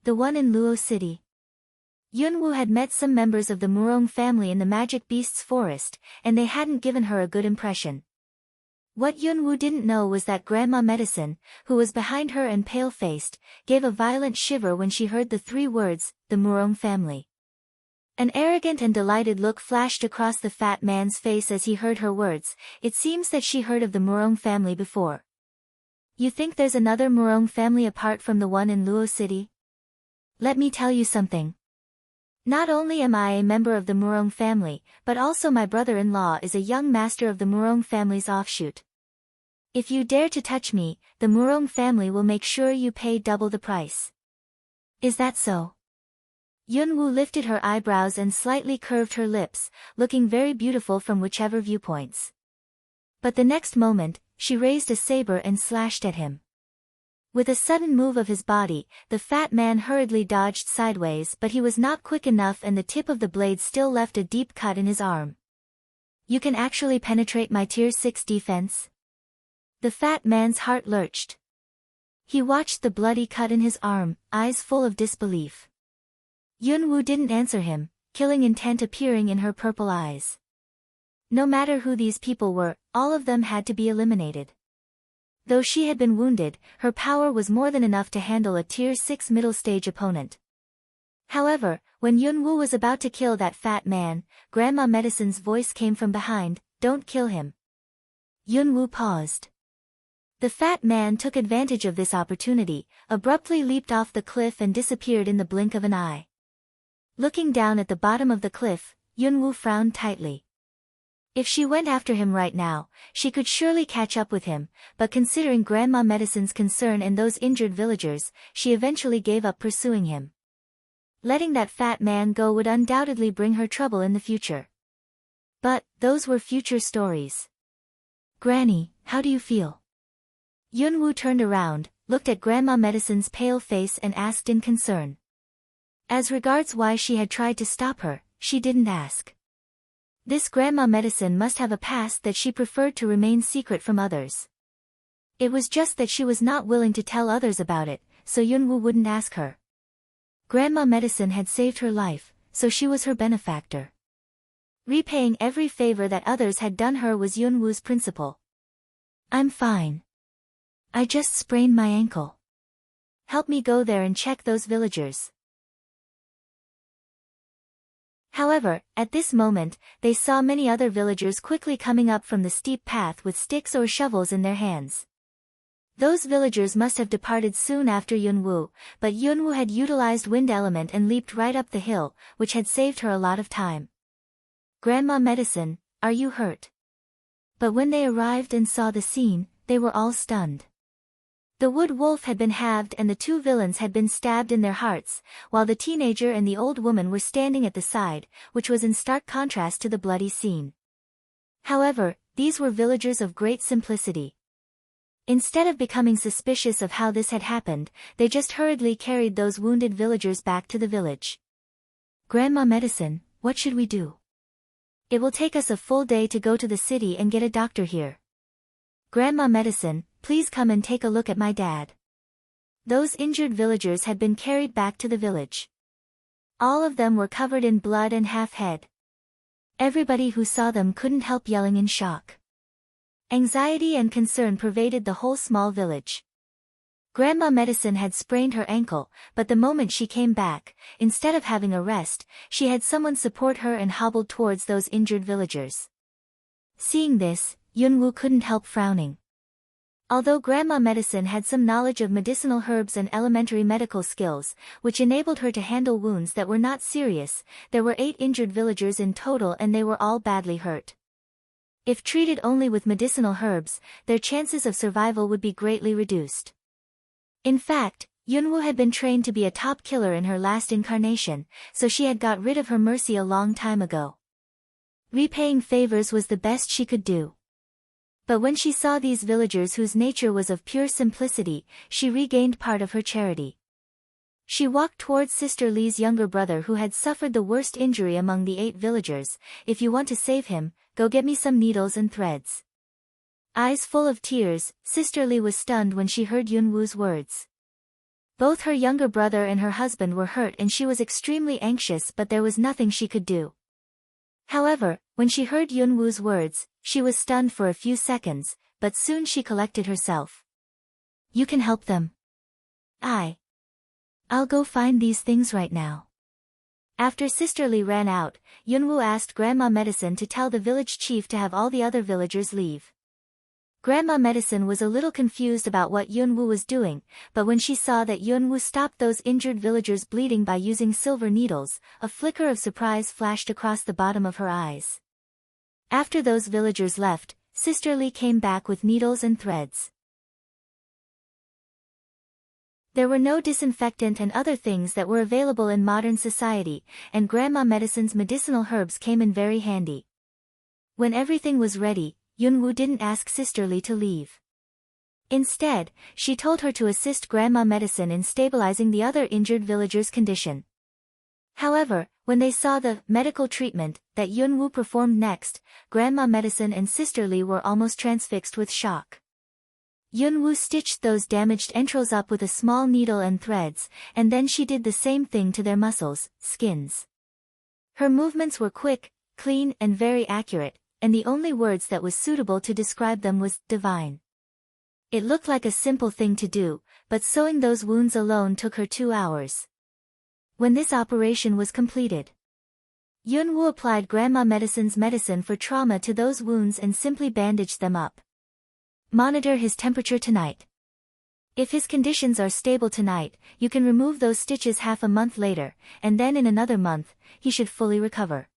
The one in Luo City. Yunwoo had met some members of the Murong family in the Magic Beasts Forest, and they hadn't given her a good impression. What Yunwoo didn't know was that Grandma Medicine, who was behind her and pale-faced, gave a violent shiver when she heard the 3 words, the Murong family. An arrogant and delighted look flashed across the fat man's face as he heard her words. It seems that she heard of the Murong family before. You think there's another Murong family apart from the one in Luo City? Let me tell you something. Not only am I a member of the Murong family, but also my brother-in-law is a young master of the Murong family's offshoot. If you dare to touch me, the Murong family will make sure you pay double the price. Is that so? Yunwoo lifted her eyebrows and slightly curved her lips, looking very beautiful from whichever viewpoints. But the next moment, she raised a saber and slashed at him. With a sudden move of his body, the fat man hurriedly dodged sideways, but he was not quick enough and the tip of the blade still left a deep cut in his arm. You can actually penetrate my Tier 6 defense? The fat man's heart lurched. He watched the bloody cut in his arm, eyes full of disbelief. Yunwoo didn't answer him, killing intent appearing in her purple eyes. No matter who these people were, all of them had to be eliminated. Though she had been wounded, her power was more than enough to handle a Tier 6 middle-stage opponent. However, when Yunwoo was about to kill that fat man, Grandma Medicine's voice came from behind, "Don't kill him." Yunwoo paused. The fat man took advantage of this opportunity, abruptly leaped off the cliff and disappeared in the blink of an eye. Looking down at the bottom of the cliff, Yunwoo frowned tightly. If she went after him right now, she could surely catch up with him, but considering Grandma Medicine's concern and those injured villagers, she eventually gave up pursuing him. Letting that fat man go would undoubtedly bring her trouble in the future. But, those were future stories. Granny, how do you feel? Yunwoo turned around, looked at Grandma Medicine's pale face and asked in concern. As regards why she had tried to stop her, she didn't ask. This Grandma Medicine must have a past that she preferred to remain secret from others. It was just that she was not willing to tell others about it, so Yunwoo wouldn't ask her. Grandma Medicine had saved her life, so she was her benefactor. Repaying every favor that others had done her was Yunwoo's principle. I'm fine. I just sprained my ankle. Help me go there and check those villagers. However, at this moment, they saw many other villagers quickly coming up from the steep path with sticks or shovels in their hands. Those villagers must have departed soon after Yunwoo, but Yunwoo had utilized wind element and leaped right up the hill, which had saved her a lot of time. Grandma Medicine, are you hurt? But when they arrived and saw the scene, they were all stunned. The wood wolf had been halved and the two villains had been stabbed in their hearts, while the teenager and the old woman were standing at the side, which was in stark contrast to the bloody scene. However, these were villagers of great simplicity. Instead of becoming suspicious of how this had happened, they just hurriedly carried those wounded villagers back to the village. Grandma Medicine, what should we do? It will take us a full day to go to the city and get a doctor here. Grandma Medicine, please come and take a look at my dad. Those injured villagers had been carried back to the village. All of them were covered in blood and half-dead. Everybody who saw them couldn't help yelling in shock. Anxiety and concern pervaded the whole small village. Grandma Medicine had sprained her ankle, but the moment she came back, instead of having a rest, she had someone support her and hobbled towards those injured villagers. Seeing this, Yunwoo couldn't help frowning. Although Grandma Medicine had some knowledge of medicinal herbs and elementary medical skills, which enabled her to handle wounds that were not serious, there were 8 injured villagers in total and they were all badly hurt. If treated only with medicinal herbs, their chances of survival would be greatly reduced. In fact, Yunwoo had been trained to be a top killer in her last incarnation, so she had got rid of her mercy a long time ago. Repaying favors was the best she could do. But when she saw these villagers whose nature was of pure simplicity, she regained part of her charity. She walked towards Sister Lee's younger brother who had suffered the worst injury among the 8 villagers. If you want to save him, go get me some needles and threads. Eyes full of tears, Sister Lee was stunned when she heard Yunwoo's words. Both her younger brother and her husband were hurt and she was extremely anxious, but there was nothing she could do. However, when she heard Yunwoo's words, she was stunned for a few seconds, but soon she collected herself. You can help them. I'll go find these things right now. After Sister Lee ran out, Yunwoo asked Grandma Medicine to tell the village chief to have all the other villagers leave. Grandma Medicine was a little confused about what Yunwoo was doing, but when she saw that Yunwoo stopped those injured villagers bleeding by using silver needles, a flicker of surprise flashed across the bottom of her eyes. After those villagers left, Sister Lee came back with needles and threads. There were no disinfectant and other things that were available in modern society, and Grandma Medicine's medicinal herbs came in very handy. When everything was ready, Yunwoo didn't ask Sister Lee to leave. Instead, she told her to assist Grandma Medicine in stabilizing the other injured villagers' condition. However, when they saw the medical treatment that Yunwoo performed next, Grandma Medicine and Sister Lee were almost transfixed with shock. Yunwoo stitched those damaged entrails up with a small needle and threads, and then she did the same thing to their muscles, skins. Her movements were quick, clean and very accurate, and the only words that was suitable to describe them was divine. It looked like a simple thing to do, but sewing those wounds alone took her 2 hours. When this operation was completed, Yunwoo applied Grandma Medicine's medicine for trauma to those wounds and simply bandaged them up. Monitor his temperature tonight. If his conditions are stable tonight, you can remove those stitches half a month later, and then in another month, he should fully recover.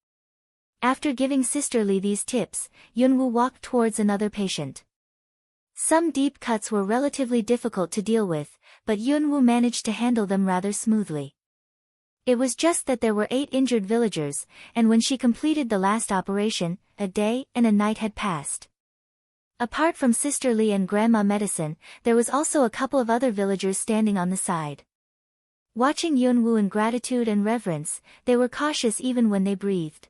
After giving Sister Lee these tips, Yunwoo walked towards another patient. Some deep cuts were relatively difficult to deal with, but Yunwoo managed to handle them rather smoothly. It was just that there were 8 injured villagers, and when she completed the last operation, a day and a night had passed. Apart from Sister Lee and Grandma Medicine, there was also a couple of other villagers standing on the side. Watching Yunwoo in gratitude and reverence, they were cautious even when they breathed.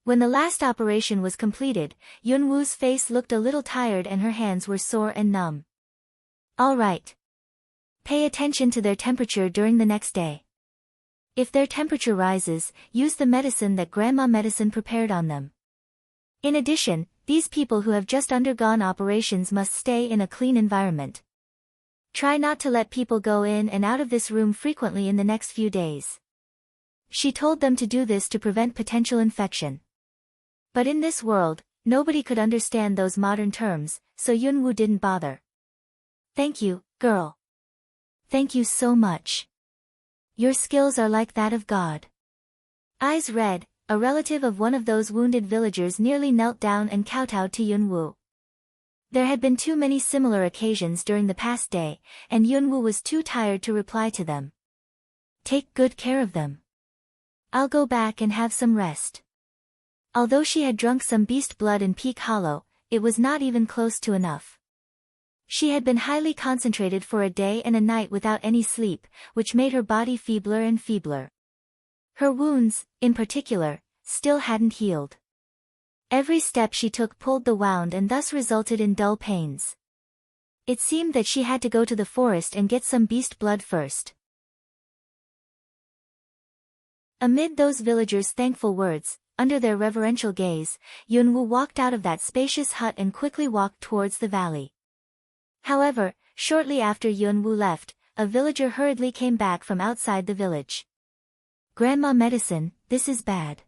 When the last operation was completed, Yunwoo's face looked a little tired and her hands were sore and numb. All right. Pay attention to their temperature during the next day. If their temperature rises, use the medicine that Grandma Medicine prepared on them. In addition, these people who have just undergone operations must stay in a clean environment. Try not to let people go in and out of this room frequently in the next few days. She told them to do this to prevent potential infection. But in this world, nobody could understand those modern terms, so Yunwoo didn't bother. Thank you, girl. Thank you so much. Your skills are like that of God. Eyes Red, a relative of one of those wounded villagers, nearly knelt down and kowtowed to Yunwoo. There had been too many similar occasions during the past day, and Yunwoo was too tired to reply to them. Take good care of them. I'll go back and have some rest. Although she had drunk some beast blood in Peak Hollow, it was not even close to enough. She had been highly concentrated for a day and a night without any sleep, which made her body feebler and feebler. Her wounds, in particular, still hadn't healed. Every step she took pulled the wound and thus resulted in dull pains. It seemed that she had to go to the forest and get some beast blood first. Amid those villagers' thankful words, under their reverential gaze, Yunwoo walked out of that spacious hut and quickly walked towards the valley. However, shortly after Yunwoo left, a villager hurriedly came back from outside the village. Grandma Medicine, this is bad.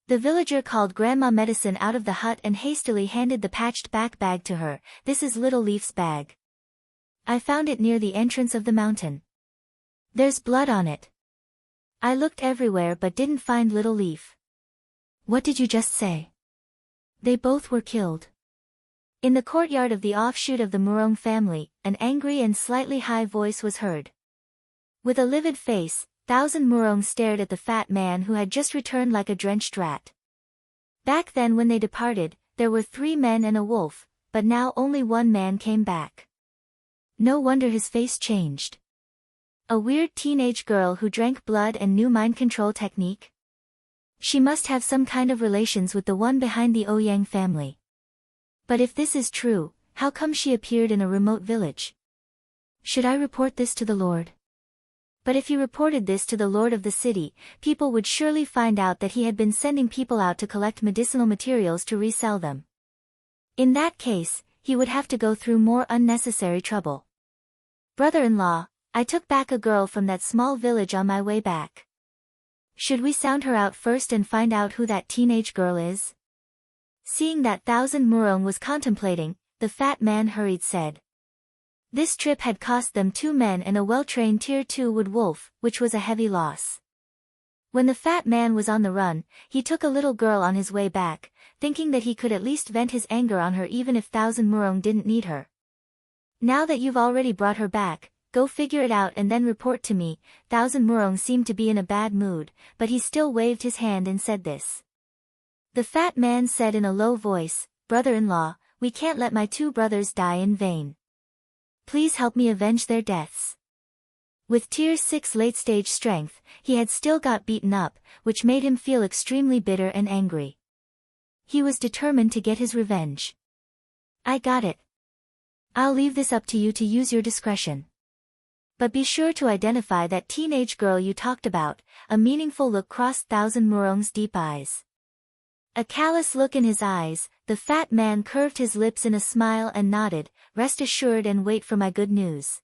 The villager called Grandma Medicine out of the hut and hastily handed the patched back bag to her. This is Little Leaf's bag. I found it near the entrance of the mountain. There's blood on it. I looked everywhere but didn't find Little Leaf. What did you just say? They both were killed. In the courtyard of the offshoot of the Murong family, an angry and slightly high voice was heard. With a livid face, Thousand Murong stared at the fat man who had just returned like a drenched rat. Back then when they departed, there were 3 men and a wolf, but now only 1 man came back. No wonder his face changed. A weird teenage girl who drank blood and knew mind control technique? She must have some kind of relations with the one behind the Ouyang family. But if this is true, how come she appeared in a remote village? Should I report this to the Lord? But if he reported this to the Lord of the city, people would surely find out that he had been sending people out to collect medicinal materials to resell them. In that case, he would have to go through more unnecessary trouble. Brother-in-law, I took back a girl from that small village on my way back. Should we sound her out first and find out who that teenage girl is? Seeing that Thousand Murong was contemplating, the fat man hurried said. This trip had cost them 2 men and a well-trained Tier 2 wood wolf, which was a heavy loss. When the fat man was on the run, he took a little girl on his way back, thinking that he could at least vent his anger on her even if Thousand Murong didn't need her. Now that you've already brought her back, go figure it out and then report to me. Thousand Murong seemed to be in a bad mood, but he still waved his hand and said this. The fat man said in a low voice, Brother-in-law, we can't let my 2 brothers die in vain. Please help me avenge their deaths. With Tier 6 late-stage strength, he had still got beaten up, which made him feel extremely bitter and angry. He was determined to get his revenge. I got it. I'll leave this up to you to use your discretion. But be sure to identify that teenage girl you talked about. A meaningful look crossed Thousand Murong's deep eyes. A callous look in his eyes, the fat man curved his lips in a smile and nodded, rest assured and wait for my good news.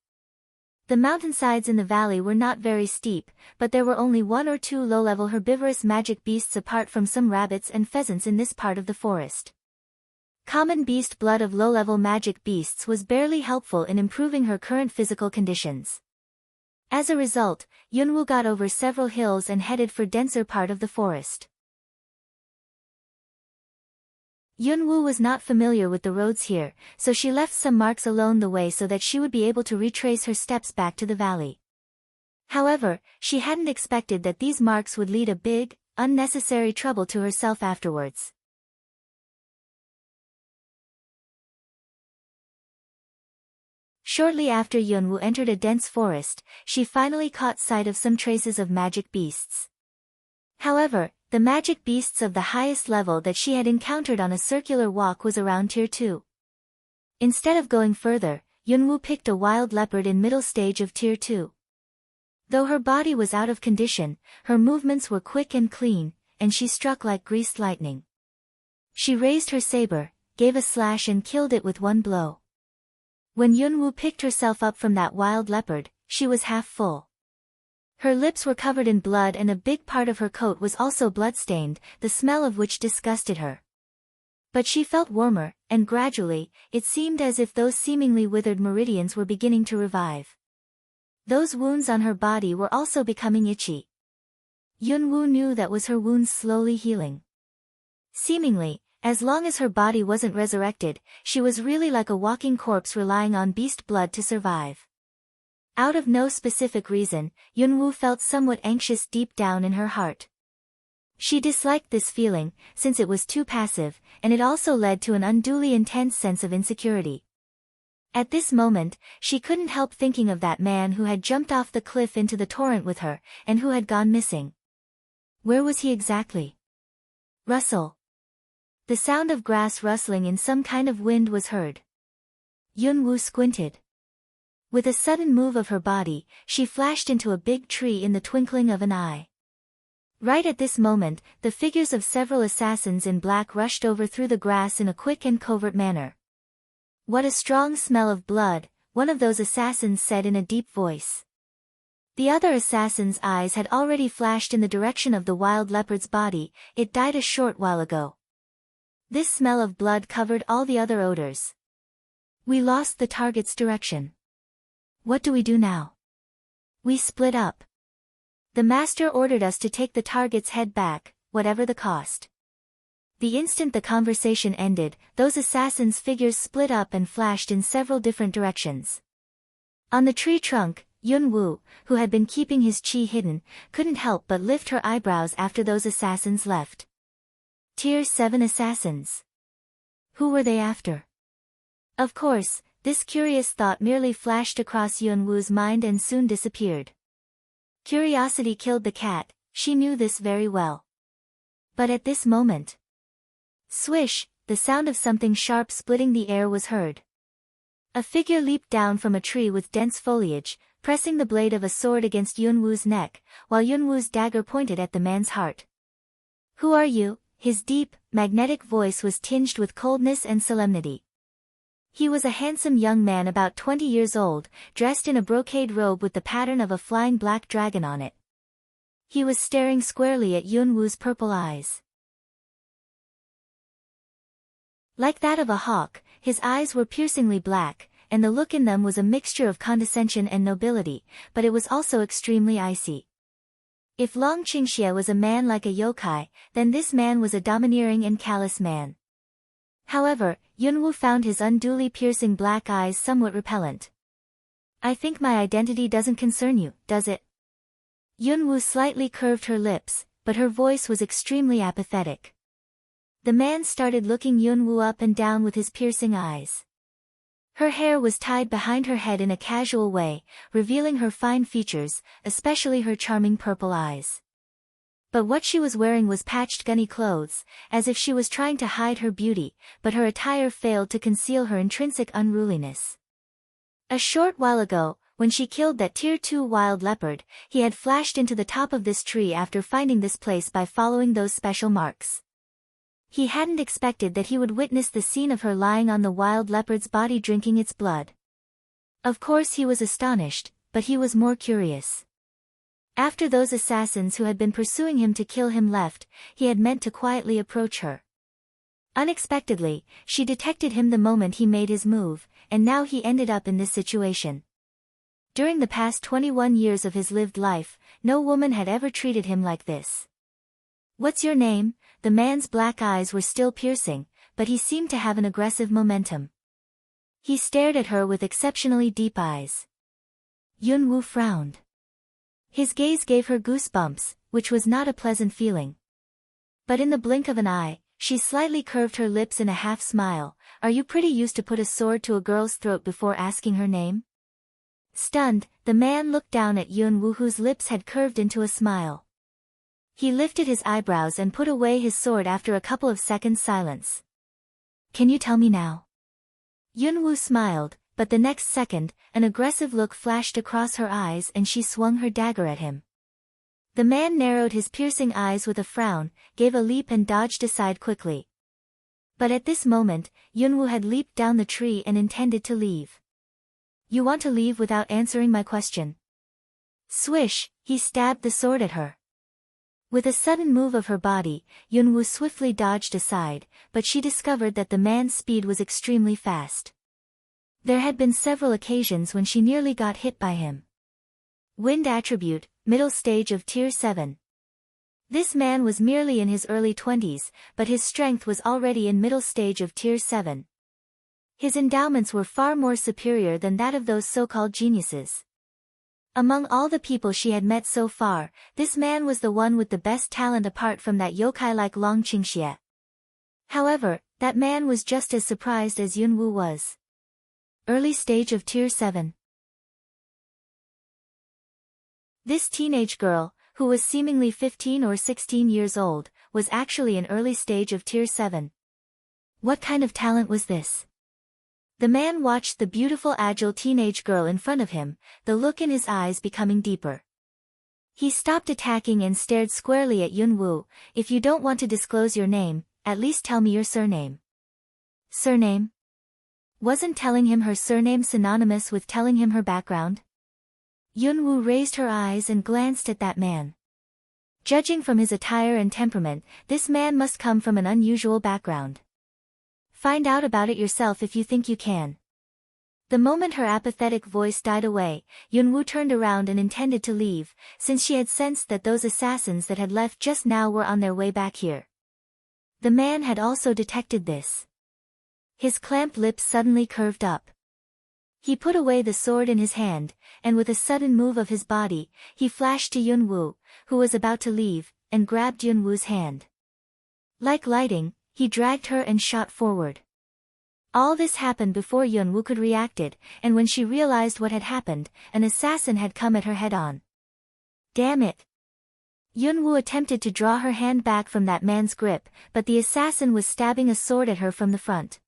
The mountainsides in the valley were not very steep, but there were only 1 or 2 low-level herbivorous magic beasts apart from some rabbits and pheasants in this part of the forest. Common beast blood of low-level magic beasts was barely helpful in improving her current physical conditions. As a result, Yunwoo got over several hills and headed for denser part of the forest. Yunwoo was not familiar with the roads here, so she left some marks along the way so that she would be able to retrace her steps back to the valley. However, she hadn't expected that these marks would lead a big, unnecessary trouble to herself afterwards. Shortly after Yunwoo entered a dense forest, she finally caught sight of some traces of magic beasts. However, the magic beasts of the highest level that she had encountered on a circular walk was around Tier 2. Instead of going further, Yunwoo picked a wild leopard in middle stage of Tier 2. Though her body was out of condition, her movements were quick and clean, and she struck like greased lightning. She raised her saber, gave a slash and killed it with one blow. When Yunwoo picked herself up from that wild leopard, she was half full. Her lips were covered in blood and a big part of her coat was also bloodstained, the smell of which disgusted her. But she felt warmer, and gradually, it seemed as if those seemingly withered meridians were beginning to revive. Those wounds on her body were also becoming itchy. Yunwoo knew that was her wounds slowly healing. Seemingly, as long as her body wasn't resurrected, she was really like a walking corpse relying on beast blood to survive. Out of no specific reason, Yunwoo felt somewhat anxious deep down in her heart. She disliked this feeling, since it was too passive, and it also led to an unduly intense sense of insecurity. At this moment, she couldn't help thinking of that man who had jumped off the cliff into the torrent with her, and who had gone missing. Where was he exactly? Rustle. The sound of grass rustling in some kind of wind was heard. Yunwoo squinted. With a sudden move of her body, she flashed into a big tree in the twinkling of an eye. Right at this moment, the figures of several assassins in black rushed over through the grass in a quick and covert manner. "What a strong smell of blood," one of those assassins said in a deep voice. The other assassin's eyes had already flashed in the direction of the wild leopard's body. It died a short while ago. This smell of blood covered all the other odors. "We lost the target's direction. What do we do now?" "We split up. The master ordered us to take the target's head back, whatever the cost." The instant the conversation ended, those assassins' figures split up and flashed in several different directions. On the tree trunk, Yunwoo, who had been keeping his chi hidden, couldn't help but lift her eyebrows after those assassins left. Tier 7 assassins. Who were they after? Of course, this curious thought merely flashed across Yunwoo's mind and soon disappeared. Curiosity killed the cat, she knew this very well. But at this moment, swish, the sound of something sharp splitting the air was heard. A figure leaped down from a tree with dense foliage, pressing the blade of a sword against Yunwoo's neck, while Yunwoo's dagger pointed at the man's heart. "Who are you?" His deep, magnetic voice was tinged with coldness and solemnity. He was a handsome young man about 20 years old, dressed in a brocade robe with the pattern of a flying black dragon on it. He was staring squarely at Yunwoo's purple eyes. Like that of a hawk, his eyes were piercingly black, and the look in them was a mixture of condescension and nobility, but it was also extremely icy. If Long Qingxie was a man like a yokai, then this man was a domineering and callous man. However, Yunwoo found his unduly piercing black eyes somewhat repellent. "I think my identity doesn't concern you, does it?" Yunwoo slightly curved her lips, but her voice was extremely apathetic. The man started looking Yunwoo up and down with his piercing eyes. Her hair was tied behind her head in a casual way, revealing her fine features, especially her charming purple eyes. But what she was wearing was patched gunny clothes, as if she was trying to hide her beauty, but her attire failed to conceal her intrinsic unruliness. A short while ago, when she killed that Tier 2 wild leopard, he had flashed into the top of this tree after finding this place by following those special marks. He hadn't expected that he would witness the scene of her lying on the wild leopard's body drinking its blood. Of course he was astonished, but he was more curious. After those assassins who had been pursuing him to kill him left, he had meant to quietly approach her. Unexpectedly, she detected him the moment he made his move, and now he ended up in this situation. During the past 21 years of his lived life, no woman had ever treated him like this. "What's your name?" The man's black eyes were still piercing, but he seemed to have an aggressive momentum. He stared at her with exceptionally deep eyes. Yunwoo frowned. His gaze gave her goosebumps, which was not a pleasant feeling. But in the blink of an eye, she slightly curved her lips in a half-smile. "Are you pretty used to put a sword to a girl's throat before asking her name?" Stunned, the man looked down at Yunwoo, whose lips had curved into a smile. He lifted his eyebrows and put away his sword after a couple of seconds' silence. "Can you tell me now?" Yunwoo smiled, but the next second, an aggressive look flashed across her eyes and she swung her dagger at him. The man narrowed his piercing eyes with a frown, gave a leap and dodged aside quickly. But at this moment, Yunwoo had leaped down the tree and intended to leave. "You want to leave without answering my question?" Swish, he stabbed the sword at her. With a sudden move of her body, Yunwoo swiftly dodged aside, but she discovered that the man's speed was extremely fast. There had been several occasions when she nearly got hit by him. Wind attribute, middle stage of tier 7. This man was merely in his early 20s, but his strength was already in middle stage of tier 7. His endowments were far more superior than that of those so-called geniuses. Among all the people she had met so far, this man was the one with the best talent apart from that yokai like Long Qingxie. However, that man was just as surprised as Yunwoo was. Early stage of tier 7. This teenage girl, who was seemingly 15 or 16 years old, was actually an early stage of tier 7. What kind of talent was this? The man watched the beautiful agile teenage girl in front of him, the look in his eyes becoming deeper. He stopped attacking and stared squarely at Yunwoo. "If you don't want to disclose your name, at least tell me your surname." Surname? Wasn't telling him her surname synonymous with telling him her background? Yunwoo raised her eyes and glanced at that man. Judging from his attire and temperament, this man must come from an unusual background. "Find out about it yourself if you think you can." The moment her apathetic voice died away, Yunwoo turned around and intended to leave, since she had sensed that those assassins that had left just now were on their way back here. The man had also detected this. His clamped lips suddenly curved up. He put away the sword in his hand, and with a sudden move of his body, he flashed to Yunwoo, who was about to leave, and grabbed Yunwoo's hand. Like lightning, he dragged her and shot forward. All this happened before Yunwoo could react it, and when she realized what had happened, an assassin had come at her head-on. Damn it! Yunwoo attempted to draw her hand back from that man's grip, but the assassin was stabbing a sword at her from the front.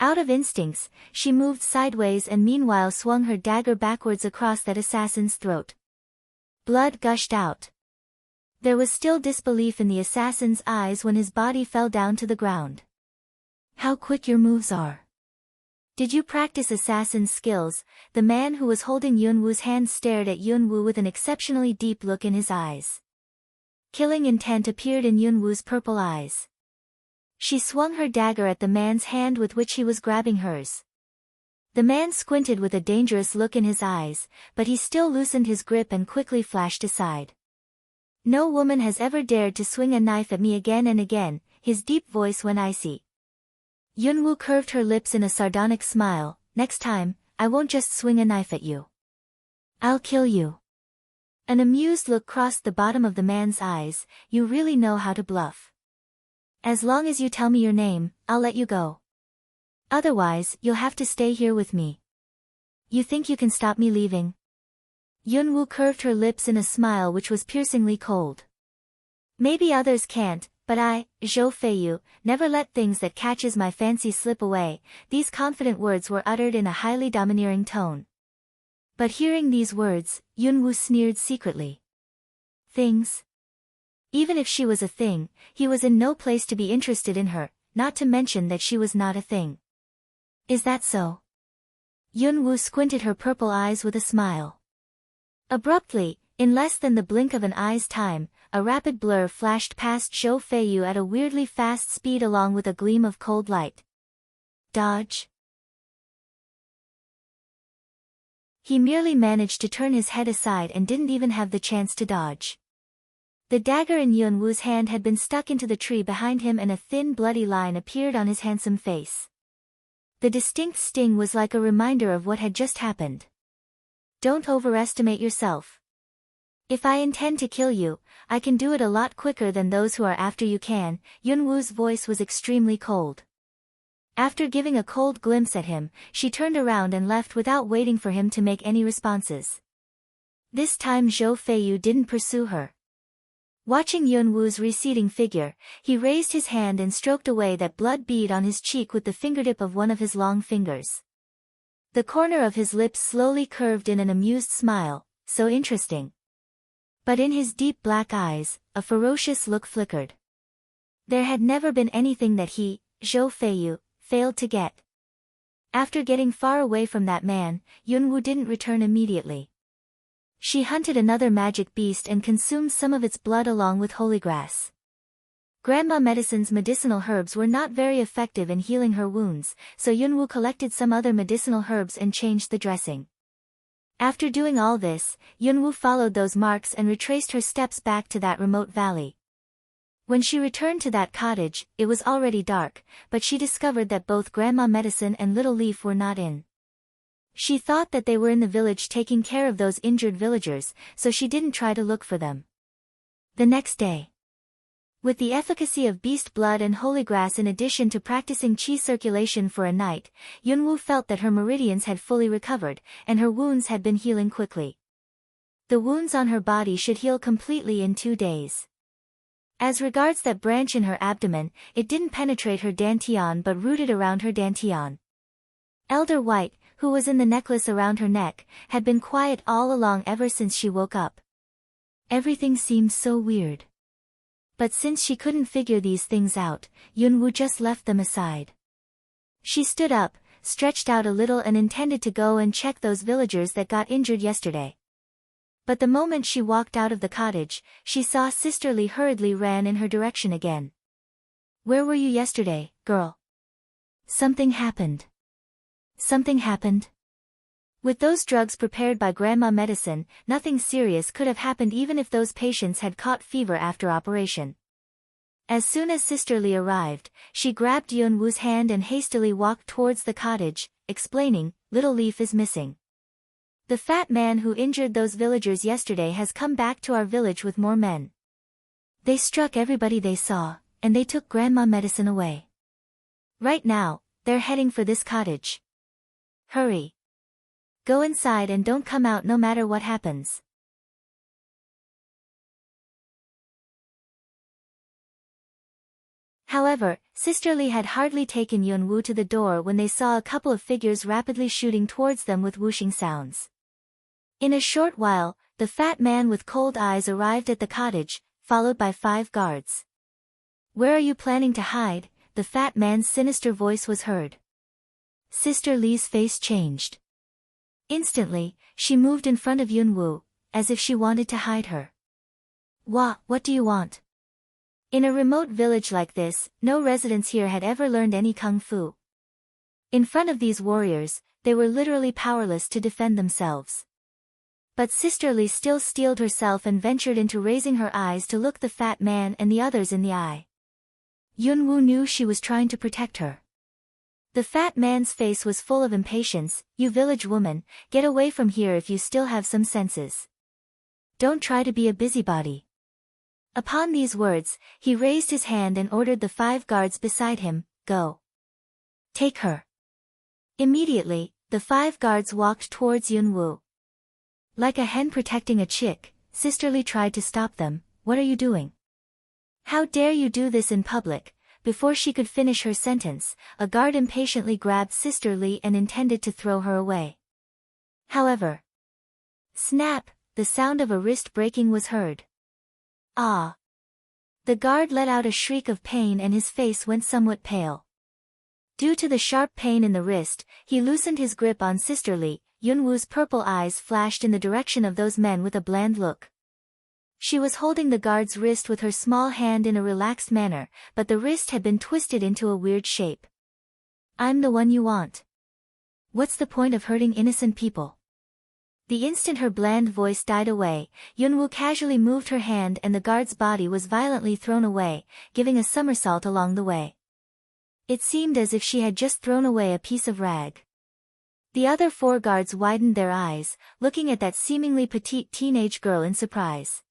Out of instincts, she moved sideways and meanwhile swung her dagger backwards across that assassin's throat. Blood gushed out. There was still disbelief in the assassin's eyes when his body fell down to the ground. "How quick your moves are. Did you practice assassin skills?" The man who was holding Yunwoo's hand stared at Yunwoo with an exceptionally deep look in his eyes. Killing intent appeared in Yunwoo's purple eyes. She swung her dagger at the man's hand with which he was grabbing hers. The man squinted with a dangerous look in his eyes, but he still loosened his grip and quickly flashed aside. "No woman has ever dared to swing a knife at me again and again," his deep voice went icy. Yunwoo curved her lips in a sardonic smile. "Next time, I won't just swing a knife at you. I'll kill you." An amused look crossed the bottom of the man's eyes. "You really know how to bluff. As long as you tell me your name, I'll let you go. Otherwise, you'll have to stay here with me. You think you can stop me leaving?" Yunwoo curved her lips in a smile which was piercingly cold. "Maybe others can't, but I, Zhou Feiyu, never let things that catches my fancy slip away." These confident words were uttered in a highly domineering tone. But hearing these words, Yunwoo sneered secretly. Things? Even if she was a thing, he was in no place to be interested in her, not to mention that she was not a thing. "Is that so?" Yunwoo squinted her purple eyes with a smile. Abruptly, in less than the blink of an eye's time, a rapid blur flashed past Zhou Feiyu at a weirdly fast speed along with a gleam of cold light. Dodge. He merely managed to turn his head aside and didn't even have the chance to dodge. The dagger in Yunwoo's hand had been stuck into the tree behind him and a thin bloody line appeared on his handsome face. The distinct sting was like a reminder of what had just happened. "Don't overestimate yourself. If I intend to kill you, I can do it a lot quicker than those who are after you can." Yunwoo's voice was extremely cold. After giving a cold glimpse at him, she turned around and left without waiting for him to make any responses. This time Zhou Feiyu didn't pursue her. Watching Yunwoo's receding figure, he raised his hand and stroked away that blood bead on his cheek with the fingertip of one of his long fingers. The corner of his lips slowly curved in an amused smile, so interesting. But in his deep black eyes, a ferocious look flickered. There had never been anything that he, Zhou Feiyu, failed to get. After getting far away from that man, Yunwu didn't return immediately. She hunted another magic beast and consumed some of its blood along with holy grass. Grandma Medicine's medicinal herbs were not very effective in healing her wounds, so Yunwu collected some other medicinal herbs and changed the dressing. After doing all this, Yunwu followed those marks and retraced her steps back to that remote valley. When she returned to that cottage, it was already dark, but she discovered that both Grandma Medicine and Little Leaf were not in. She thought that they were in the village taking care of those injured villagers, so she didn't try to look for them. The next day, with the efficacy of beast blood and holy grass in addition to practicing qi circulation for a night, Yunwu felt that her meridians had fully recovered, and her wounds had been healing quickly. The wounds on her body should heal completely in 2 days. As regards that branch in her abdomen, it didn't penetrate her dantian but rooted around her dantian. Elder White, who was in the necklace around her neck, had been quiet all along ever since she woke up. Everything seemed so weird. But since she couldn't figure these things out, Yunwu just left them aside. She stood up, stretched out a little and intended to go and check those villagers that got injured yesterday. But the moment she walked out of the cottage, she saw Sister Lee hurriedly ran in her direction again. "Where were you yesterday, girl? Something happened." "Something happened?" With those drugs prepared by Grandma Medicine, nothing serious could have happened even if those patients had caught fever after operation. As soon as Sister Lee arrived, she grabbed Yunwu's hand and hastily walked towards the cottage, explaining, "Little Leaf is missing. The fat man who injured those villagers yesterday has come back to our village with more men. They struck everybody they saw, and they took Grandma Medicine away. Right now, they're heading for this cottage. Hurry. Go inside and don't come out no matter what happens." However, Sister Lee had hardly taken Yunwu to the door when they saw a couple of figures rapidly shooting towards them with whooshing sounds. In a short while, the fat man with cold eyes arrived at the cottage, followed by 5 guards. "Where are you planning to hide?" the fat man's sinister voice was heard. Sister Lee's face changed. Instantly, she moved in front of Yunwu, as if she wanted to hide her. What do you want?" In a remote village like this, no residents here had ever learned any kung fu. In front of these warriors, they were literally powerless to defend themselves. But Sister Lee still steeled herself and ventured into raising her eyes to look the fat man and the others in the eye. Yunwu knew she was trying to protect her. The fat man's face was full of impatience. "You village woman, get away from here if you still have some senses. Don't try to be a busybody." Upon these words, he raised his hand and ordered the 5 guards beside him, "Go. Take her." Immediately, the 5 guards walked towards Yunwu. Like a hen protecting a chick, Sister Lee tried to stop them. "What are you doing? How dare you do this in public?" Before she could finish her sentence, a guard impatiently grabbed Sister Lee and intended to throw her away. However, snap, the sound of a wrist breaking was heard. "Ah!" The guard let out a shriek of pain and his face went somewhat pale. Due to the sharp pain in the wrist, he loosened his grip on Sister Lee. Yunwu's purple eyes flashed in the direction of those men with a bland look. She was holding the guard's wrist with her small hand in a relaxed manner, but the wrist had been twisted into a weird shape. "I'm the one you want. What's the point of hurting innocent people?" The instant her bland voice died away, Yunwu casually moved her hand and the guard's body was violently thrown away, giving a somersault along the way. It seemed as if she had just thrown away a piece of rag. The other 4 guards widened their eyes, looking at that seemingly petite teenage girl in surprise.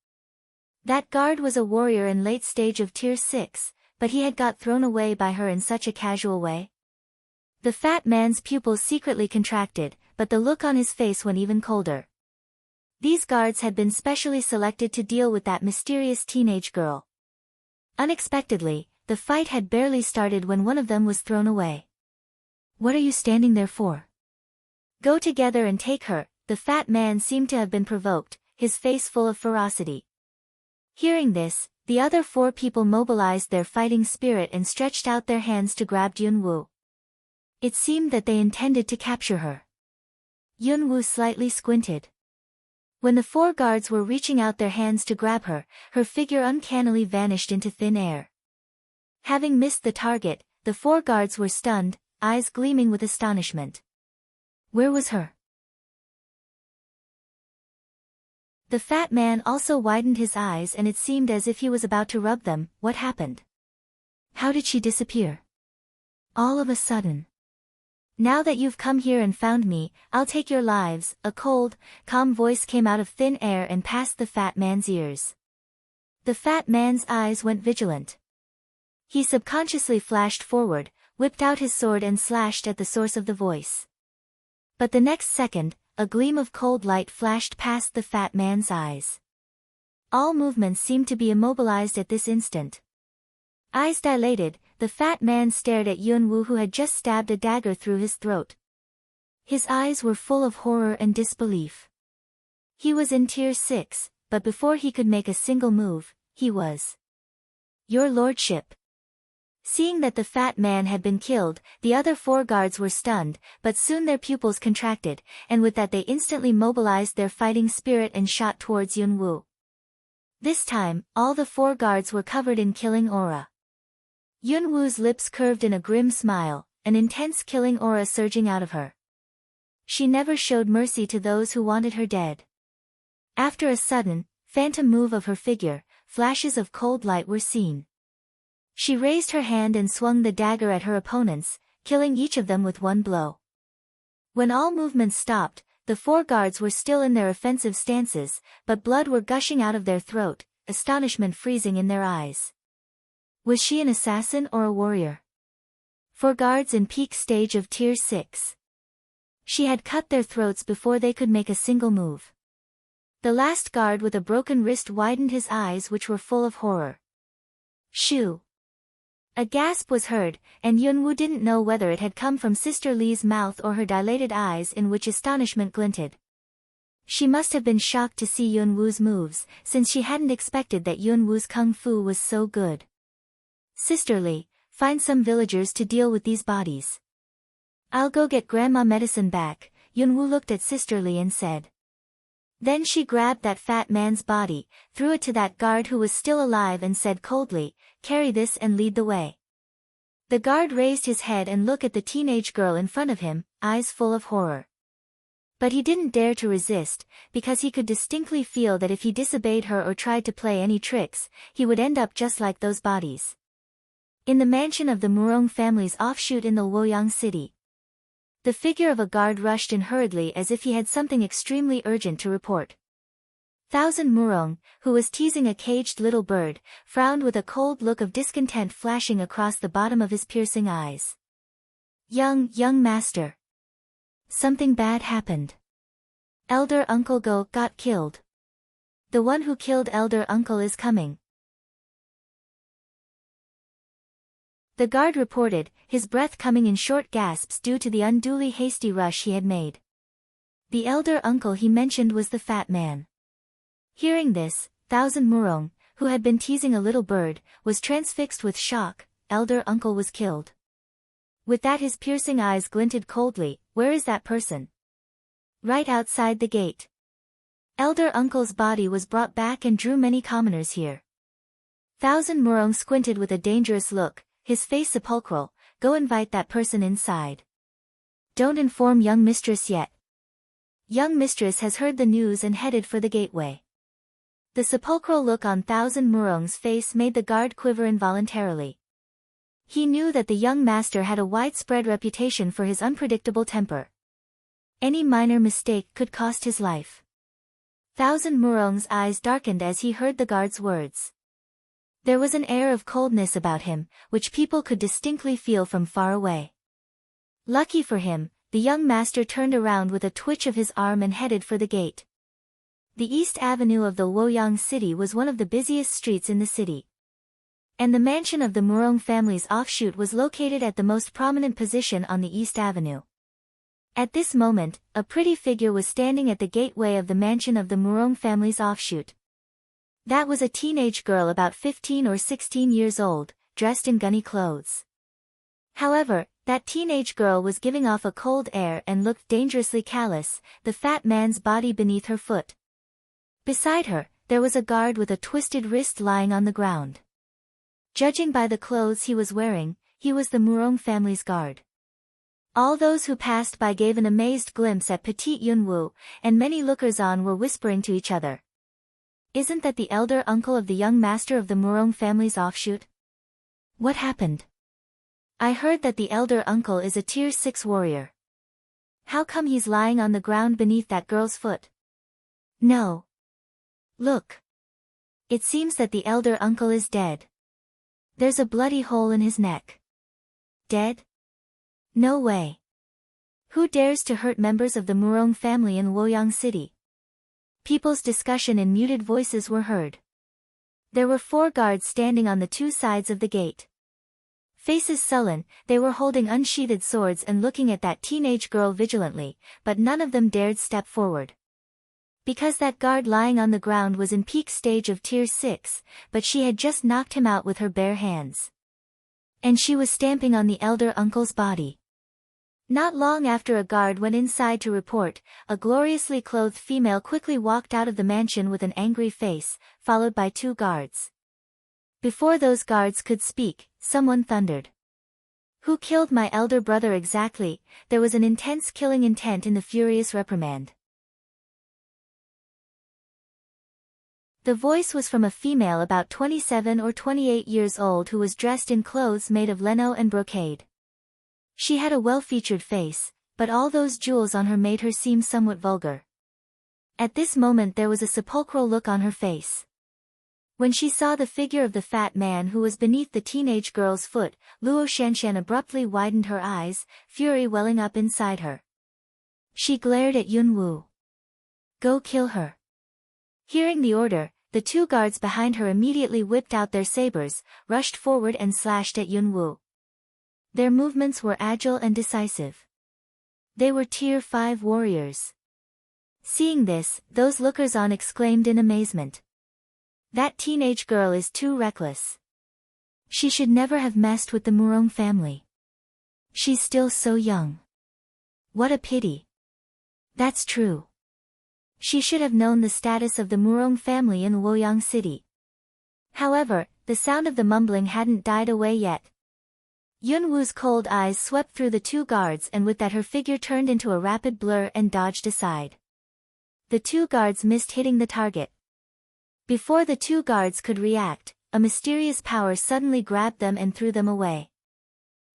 That guard was a warrior in late stage of tier 6, but he had got thrown away by her in such a casual way. The fat man's pupils secretly contracted, but the look on his face went even colder. These guards had been specially selected to deal with that mysterious teenage girl. Unexpectedly, the fight had barely started when one of them was thrown away. "What are you standing there for? Go together and take her. The fat man seemed to have been provoked, his face full of ferocity. Hearing this, the other 4 people mobilized their fighting spirit and stretched out their hands to grab Yunwu. It seemed that they intended to capture her. Yunwu slightly squinted. When the 4 guards were reaching out their hands to grab her, her figure uncannily vanished into thin air. Having missed the target, the 4 guards were stunned, eyes gleaming with astonishment. Where was her? The fat man also widened his eyes and it seemed as if he was about to rub them. What happened? How did she disappear? All of a sudden. Now that you've come here and found me, I'll take your lives. A cold, calm voice came out of thin air and passed the fat man's ears. The fat man's eyes went vigilant. He subconsciously flashed forward, whipped out his sword and slashed at the source of the voice. But the next second, a gleam of cold light flashed past the fat man's eyes. All movements seemed to be immobilized at this instant. Eyes dilated, the fat man stared at Yunwu who had just stabbed a dagger through his throat. His eyes were full of horror and disbelief. He was in tier 6, but before he could make a single move, he was. Your lordship. Seeing that the fat man had been killed, the other 4 guards were stunned, but soon their pupils contracted, and with that they instantly mobilized their fighting spirit and shot towards Yunwu. This time, all the 4 guards were covered in killing aura. Yunwu's lips curved in a grim smile, an intense killing aura surging out of her. She never showed mercy to those who wanted her dead. After a sudden, phantom move of her figure, flashes of cold light were seen. She raised her hand and swung the dagger at her opponents, killing each of them with one blow. When all movements stopped, the 4 guards were still in their offensive stances, but blood were gushing out of their throat, astonishment freezing in their eyes. Was she an assassin or a warrior? 4 guards in peak stage of tier 6. She had cut their throats before they could make a single move. The last guard with a broken wrist widened his eyes which were full of horror. Shoo! A gasp was heard, and Yunwu didn't know whether it had come from Sister Li's mouth or her dilated eyes in which astonishment glinted. She must have been shocked to see Yunwu's moves, since she hadn't expected that Yunwu's kung fu was so good. Sister Li, find some villagers to deal with these bodies. I'll go get grandma medicine back, Yunwu looked at Sister Li and said. Then she grabbed that fat man's body, threw it to that guard who was still alive and said coldly, carry this and lead the way. The guard raised his head and looked at the teenage girl in front of him, eyes full of horror. But he didn't dare to resist, because he could distinctly feel that if he disobeyed her or tried to play any tricks, he would end up just like those bodies. In the mansion of the Murong family's offshoot in the Luoyang city. The figure of a guard rushed in hurriedly as if he had something extremely urgent to report. Thousand Murong, who was teasing a caged little bird, frowned with a cold look of discontent flashing across the bottom of his piercing eyes. Young master. Something bad happened. Elder Uncle Go got killed. The one who killed Elder Uncle is coming. The guard reported, his breath coming in short gasps due to the unduly hasty rush he had made. The elder uncle he mentioned was the fat man. Hearing this, Thousand Murong, who had been teasing a little bird, was transfixed with shock. Elder uncle was killed. With that his piercing eyes glinted coldly. Where is that person? Right outside the gate. Elder uncle's body was brought back and drew many commoners here. Thousand Murong squinted with a dangerous look, his face sepulchral. Go invite that person inside. Don't inform young mistress yet. Young mistress has heard the news and headed for the gateway. The sepulchral look on Thousand Murong's face made the guard quiver involuntarily. He knew that the young master had a widespread reputation for his unpredictable temper. Any minor mistake could cost his life. Thousand Murong's eyes darkened as he heard the guard's words. There was an air of coldness about him, which people could distinctly feel from far away. Lucky for him, the young master turned around with a twitch of his arm and headed for the gate. The East Avenue of the Luoyang city was one of the busiest streets in the city. And the mansion of the Murong family's offshoot was located at the most prominent position on the East Avenue. At this moment, a pretty figure was standing at the gateway of the mansion of the Murong family's offshoot. That was a teenage girl about 15 or 16 years old, dressed in gunny clothes. However, that teenage girl was giving off a cold air and looked dangerously callous, the fat man's body beneath her foot. Beside her, there was a guard with a twisted wrist lying on the ground. Judging by the clothes he was wearing, he was the Murong family's guard. All those who passed by gave an amazed glimpse at petite Yunwu, and many lookers-on were whispering to each other. Isn't that the elder uncle of the young master of the Murong family's offshoot? What happened? I heard that the elder uncle is a tier 6 warrior. How come he's lying on the ground beneath that girl's foot? No. Look. It seems that the elder uncle is dead. There's a bloody hole in his neck. Dead? No way. Who dares to hurt members of the Murong family in Luoyang City? People's discussion in muted voices were heard. There were 4 guards standing on the 2 sides of the gate. Faces sullen, they were holding unsheathed swords and looking at that teenage girl vigilantly, but none of them dared step forward. Because that guard lying on the ground was in peak stage of tier 6, but she had just knocked him out with her bare hands. And she was stamping on the elder uncle's body. Not long after a guard went inside to report, a gloriously clothed female quickly walked out of the mansion with an angry face, followed by 2 guards. Before those guards could speak, someone thundered. Who killed my elder brother exactly? There was an intense killing intent in the furious reprimand. The voice was from a female about 27 or 28 years old who was dressed in clothes made of leno and brocade. She had a well-featured face, but all those jewels on her made her seem somewhat vulgar. At this moment there was a sepulchral look on her face. When she saw the figure of the fat man who was beneath the teenage girl's foot, Luo Shanshan abruptly widened her eyes, fury welling up inside her. She glared at Yunwu. Go kill her. Hearing the order, the 2 guards behind her immediately whipped out their sabers, rushed forward and slashed at Yunwu. Their movements were agile and decisive. They were tier 5 warriors. Seeing this, those lookers-on exclaimed in amazement. That teenage girl is too reckless. She should never have messed with the Murong family. She's still so young. What a pity. That's true. She should have known the status of the Murong family in Luoyang City. However, the sound of the mumbling hadn't died away yet. Yunwu's cold eyes swept through the 2 guards, and with that her figure turned into a rapid blur and dodged aside. The 2 guards missed hitting the target. Before the 2 guards could react, a mysterious power suddenly grabbed them and threw them away.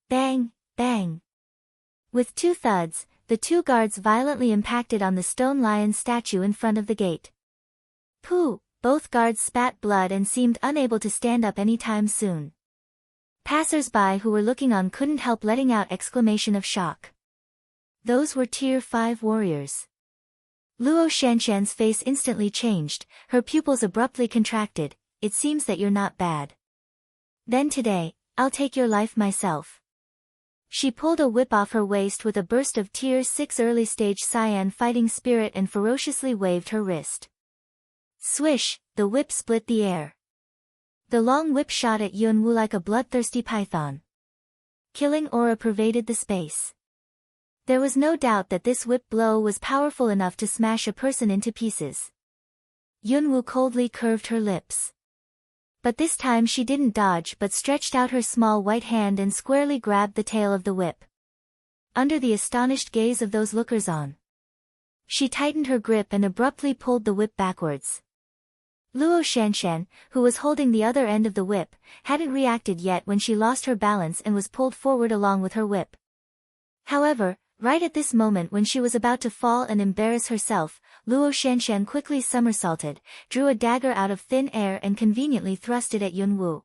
Bang, bang. With 2 thuds, the 2 guards violently impacted on the stone lion statue in front of the gate. Pooh! Both guards spat blood and seemed unable to stand up any time soon. Passers-by who were looking on couldn't help letting out exclamation of shock. Those were tier 5 warriors. Luo Shanshan's face instantly changed, her pupils abruptly contracted. It seems that you're not bad. Then today, I'll take your life myself. She pulled a whip off her waist with a burst of tier 6 early stage cyan fighting spirit and ferociously waved her wrist. Swish, the whip split the air. The long whip shot at Yunwu like a bloodthirsty python. Killing aura pervaded the space. There was no doubt that this whip blow was powerful enough to smash a person into pieces. Yunwu coldly curved her lips. But this time she didn't dodge but stretched out her small white hand and squarely grabbed the tail of the whip. Under the astonished gaze of those lookers-on, she tightened her grip and abruptly pulled the whip backwards. Luo Shanshan, who was holding the other end of the whip, hadn't reacted yet when she lost her balance and was pulled forward along with her whip. However, right at this moment when she was about to fall and embarrass herself, Luo Shanshan quickly somersaulted, drew a dagger out of thin air and conveniently thrust it at Yunwu.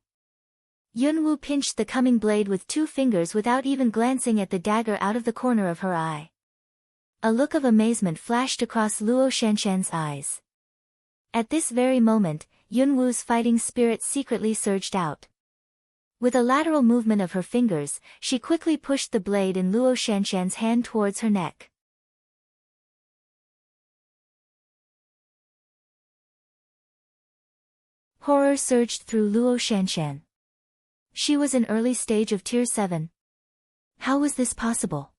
Yunwu pinched the coming blade with 2 fingers without even glancing at the dagger out of the corner of her eye. A look of amazement flashed across Luo Shanshan's eyes. At this very moment, Yunwu's fighting spirit secretly surged out. With a lateral movement of her fingers, she quickly pushed the blade in Luo Shanshan's hand towards her neck. Horror surged through Luo Shanshan. She was in early stage of Tier 7. How was this possible?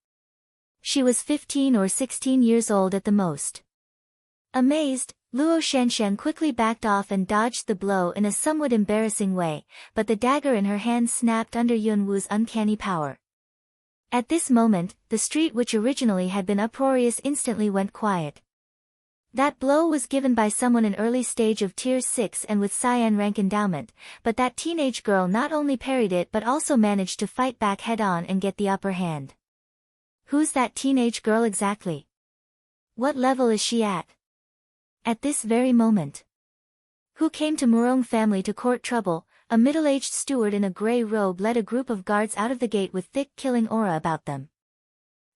She was 15 or 16 years old at the most. Amazed, Luo Shanshan quickly backed off and dodged the blow in a somewhat embarrassing way, but the dagger in her hand snapped under Yunwu's uncanny power. At this moment, the street which originally had been uproarious instantly went quiet. That blow was given by someone in early stage of Tier 6 and with Cyan rank endowment, but that teenage girl not only parried it but also managed to fight back head-on and get the upper hand. Who's that teenage girl exactly? What level is she at? At this very moment. Who came to Murong family to court trouble? A middle-aged steward in a grey robe led a group of guards out of the gate with thick killing aura about them.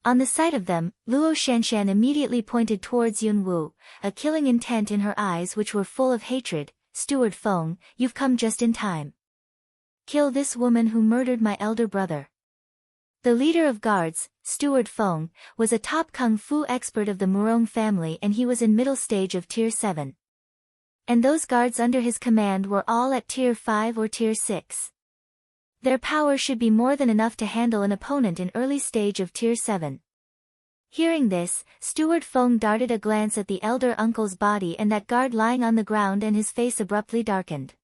On the sight of them, Luo Shanshan immediately pointed towards Yunwu, a killing intent in her eyes which were full of hatred. Steward Feng, you've come just in time. Kill this woman who murdered my elder brother. The leader of guards, Steward Feng, was a top kung fu expert of the Murong family and he was in middle stage of Tier 7. And those guards under his command were all at Tier 5 or Tier 6. Their power should be more than enough to handle an opponent in early stage of Tier 7. Hearing this, Steward Feng darted a glance at the elder uncle's body and that guard lying on the ground and his face abruptly darkened.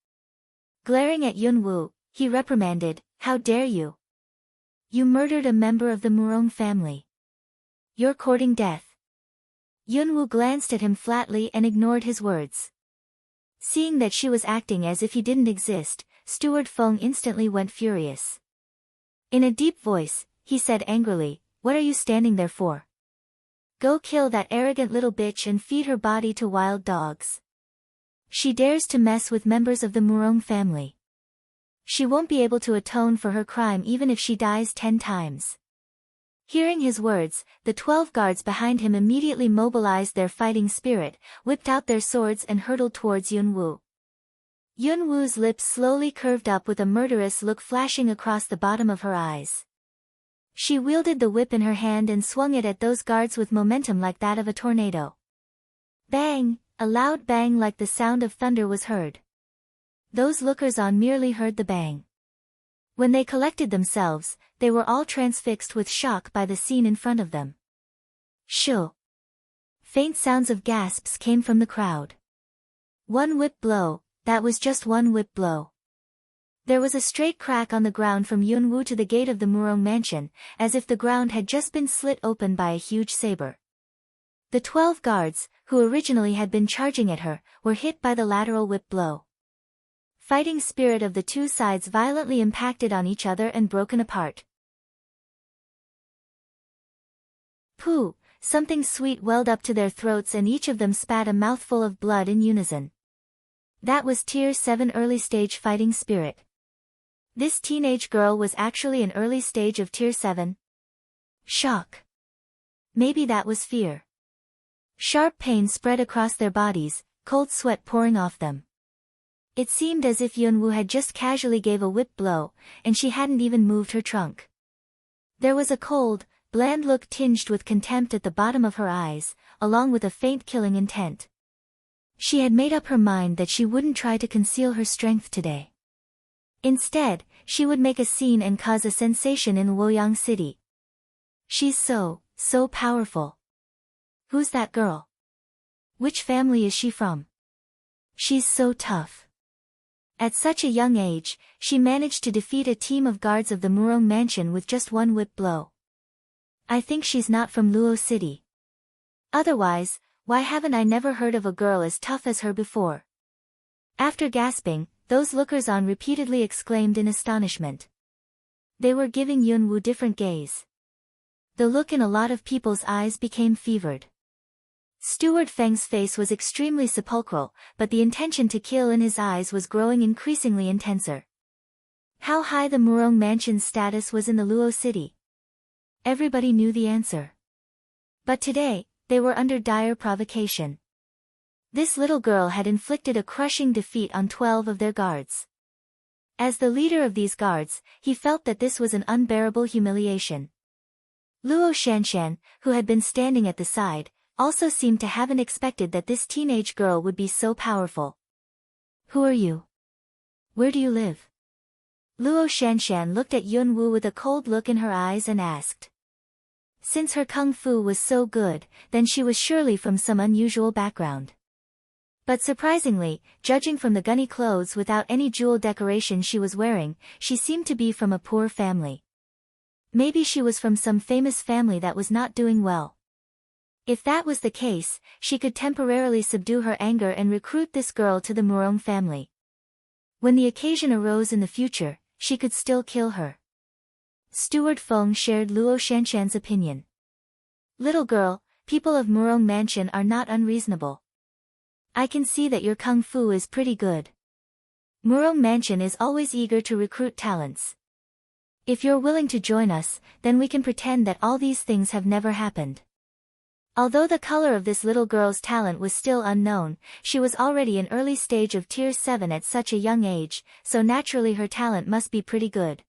Glaring at Yunwu, he reprimanded, "How dare you? You murdered a member of the Murong family. You're courting death." Yunwu glanced at him flatly and ignored his words. Seeing that she was acting as if he didn't exist, Steward Feng instantly went furious. In a deep voice, he said angrily, "What are you standing there for? Go kill that arrogant little bitch and feed her body to wild dogs. She dares to mess with members of the Murong family. She won't be able to atone for her crime even if she dies 10 times. Hearing his words, the 12 guards behind him immediately mobilized their fighting spirit, whipped out their swords and hurtled towards Yunwu. Yunwu's lips slowly curved up with a murderous look flashing across the bottom of her eyes. She wielded the whip in her hand and swung it at those guards with momentum like that of a tornado. Bang! A loud bang like the sound of thunder was heard. Those lookers-on merely heard the bang. When they collected themselves, they were all transfixed with shock by the scene in front of them. Shoo! Faint sounds of gasps came from the crowd. One whip blow, that was just one whip blow. There was a straight crack on the ground from Yunwu to the gate of the Murong mansion, as if the ground had just been slit open by a huge saber. The 12 guards, who originally had been charging at her, were hit by the lateral whip blow. Fighting spirit of the two sides violently impacted on each other and broken apart. Pooh! Something sweet welled up to their throats and each of them spat a mouthful of blood in unison. That was Tier 7 early stage fighting spirit. This teenage girl was actually an early stage of Tier 7. Shock. Maybe that was fear. Sharp pain spread across their bodies, cold sweat pouring off them. It seemed as if Yunwu had just casually gave a whip blow, and she hadn't even moved her trunk. There was a cold, bland look tinged with contempt at the bottom of her eyes, along with a faint killing intent. She had made up her mind that she wouldn't try to conceal her strength today. Instead, she would make a scene and cause a sensation in Luoyang City. She's so powerful. Who's that girl? Which family is she from? She's so tough. At such a young age, she managed to defeat a team of guards of the Murong mansion with just one whip blow. I think she's not from Luo City. Otherwise, why haven't I never heard of a girl as tough as her before? After gasping, those lookers-on repeatedly exclaimed in astonishment. They were giving Yunwu different gaze. The look in a lot of people's eyes became fevered. Steward Feng's face was extremely sepulchral, but the intention to kill in his eyes was growing increasingly intenser. How high the Murong mansion's status was in the Luo city? Everybody knew the answer. But today, they were under dire provocation. This little girl had inflicted a crushing defeat on 12 of their guards. As the leader of these guards, he felt that this was an unbearable humiliation. Luo Shanshan, who had been standing at the side, also seemed to haven't expected that this teenage girl would be so powerful. Who are you? Where do you live? Luo Shanshan looked at Yunwu with a cold look in her eyes and asked. Since her kung fu was so good, then she was surely from some unusual background. But surprisingly, judging from the gunny clothes without any jewel decoration she was wearing, she seemed to be from a poor family. Maybe she was from some famous family that was not doing well. If that was the case, she could temporarily subdue her anger and recruit this girl to the Murong family. When the occasion arose in the future, she could still kill her. Steward Feng shared Luo Shanshan's opinion. Little girl, people of Murong Mansion are not unreasonable. I can see that your kung fu is pretty good. Murong Mansion is always eager to recruit talents. If you're willing to join us, then we can pretend that all these things have never happened. Although the color of this little girl's talent was still unknown, she was already in early stage of Tier 7 at such a young age, so naturally her talent must be pretty good.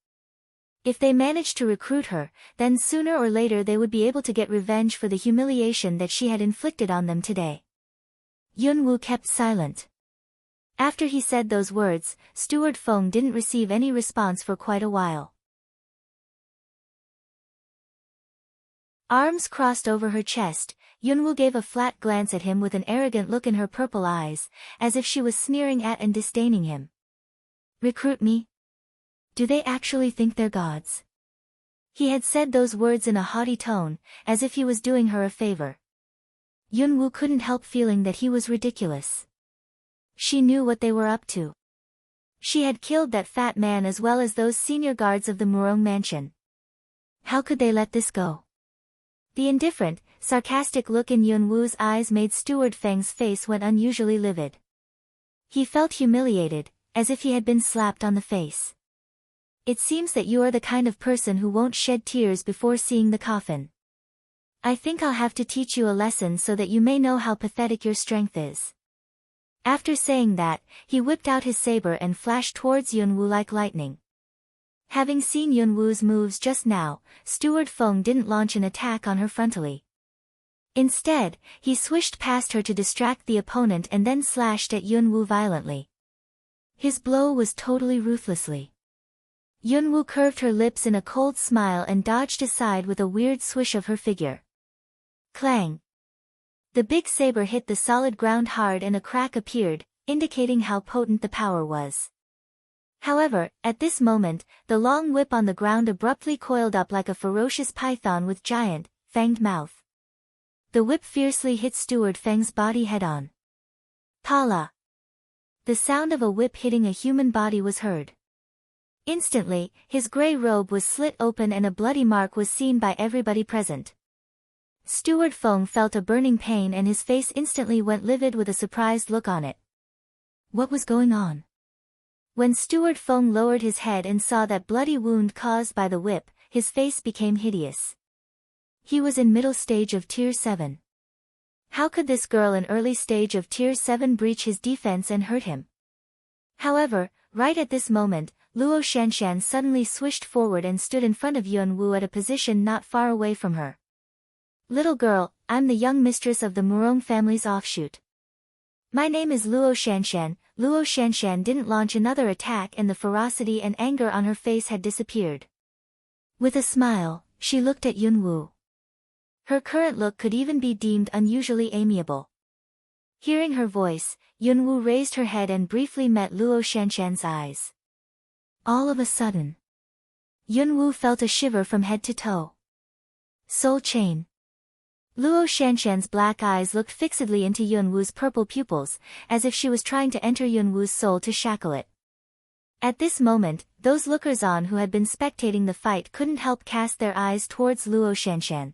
If they managed to recruit her, then sooner or later they would be able to get revenge for the humiliation that she had inflicted on them today. Yunwu kept silent. After he said those words, Steward Feng didn't receive any response for quite a while. Arms crossed over her chest, Yunwu gave a flat glance at him with an arrogant look in her purple eyes, as if she was sneering at and disdaining him. Recruit me? Do they actually think they're gods? He had said those words in a haughty tone, as if he was doing her a favor. Yunwu couldn't help feeling that he was ridiculous. She knew what they were up to. She had killed that fat man as well as those senior guards of the Murong Mansion. How could they let this go? The indifferent, sarcastic look in Yunwu's eyes made Steward Feng's face went unusually livid. He felt humiliated, as if he had been slapped on the face. It seems that you are the kind of person who won't shed tears before seeing the coffin. I think I'll have to teach you a lesson so that you may know how pathetic your strength is. After saying that, he whipped out his saber and flashed towards Yunwu like lightning. Having seen Yunwu's moves just now, Steward Feng didn't launch an attack on her frontally. Instead, he swished past her to distract the opponent and then slashed at Yunwu violently. His blow was totally ruthlessly. Yunwu curved her lips in a cold smile and dodged aside with a weird swish of her figure. Clang! The big saber hit the solid ground hard and a crack appeared, indicating how potent the power was. However, at this moment, the long whip on the ground abruptly coiled up like a ferocious python with giant, fanged mouth. The whip fiercely hit Steward Feng's body head-on. Pala! The sound of a whip hitting a human body was heard. Instantly, his grey robe was slit open and a bloody mark was seen by everybody present. Steward Feng felt a burning pain and his face instantly went livid with a surprised look on it. What was going on? When Steward Feng lowered his head and saw that bloody wound caused by the whip, his face became hideous. He was in middle stage of Tier 7. How could this girl in early stage of Tier 7 breach his defense and hurt him? However, right at this moment, Luo Shanshan suddenly swished forward and stood in front of Yunwu at a position not far away from her. Little girl, I'm the young mistress of the Murong family's offshoot. My name is Luo Shanshan. Luo Shanshan didn't launch another attack and the ferocity and anger on her face had disappeared. With a smile, she looked at Yunwu. Her current look could even be deemed unusually amiable. Hearing her voice, Yunwu raised her head and briefly met Luo Shanshan's eyes. All of a sudden, Yunwu felt a shiver from head to toe. Soul Chain. Luo Shanshan's black eyes looked fixedly into Yunwu's purple pupils, as if she was trying to enter Yunwu's soul to shackle it. At this moment, those lookers-on who had been spectating the fight couldn't help cast their eyes towards Luo Shanshan.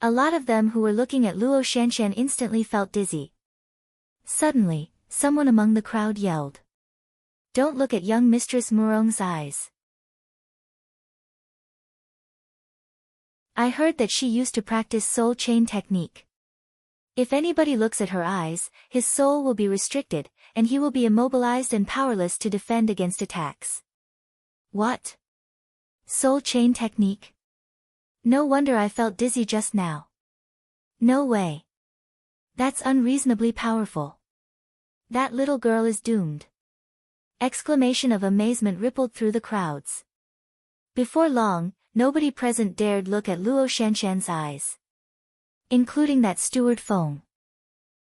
A lot of them who were looking at Luo Shanshan instantly felt dizzy. Suddenly, someone among the crowd yelled. Don't look at young Mistress Murong's eyes. I heard that she used to practice soul chain technique. If anybody looks at her eyes, his soul will be restricted, and he will be immobilized and powerless to defend against attacks. What? Soul chain technique? No wonder I felt dizzy just now. No way. That's unreasonably powerful. That little girl is doomed. Exclamation of amazement rippled through the crowds. Before long, nobody present dared look at Luo Shanshan's eyes. Including that steward Feng.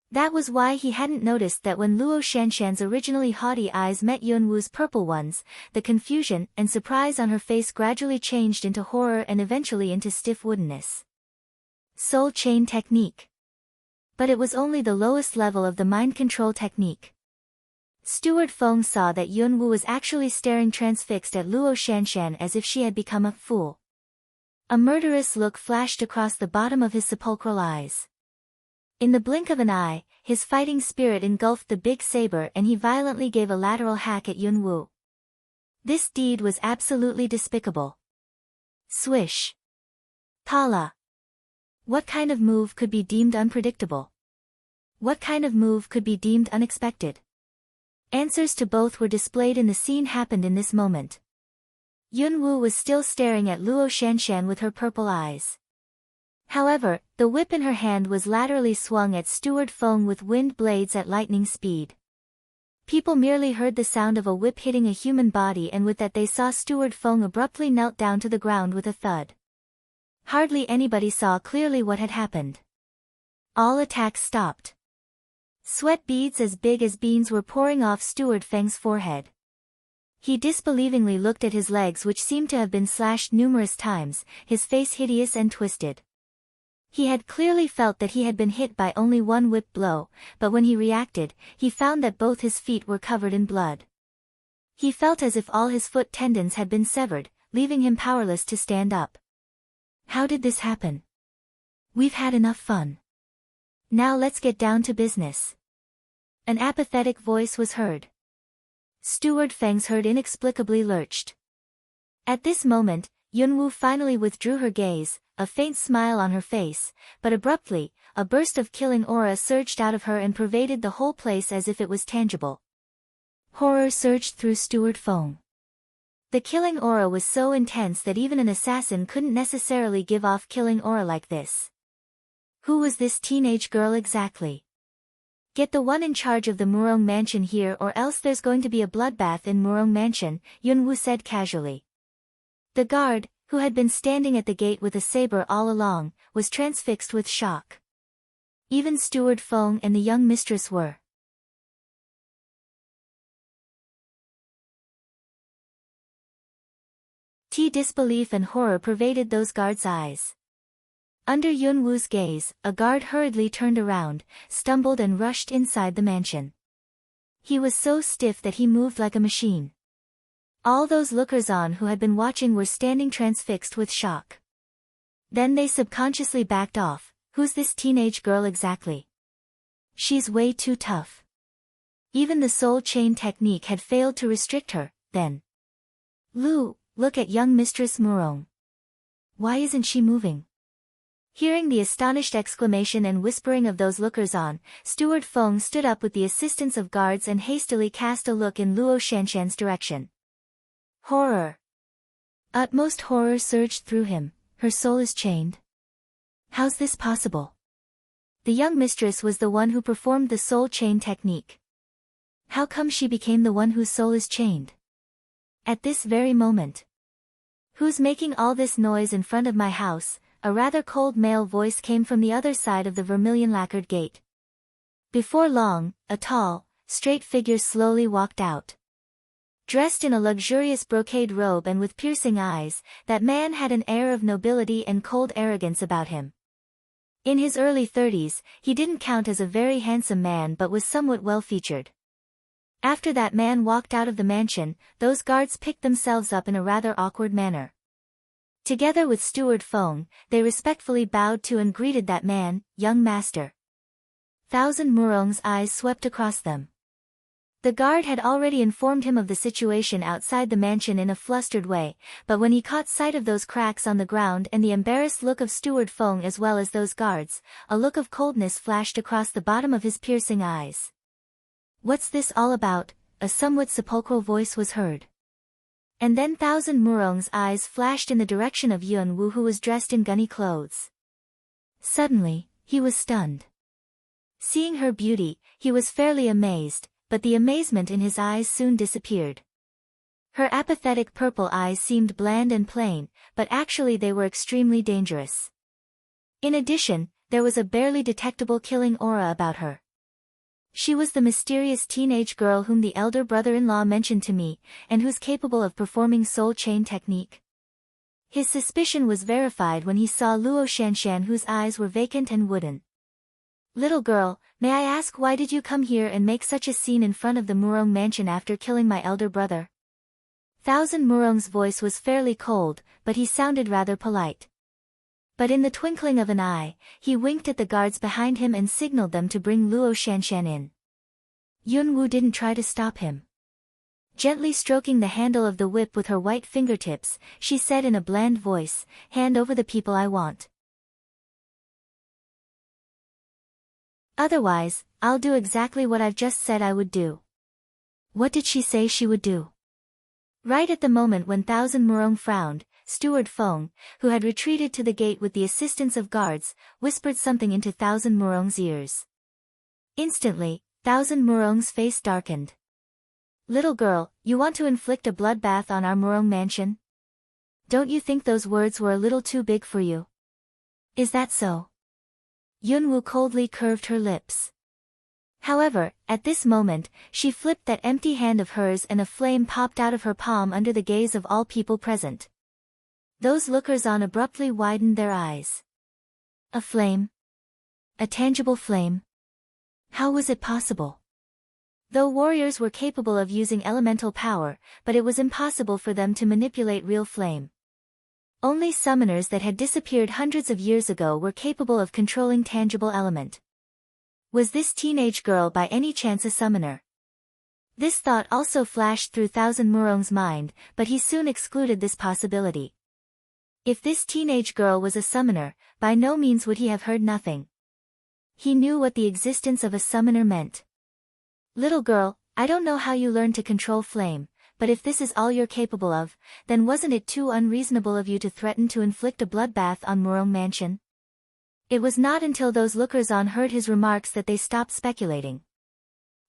That was why he hadn't noticed that when Luo Shanshan's originally haughty eyes met Yunwu's purple ones, the confusion and surprise on her face gradually changed into horror and eventually into stiff woodenness. Soul chain technique. But it was only the lowest level of the mind control technique. Steward Feng saw that Yunwu was actually staring transfixed at Luo Shanshan as if she had become a fool. A murderous look flashed across the bottom of his sepulchral eyes. In the blink of an eye, his fighting spirit engulfed the big saber and he violently gave a lateral hack at Yunwu. This deed was absolutely despicable. Swish. Tala. What kind of move could be deemed unpredictable? What kind of move could be deemed unexpected? Answers to both were displayed in the scene happened in this moment. Yunwu was still staring at Luo Shanshan with her purple eyes. However, the whip in her hand was laterally swung at Steward Feng with wind blades at lightning speed. People merely heard the sound of a whip hitting a human body and with that they saw Steward Feng abruptly knelt down to the ground with a thud. Hardly anybody saw clearly what had happened. All attacks stopped. Sweat beads as big as beans were pouring off Steward Feng's forehead. He disbelievingly looked at his legs which seemed to have been slashed numerous times, his face hideous and twisted. He had clearly felt that he had been hit by only one whip blow, but when he reacted, he found that both his feet were covered in blood. He felt as if all his foot tendons had been severed, leaving him powerless to stand up. How did this happen? We've had enough fun. Now let's get down to business. An apathetic voice was heard. Steward Feng's herd inexplicably lurched. At this moment, Yunwu finally withdrew her gaze, a faint smile on her face, but abruptly, a burst of killing aura surged out of her and pervaded the whole place as if it was tangible. Horror surged through Steward Feng. The killing aura was so intense that even an assassin couldn't necessarily give off killing aura like this. Who was this teenage girl exactly? Get the one in charge of the Murong mansion here or else there's going to be a bloodbath in Murong mansion, Yunwu said casually. The guard, who had been standing at the gate with a saber all along, was transfixed with shock. Even Steward Feng and the young mistress were. Disbelief and horror pervaded those guards' eyes. Under Yunwu's gaze, a guard hurriedly turned around, stumbled and rushed inside the mansion. He was so stiff that he moved like a machine. All those lookers-on who had been watching were standing transfixed with shock. Then they subconsciously backed off. Who's this teenage girl exactly? She's way too tough. Even the soul chain technique had failed to restrict her, then. Lu, look at young Mistress Murong. Why isn't she moving? Hearing the astonished exclamation and whispering of those lookers-on, Steward Feng stood up with the assistance of guards and hastily cast a look in Luo Shanshan's direction. Horror. Utmost horror surged through him. Her soul is chained. How's this possible? The young mistress was the one who performed the soul chain technique. How come she became the one whose soul is chained? At this very moment. Who's making all this noise in front of my house? A rather cold male voice came from the other side of the vermilion lacquered gate. Before long, a tall, straight figure slowly walked out. Dressed in a luxurious brocade robe and with piercing eyes, that man had an air of nobility and cold arrogance about him. In his early 30s, he didn't count as a very handsome man but was somewhat well-featured. After that man walked out of the mansion, those guards picked themselves up in a rather awkward manner. Together with Steward Feng, they respectfully bowed to and greeted that man, young master. Thousand Murong's eyes swept across them. The guard had already informed him of the situation outside the mansion in a flustered way, but when he caught sight of those cracks on the ground and the embarrassed look of Steward Feng as well as those guards, a look of coldness flashed across the bottom of his piercing eyes. What's this all about? A somewhat sepulchral voice was heard. And then Thousand Murong's eyes flashed in the direction of Yunwu who was dressed in gunny clothes. Suddenly, he was stunned. Seeing her beauty, he was fairly amazed, but the amazement in his eyes soon disappeared. Her apathetic purple eyes seemed bland and plain, but actually they were extremely dangerous. In addition, there was a barely detectable killing aura about her. She was the mysterious teenage girl whom the elder brother-in-law mentioned to me, and who's capable of performing soul chain technique. His suspicion was verified when he saw Luo Shanshan, whose eyes were vacant and wooden. "Little girl, may I ask why did you come here and make such a scene in front of the Murong mansion after killing my elder brother?" Thousand Murong's voice was fairly cold, but he sounded rather polite. But in the twinkling of an eye, he winked at the guards behind him and signaled them to bring Luo Shanshan in. Yunwu didn't try to stop him. Gently stroking the handle of the whip with her white fingertips, she said in a bland voice, "Hand over the people I want. Otherwise, I'll do exactly what I've just said I would do." What did she say she would do? Right at the moment when Thousand Murong frowned, Steward Feng, who had retreated to the gate with the assistance of guards, whispered something into Thousand Murong's ears. Instantly, Thousand Murong's face darkened. "Little girl, you want to inflict a bloodbath on our Murong mansion? Don't you think those words were a little too big for you? Is that so?" Yunwu coldly curved her lips. However, at this moment, she flipped that empty hand of hers and a flame popped out of her palm under the gaze of all people present. Those lookers-on abruptly widened their eyes. A flame? A tangible flame? How was it possible? Though warriors were capable of using elemental power, but it was impossible for them to manipulate real flame. Only summoners that had disappeared hundreds of years ago were capable of controlling tangible element. Was this teenage girl by any chance a summoner? This thought also flashed through Thousand Murong's mind, but he soon excluded this possibility. If this teenage girl was a summoner, by no means would he have heard nothing. He knew what the existence of a summoner meant. "Little girl, I don't know how you learned to control flame, but if this is all you're capable of, then wasn't it too unreasonable of you to threaten to inflict a bloodbath on Murong Mansion?" It was not until those lookers-on heard his remarks that they stopped speculating.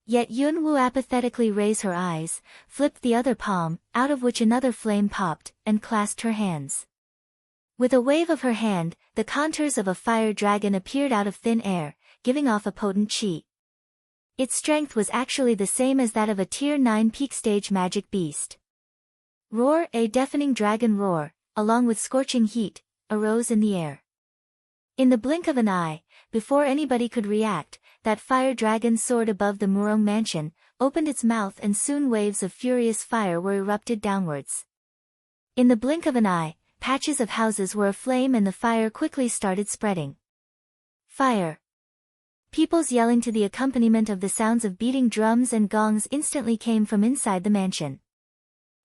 Yet Yunwu apathetically raised her eyes, flipped the other palm, out of which another flame popped, and clasped her hands. With a wave of her hand, the contours of a fire dragon appeared out of thin air, giving off a potent chi. Its strength was actually the same as that of a Tier 9 peak stage magic beast. Roar, a deafening dragon roar, along with scorching heat, arose in the air. In the blink of an eye, before anybody could react, that fire dragon soared above the Murong mansion, opened its mouth and soon waves of furious fire were erupted downwards. In the blink of an eye, patches of houses were aflame and the fire quickly started spreading. Fire! People's yelling to the accompaniment of the sounds of beating drums and gongs instantly came from inside the mansion.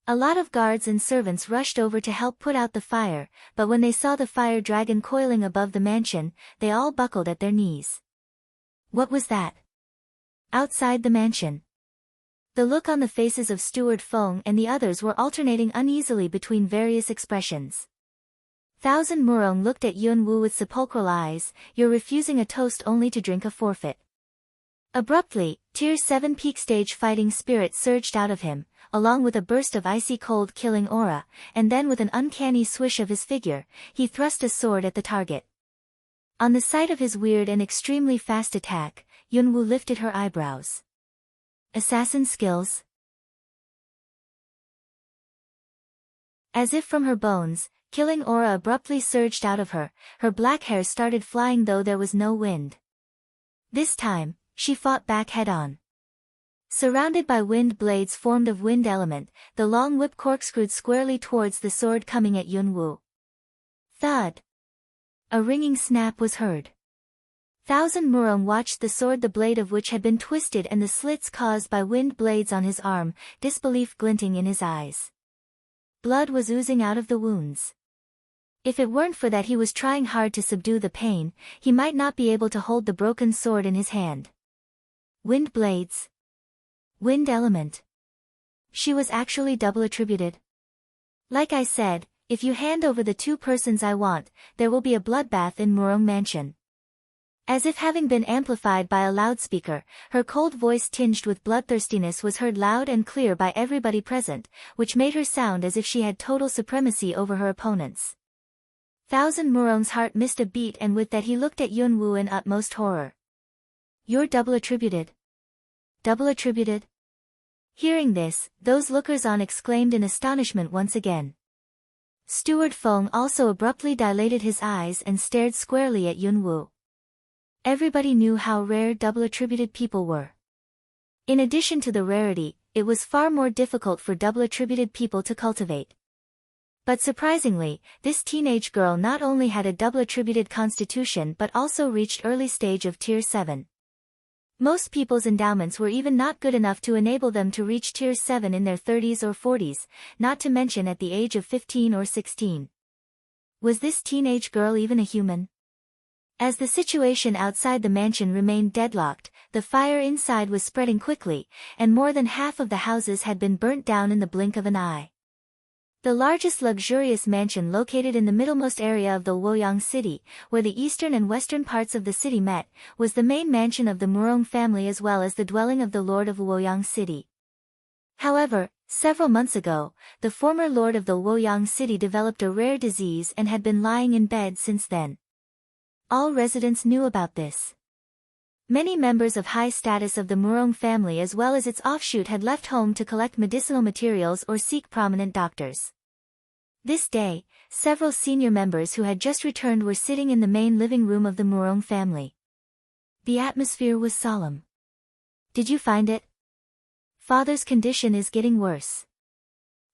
A lot of guards and servants rushed over to help put out the fire, but when they saw the fire dragon coiling above the mansion, they all buckled at their knees. What was that? Outside the mansion. The look on the faces of Steward Feng and the others were alternating uneasily between various expressions. Thousand Murong looked at Yunwu with sepulchral eyes. "You're refusing a toast only to drink a forfeit." Abruptly, Tier 7 peak stage fighting spirit surged out of him, along with a burst of icy cold killing aura, and then with an uncanny swish of his figure, he thrust a sword at the target. On the sight of his weird and extremely fast attack, Yunwu lifted her eyebrows. Assassin skills? As if from her bones, killing aura abruptly surged out of her, her black hair started flying though there was no wind. This time, she fought back head-on. Surrounded by wind blades formed of wind element, the long whip corkscrewed squarely towards the sword coming at Yunwu. Thud! A ringing snap was heard. Thousand Murong watched the sword, the blade of which had been twisted and the slits caused by wind blades on his arm, disbelief glinting in his eyes. Blood was oozing out of the wounds. If it weren't for that he was trying hard to subdue the pain, he might not be able to hold the broken sword in his hand. Wind blades. Wind element. She was actually double attributed. Like I said, if you hand over the two persons I want, there will be a bloodbath in Murong Mansion. As if having been amplified by a loudspeaker, her cold voice tinged with bloodthirstiness was heard loud and clear by everybody present, which made her sound as if she had total supremacy over her opponents. Thousand Murong's heart missed a beat, and with that he looked at Yunwu in utmost horror. "You're double attributed." "Double attributed?" Hearing this, those lookers-on exclaimed in astonishment once again. Steward Feng also abruptly dilated his eyes and stared squarely at Yunwu. Everybody knew how rare double-attributed people were. In addition to the rarity, it was far more difficult for double-attributed people to cultivate. But surprisingly, this teenage girl not only had a double-attributed constitution but also reached early stage of Tier 7. Most people's endowments were even not good enough to enable them to reach Tier 7 in their 30s or 40s, not to mention at the age of 15 or 16. Was this teenage girl even a human? As the situation outside the mansion remained deadlocked, the fire inside was spreading quickly, and more than half of the houses had been burnt down in the blink of an eye. The largest luxurious mansion located in the middlemost area of the Luoyang city, where the eastern and western parts of the city met, was the main mansion of the Murong family as well as the dwelling of the lord of Luoyang city. However, several months ago, the former lord of the Luoyang city developed a rare disease and had been lying in bed since then. All residents knew about this. Many members of high status of the Murong family as well as its offshoot had left home to collect medicinal materials or seek prominent doctors. This day, several senior members who had just returned were sitting in the main living room of the Murong family. The atmosphere was solemn. "Did you find it? Father's condition is getting worse.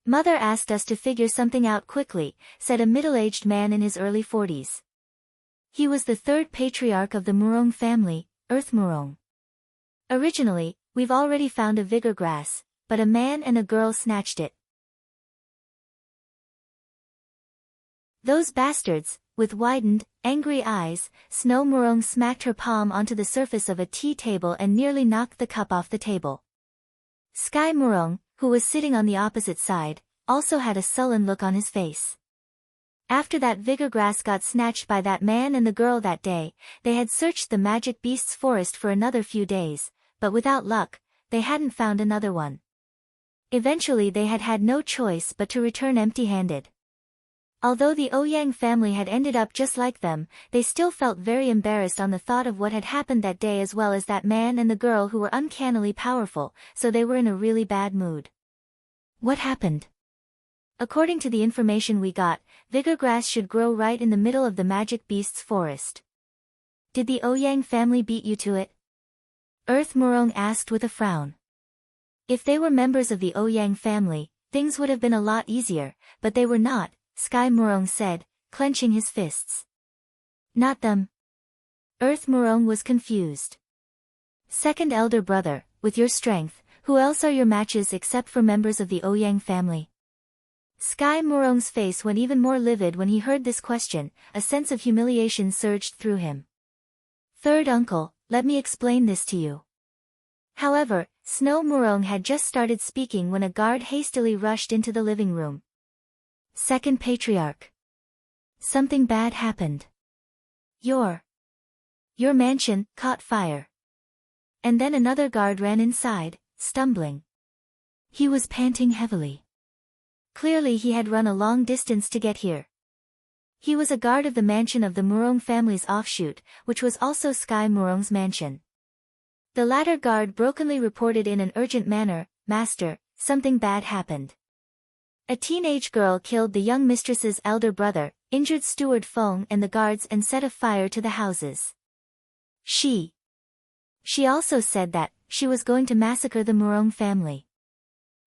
Mother asked us to figure something out quickly," said a middle-aged man in his early 40s. He was the third patriarch of the Murong family, Earth Murong. "Originally, we've already found a vigor grass, but a man and a girl snatched it. Those bastards," with widened, angry eyes, Snow Murong smacked her palm onto the surface of a tea table and nearly knocked the cup off the table. Sky Murong, who was sitting on the opposite side, also had a sullen look on his face. After that vigor grass got snatched by that man and the girl that day, they had searched the magic beast's forest for another few days, but without luck, they hadn't found another one. Eventually they had had no choice but to return empty-handed. Although the Ouyang family had ended up just like them, they still felt very embarrassed on the thought of what had happened that day as well as that man and the girl who were uncannily powerful, so they were in a really bad mood. "What happened?" "According to the information we got, vigor grass should grow right in the middle of the magic beast's forest." "Did the Ouyang family beat you to it?" Earth Murong asked with a frown. If they were members of the Ouyang family, things would have been a lot easier, but they were not, Sky Murong said, clenching his fists. "Not them." Earth Murong was confused. "Second elder brother, with your strength, who else are your matches except for members of the Ouyang family?" Sky Murong's face went even more livid when he heard this question, a sense of humiliation surged through him. "Third uncle, let me explain this to you." However, Snow Murong had just started speaking when a guard hastily rushed into the living room. "Second patriarch. Something bad happened. Your mansion caught fire." And then another guard ran inside, stumbling. He was panting heavily. Clearly he had run a long distance to get here. He was a guard of the mansion of the Murong family's offshoot, which was also Sky Murong's mansion. The latter guard brokenly reported in an urgent manner, "Master, something bad happened. A teenage girl killed the young mistress's elder brother, injured Steward Feng and the guards and set a fire to the houses. She also said that she was going to massacre the Murong family."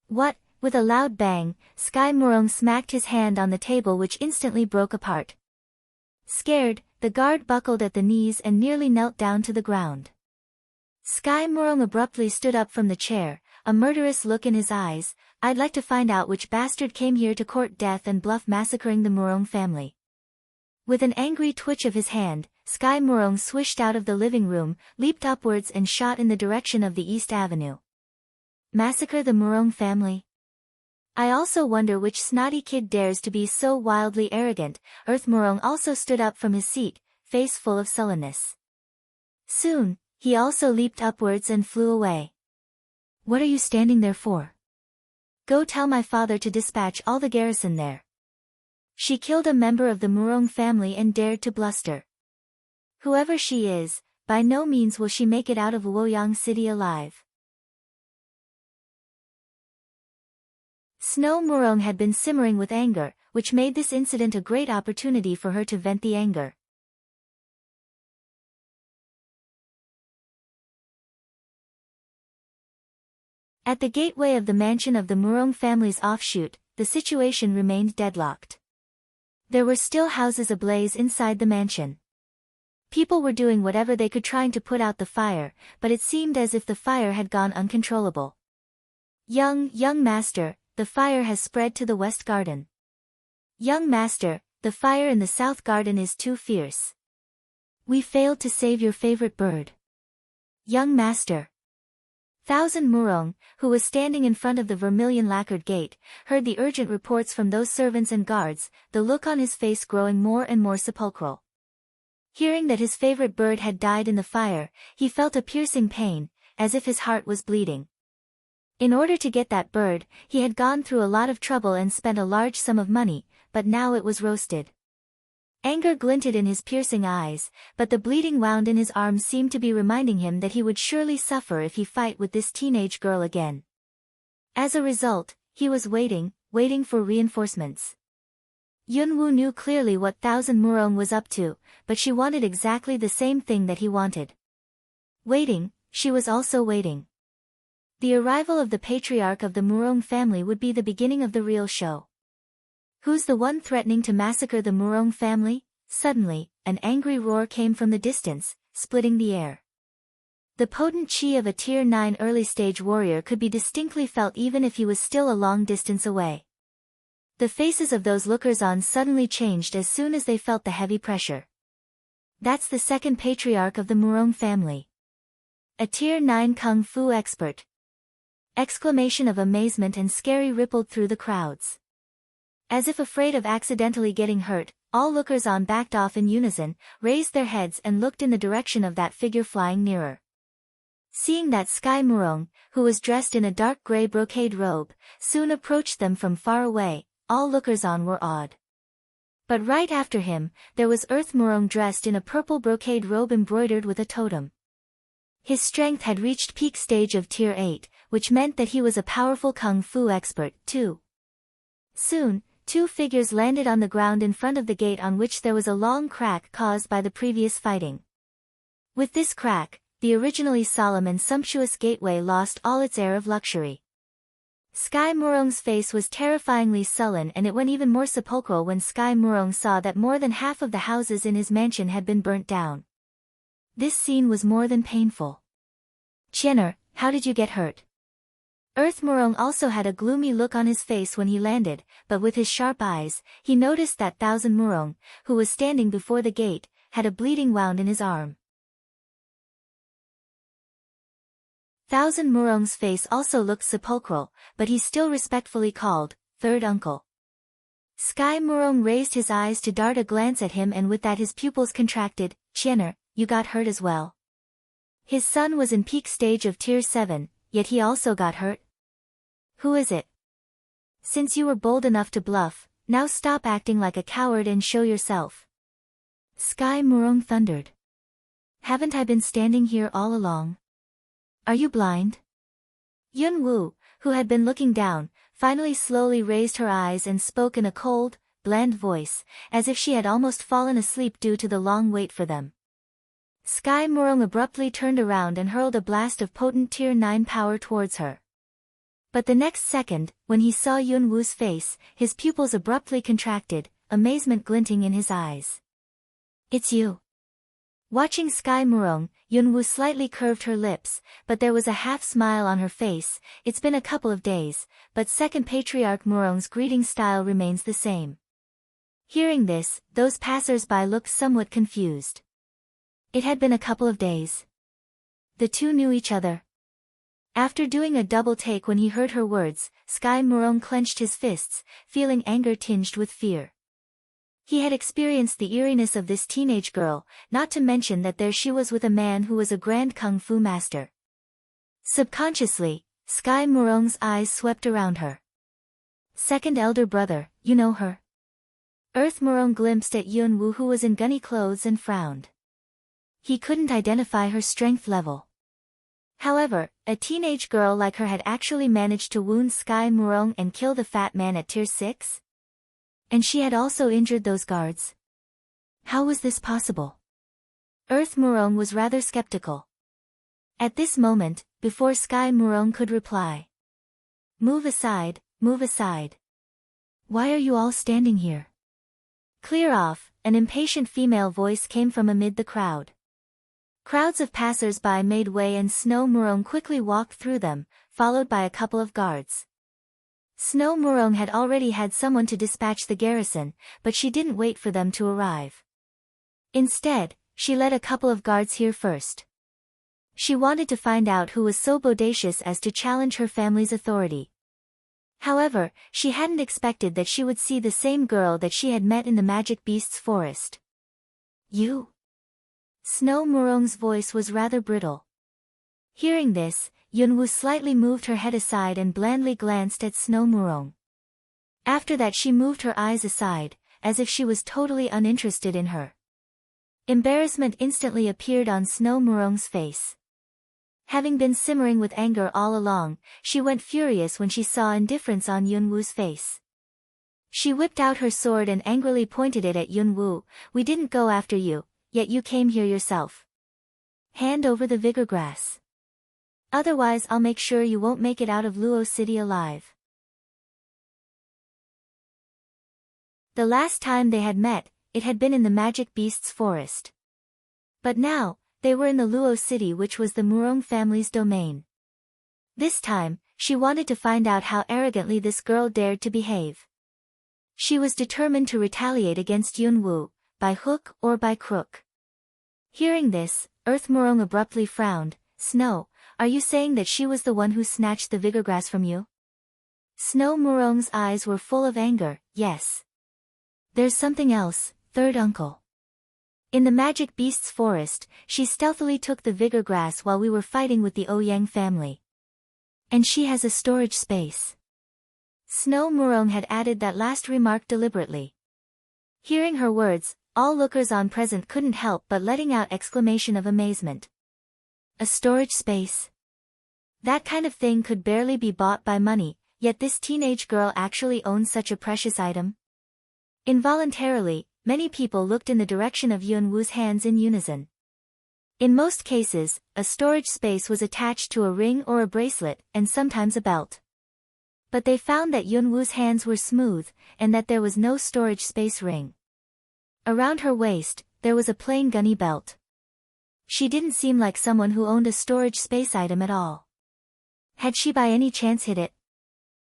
"What?" With a loud bang, Sky Murong smacked his hand on the table which instantly broke apart. Scared, the guard buckled at the knees and nearly knelt down to the ground. Sky Murong abruptly stood up from the chair, a murderous look in his eyes. "I'd like to find out which bastard came here to court death and bluff massacring the Murong family." With an angry twitch of his hand, Sky Murong swished out of the living room, leaped upwards and shot in the direction of the East Avenue. Massacre the Murong family? I also wonder which snotty kid dares to be so wildly arrogant. Earth Murong also stood up from his seat, face full of sullenness. Soon, he also leaped upwards and flew away. What are you standing there for? Go tell my father to dispatch all the garrison there. She killed a member of the Murong family and dared to bluster. Whoever she is, by no means will she make it out of Luoyang city alive. Snow Murong had been simmering with anger, which made this incident a great opportunity for her to vent the anger. At the gateway of the mansion of the Murong family's offshoot, the situation remained deadlocked. There were still houses ablaze inside the mansion. People were doing whatever they could trying to put out the fire, but it seemed as if the fire had gone uncontrollable. Young master, the fire has spread to the west garden. Young master, the fire in the south garden is too fierce. We failed to save your favorite bird. Young master. Thousand Murong, who was standing in front of the vermilion lacquered gate, heard the urgent reports from those servants and guards, the look on his face growing more and more sepulchral. Hearing that his favorite bird had died in the fire, he felt a piercing pain, as if his heart was bleeding. In order to get that bird, he had gone through a lot of trouble and spent a large sum of money, but now it was roasted. Anger glinted in his piercing eyes, but the bleeding wound in his arms seemed to be reminding him that he would surely suffer if he fight with this teenage girl again. As a result, he was waiting for reinforcements. Yunwu knew clearly what Thousand Murong was up to, but she wanted exactly the same thing that he wanted. Waiting, she was also waiting. The arrival of the patriarch of the Murong family would be the beginning of the real show. Who's the one threatening to massacre the Murong family? Suddenly, an angry roar came from the distance, splitting the air. The potent chi of a Tier 9 early-stage warrior could be distinctly felt even if he was still a long distance away. The faces of those lookers-on suddenly changed as soon as they felt the heavy pressure. That's the second patriarch of the Murong family. A Tier 9 kung fu expert. Exclamation of amazement and scary rippled through the crowds. As if afraid of accidentally getting hurt, all lookers-on backed off in unison, raised their heads and looked in the direction of that figure flying nearer. Seeing that Sky Murong, who was dressed in a dark gray brocade robe, soon approached them from far away, all lookers-on were awed. But right after him, there was Earth Murong dressed in a purple brocade robe embroidered with a totem. His strength had reached peak stage of Tier 8, which meant that he was a powerful kung fu expert, too. Soon, two figures landed on the ground in front of the gate on which there was a long crack caused by the previous fighting. With this crack, the originally solemn and sumptuous gateway lost all its air of luxury. Sky Murong's face was terrifyingly sullen, and it went even more sepulchral when Sky Murong saw that more than half of the houses in his mansion had been burnt down. This scene was more than painful. Qianer, how did you get hurt? Earth Murong also had a gloomy look on his face when he landed, but with his sharp eyes, he noticed that Thousand Murong, who was standing before the gate, had a bleeding wound in his arm. Thousand Murong's face also looked sepulchral, but he still respectfully called, "Third uncle." Sky Murong raised his eyes to dart a glance at him, and with that his pupils contracted. "Qianer, you got hurt as well?" His son was in peak stage of Tier 7, yet he also got hurt. "Who is it? Since you were bold enough to bluff, now stop acting like a coward and show yourself." Sky Murong thundered. "Haven't I been standing here all along? Are you blind?" Yunwu, who had been looking down, finally slowly raised her eyes and spoke in a cold, bland voice, as if she had almost fallen asleep due to the long wait for them. Sky Murong abruptly turned around and hurled a blast of potent Tier 9 power towards her. But the next second, when he saw Yunwu's face, his pupils abruptly contracted, amazement glinting in his eyes. "It's you." Watching Sky Murong, Yunwu slightly curved her lips, but there was a half-smile on her face. "It's been a couple of days, but second Patriarch Murong's greeting style remains the same." Hearing this, those passers-by looked somewhat confused. It had been a couple of days. The two knew each other. After doing a double take when he heard her words, Sky Murong clenched his fists, feeling anger tinged with fear. He had experienced the eeriness of this teenage girl, not to mention that there she was with a man who was a grand kung fu master. Subconsciously, Sky Murong's eyes swept around her. Second elder brother, you know her? Earth Murong glimpsed at Yunwu, who was in gunny clothes, and frowned. He couldn't identify her strength level. However, a teenage girl like her had actually managed to wound Sky Murong and kill the fat man at tier 6? And she had also injured those guards. How was this possible? Earth Murong was rather skeptical. At this moment, before Sky Murong could reply. Move aside, move aside. Why are you all standing here? Clear off, an impatient female voice came from amid the crowd. Crowds of passers-by made way and Snow Murong quickly walked through them, followed by a couple of guards. Snow Murong had already had someone to dispatch the garrison, but she didn't wait for them to arrive. Instead, she led a couple of guards here first. She wanted to find out who was so bodacious as to challenge her family's authority. However, she hadn't expected that she would see the same girl that she had met in the Magic Beast's forest. You? Snow Murong's voice was rather brittle. Hearing this, Yunwu slightly moved her head aside and blandly glanced at Snow Murong. After that she moved her eyes aside, as if she was totally uninterested in her. Embarrassment instantly appeared on Snow Murong's face. Having been simmering with anger all along, she went furious when she saw indifference on Yunwu's face. She whipped out her sword and angrily pointed it at Yunwu. We didn't go after you, yet you came here yourself. Hand over the vigor grass. Otherwise I'll make sure you won't make it out of Luo City alive. The last time they had met, it had been in the Magic Beast's forest. But now, they were in the Luo City, which was the Murong family's domain. This time, she wanted to find out how arrogantly this girl dared to behave. She was determined to retaliate against Yunwu, by hook or by crook. Hearing this, Earth Murong abruptly frowned. Snow, are you saying that she was the one who snatched the vigor grass from you? Snow Murong's eyes were full of anger. Yes. There's something else, third uncle. In the Magic Beast's forest, she stealthily took the vigor grass while we were fighting with the Ouyang family. And she has a storage space. Snow Murong had added that last remark deliberately. Hearing her words, all lookers-on present couldn't help but letting out exclamation of amazement. A storage space? That kind of thing could barely be bought by money, yet this teenage girl actually owns such a precious item? Involuntarily, many people looked in the direction of Yunwu's hands in unison. In most cases, a storage space was attached to a ring or a bracelet, and sometimes a belt. But they found that Yunwu's hands were smooth, and that there was no storage space ring. Around her waist, there was a plain gunny belt. She didn't seem like someone who owned a storage space item at all. Had she by any chance hid it?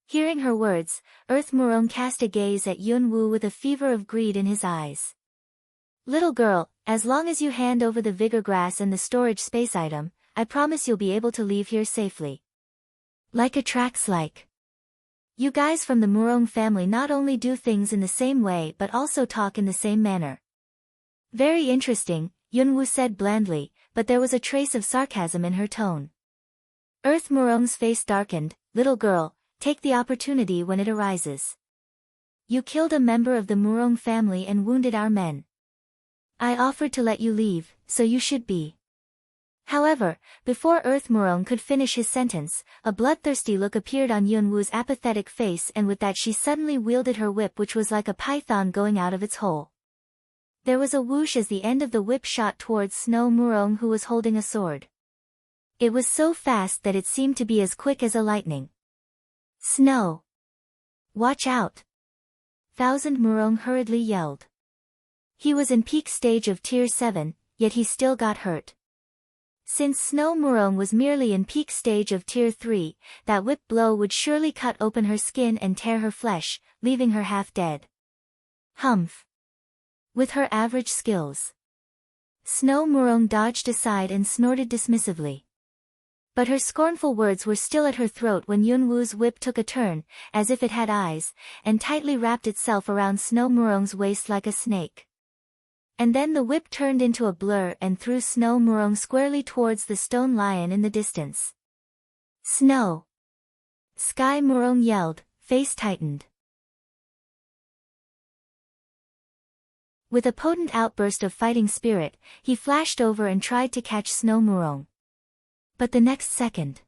Hearing her words, Earth Murong cast a gaze at Yunwu with a fever of greed in his eyes. Little girl, as long as you hand over the vigor grass and the storage space item, I promise you'll be able to leave here safely. Like attracts like. You guys from the Murong family not only do things in the same way but also talk in the same manner. Very interesting, Yunwu said blandly, but there was a trace of sarcasm in her tone. Earth Murong's face darkened. Little girl, take the opportunity when it arises. You killed a member of the Murong family and wounded our men. I offered to let you leave, so you should be. However, before Earth Murong could finish his sentence, a bloodthirsty look appeared on Yunwu's apathetic face, and with that she suddenly wielded her whip, which was like a python going out of its hole. There was a whoosh as the end of the whip shot towards Snow Murong, who was holding a sword. It was so fast that it seemed to be as quick as a lightning. Snow! Watch out! Thousand Murong hurriedly yelled. He was in peak stage of tier 7, yet he still got hurt. Since Snow Murong was merely in peak stage of tier 3, that whip blow would surely cut open her skin and tear her flesh, leaving her half dead. Humph! With her average skills. Snow Murong dodged aside and snorted dismissively. But her scornful words were still at her throat when Yunwoo's whip took a turn, as if it had eyes, and tightly wrapped itself around Snow Murong's waist like a snake. And then the whip turned into a blur and threw Snow Murong squarely towards the stone lion in the distance. Snow! Sky Murong yelled, face tightened. With a potent outburst of fighting spirit, he flashed over and tried to catch Snow Murong. But the next second,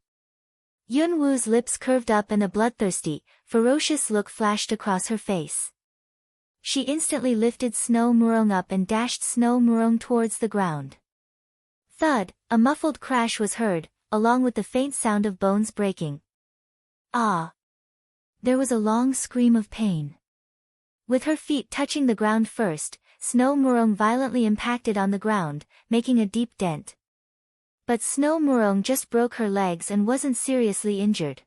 Yunwoo's lips curved up and a bloodthirsty, ferocious look flashed across her face. She instantly lifted Snow Murong up and dashed Snow Murong towards the ground. Thud, a muffled crash was heard, along with the faint sound of bones breaking. Ah! There was a long scream of pain. With her feet touching the ground first, Snow Murong violently impacted on the ground, making a deep dent. But Snow Murong just broke her legs and wasn't seriously injured.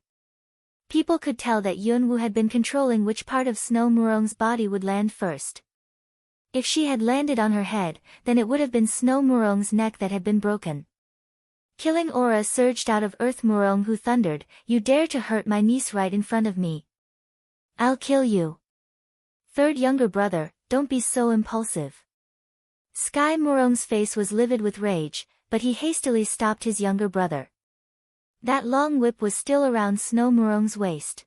People could tell that Yunwoo had been controlling which part of Snow Murong's body would land first. If she had landed on her head, then it would have been Snow Murong's neck that had been broken. Killing aura surged out of Earth Murong, who thundered, "You dare to hurt my niece right in front of me? I'll kill you." Third younger brother, don't be so impulsive. Sky Murong's face was livid with rage, but he hastily stopped his younger brother. That long whip was still around Snow Murong's waist.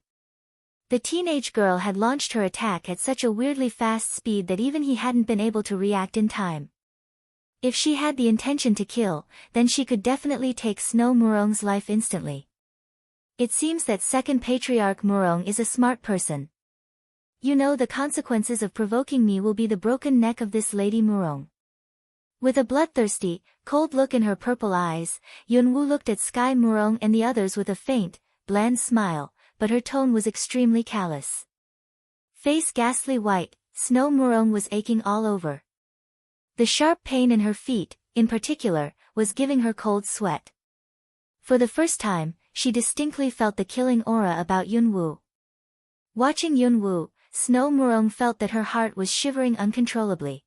The teenage girl had launched her attack at such a weirdly fast speed that even he hadn't been able to react in time. If she had the intention to kill, then she could definitely take Snow Murong's life instantly. It seems that second patriarch Murong is a smart person. You know, the consequences of provoking me will be the broken neck of this Lady Murong. With a bloodthirsty, cold look in her purple eyes, Yunwoo looked at Sky Murong and the others with a faint, bland smile, but her tone was extremely callous. Face ghastly white, Snow Murong was aching all over. The sharp pain in her feet, in particular, was giving her cold sweat. For the first time, she distinctly felt the killing aura about Yunwoo. Watching Yunwoo, Snow Murong felt that her heart was shivering uncontrollably.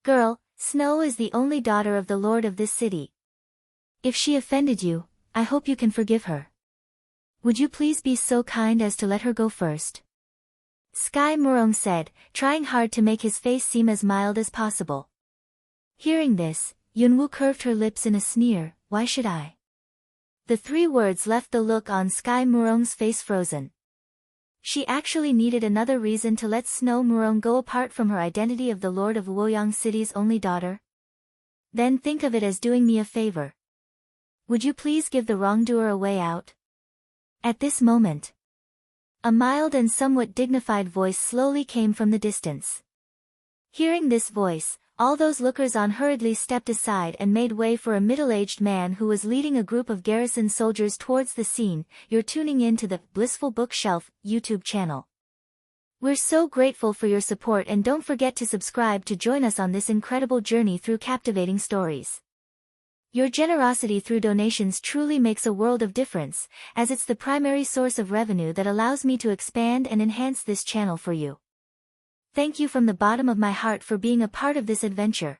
Girl, Snow is the only daughter of the lord of this city. If she offended you, I hope you can forgive her. Would you please be so kind as to let her go first? Sky Murong said, trying hard to make his face seem as mild as possible. Hearing this, Yunwoo curved her lips in a sneer, why should I? The three words left the look on Sky Murong's face frozen. She actually needed another reason to let Snow Murong go apart from her identity of the Lord of Luoyang City's only daughter? Then think of it as doing me a favor. Would you please give the wrongdoer a way out? At this moment, a mild and somewhat dignified voice slowly came from the distance. Hearing this voice, all those lookers on hurriedly stepped aside and made way for a middle-aged man who was leading a group of garrison soldiers towards the scene. You're tuning in to the Blissful Bookshelf YouTube channel. We're so grateful for your support, and don't forget to subscribe to join us on this incredible journey through captivating stories. Your generosity through donations truly makes a world of difference, as it's the primary source of revenue that allows me to expand and enhance this channel for you. Thank you from the bottom of my heart for being a part of this adventure.